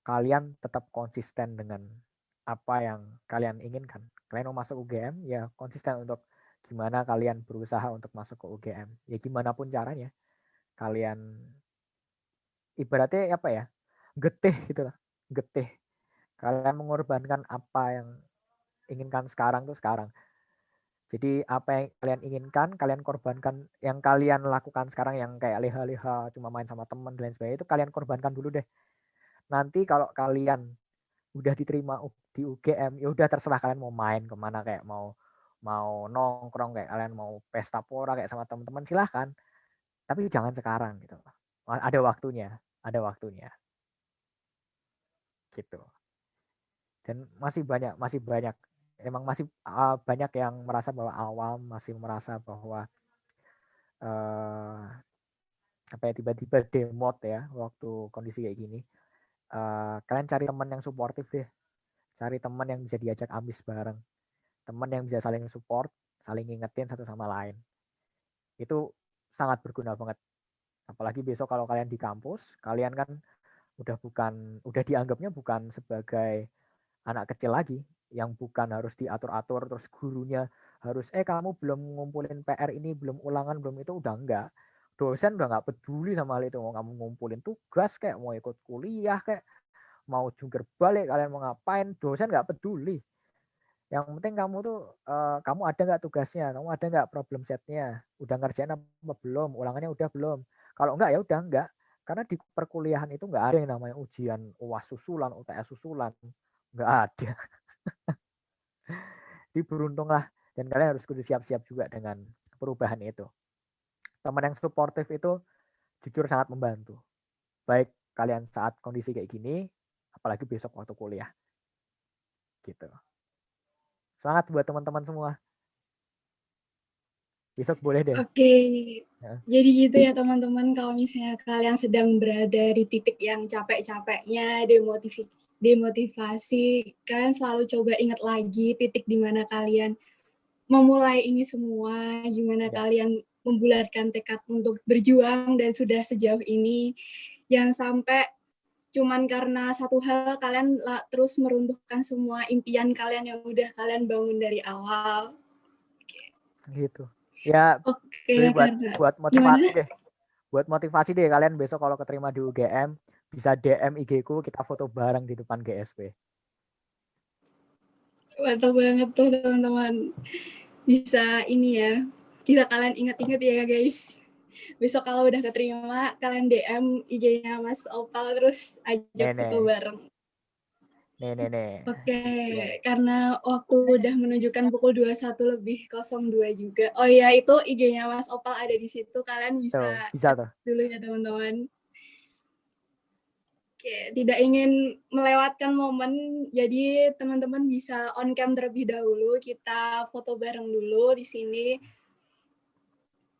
kalian tetap konsisten dengan apa yang kalian inginkan. Kalian mau masuk UGM, ya konsisten untuk gimana kalian berusaha untuk masuk ke UGM. Ya gimana pun caranya, kalian ibaratnya apa ya, getih gitu lah, getih. Kalian mengorbankan apa yang inginkan sekarang tuh sekarang. Jadi apa yang kalian inginkan, kalian korbankan. Yang kalian lakukan sekarang yang kayak leha-leha, cuma main sama teman dan lain sebagainya, itu kalian korbankan dulu deh. Nanti kalau kalian udah diterima di UGM, ya udah terserah kalian mau main kemana, kayak mau nongkrong, kayak kalian mau pesta pora kayak sama teman-teman, silahkan. Tapi jangan sekarang gitu. Ada waktunya, gitu. Dan masih banyak emang masih banyak yang merasa bahwa awam, masih merasa bahwa tiba-tiba demot ya waktu kondisi kayak gini. Kalian cari teman yang suportif deh, cari teman yang bisa diajak ambis bareng, teman yang bisa saling support, saling ngingetin satu sama lain. Itu sangat berguna banget. Apalagi besok kalau kalian di kampus, kalian kan udah dianggapnya bukan sebagai anak kecil lagi, yang bukan harus diatur-atur, terus gurunya harus kamu belum ngumpulin PR ini, belum ulangan, belum itu, udah enggak. Dosen udah nggak peduli sama hal itu, mau kamu ngumpulin tugas kayak mau ikut kuliah kayak mau jungkir balik, kalian mau ngapain, dosen nggak peduli. Yang penting kamu tuh kamu ada nggak tugasnya, kamu ada nggak problem setnya, udah ngerjain apa belum, ulangannya udah belum. Kalau enggak ya udah enggak. Karena di perkuliahan itu nggak ada yang namanya ujian UAS susulan, UTS susulan, nggak ada. Jadi beruntunglah, dan kalian harus kudu siap-siap juga dengan perubahan itu. Teman yang suportif itu jujur sangat membantu. Baik kalian saat kondisi kayak gini, apalagi besok waktu kuliah. Gitu. Semangat buat teman-teman semua. Besok boleh deh. Oke, Ya. jadi gitu ya teman-teman, kalau misalnya kalian sedang berada di titik yang capek-capeknya, demotivasi, kalian selalu coba ingat lagi titik di mana kalian memulai ini semua, gimana Ya. kalian membulatkan tekad untuk berjuang dan sudah sejauh ini. Jangan sampai cuman karena satu hal kalian terus meruntuhkan semua impian kalian yang udah kalian bangun dari awal. Gitu. Ya, Oke, buat gimana? motivasi deh. Buat motivasi deh kalian besok kalau keterima di UGM, bisa DM IG ku, kita foto bareng di depan GSP. Mantap banget tuh teman-teman. Bisa ini ya, bisa kalian ingat-ingat ya guys. Besok kalau udah keterima, kalian DM IG-nya Mas Opal terus ajak foto Nih. bareng. Nih. Oke, Gitu. karena waktu udah menunjukkan pukul 21.02 juga. Oh iya, itu IG-nya Mas Opal ada di situ. Kalian bisa Tuh, bisa cek tuh. dulu ya teman-teman. Oke, tidak ingin melewatkan momen, jadi teman-teman bisa on cam terlebih dahulu. Kita foto bareng dulu di sini.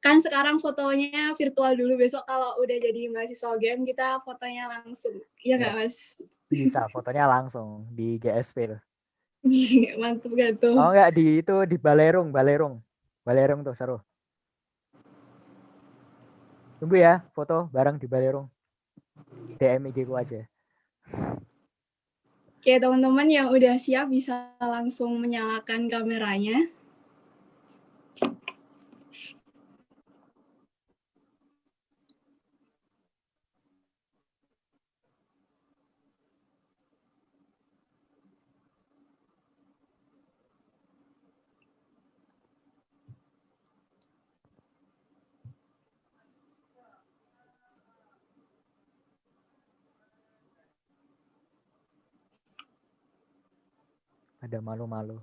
Kan sekarang fotonya virtual dulu, besok kalau udah jadi mahasiswa UGM kita fotonya langsung. Iya Ya, nggak, Mas? bisa fotonya langsung di GSP tuh. Mantap gak tuh? Oh enggak, di Balerung, Balerung tuh seru. Tunggu ya, foto bareng di Balerung. DM IG ku aja. Oke, teman-teman yang udah siap bisa langsung menyalakan kameranya. Ada malu-malu.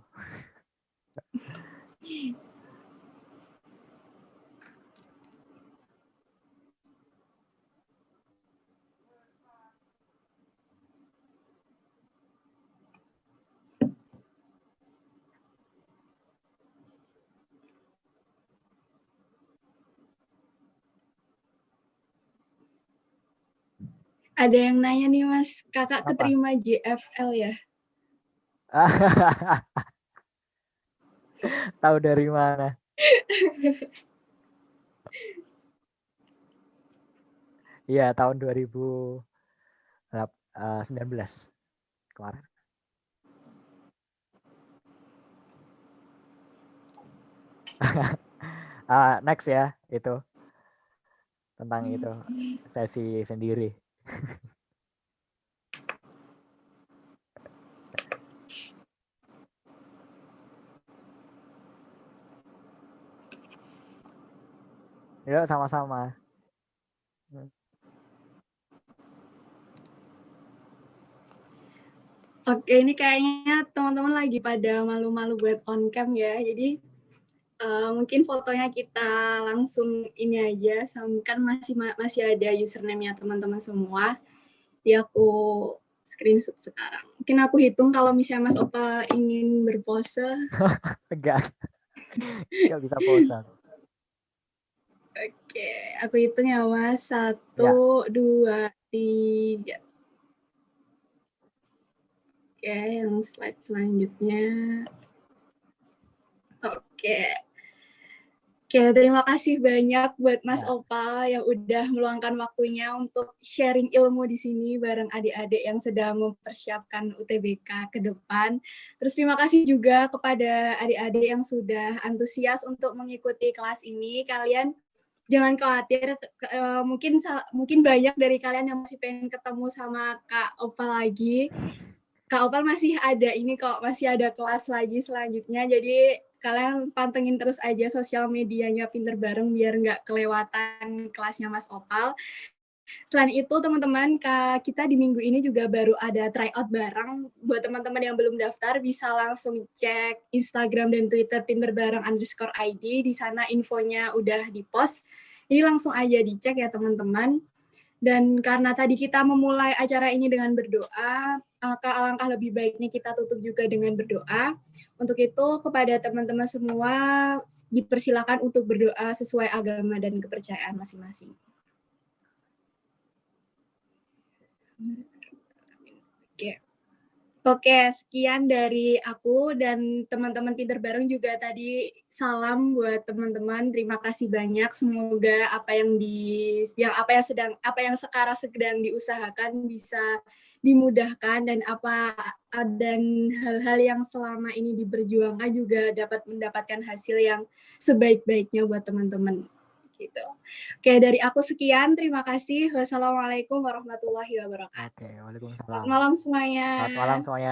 Ada yang nanya nih Mas, Kakak Apa? keterima JFL ya? Tahu dari mana? Iya, tahun 2019 kemarin. Next ya, itu tentang itu sesi sendiri. Yuk sama-sama. Oke, ini kayaknya teman-teman lagi pada malu-malu buat on cam ya. Jadi mungkin fotonya kita langsung ini aja, kan masih ada username-nya teman-teman semua. Jadi aku screenshot sekarang. Mungkin aku hitung kalau misalnya Mas Opa ingin berpose. Enggak. Enggak bisa pose. Oke, aku hitung ya Mas. 1, 2, 3. Oke, yang slide selanjutnya. Oke. Oke, terima kasih banyak buat Mas Opal yang udah meluangkan waktunya untuk sharing ilmu di sini bareng adik-adik yang sedang mempersiapkan UTBK ke depan. Terus terima kasih juga kepada adik-adik yang sudah antusias untuk mengikuti kelas ini. Kalian jangan khawatir, mungkin banyak dari kalian yang masih pengen ketemu sama Kak Opal lagi. Kak Opal masih ada ini kok, masih ada kelas lagi selanjutnya. Jadi kalian pantengin terus aja sosial medianya Pinter Bareng biar nggak kelewatan kelasnya Mas Opal. Selain itu teman-teman, kita di minggu ini juga baru ada tryout bareng. Buat teman-teman yang belum daftar bisa langsung cek Instagram dan Twitter pinterbareng_id. Di sana infonya udah di-post. Jadi langsung aja dicek ya teman-teman. Dan karena tadi kita memulai acara ini dengan berdoa, alangkah lebih baiknya kita tutup juga dengan berdoa. Untuk itu kepada teman-teman semua dipersilakan untuk berdoa sesuai agama dan kepercayaan masing-masing. Oke, sekian dari aku dan teman-teman Pinter Bareng juga tadi salam buat teman-teman. Terima kasih banyak. Semoga apa yang sekarang sedang diusahakan bisa dimudahkan dan hal-hal yang selama ini diperjuangkan juga dapat mendapatkan hasil yang sebaik-baiknya buat teman-teman. Gitu. Oke, dari aku sekian. Terima kasih. Wassalamualaikum warahmatullahi wabarakatuh. Oke, waalaikumsalam. Selamat malam semuanya. Selamat malam semuanya.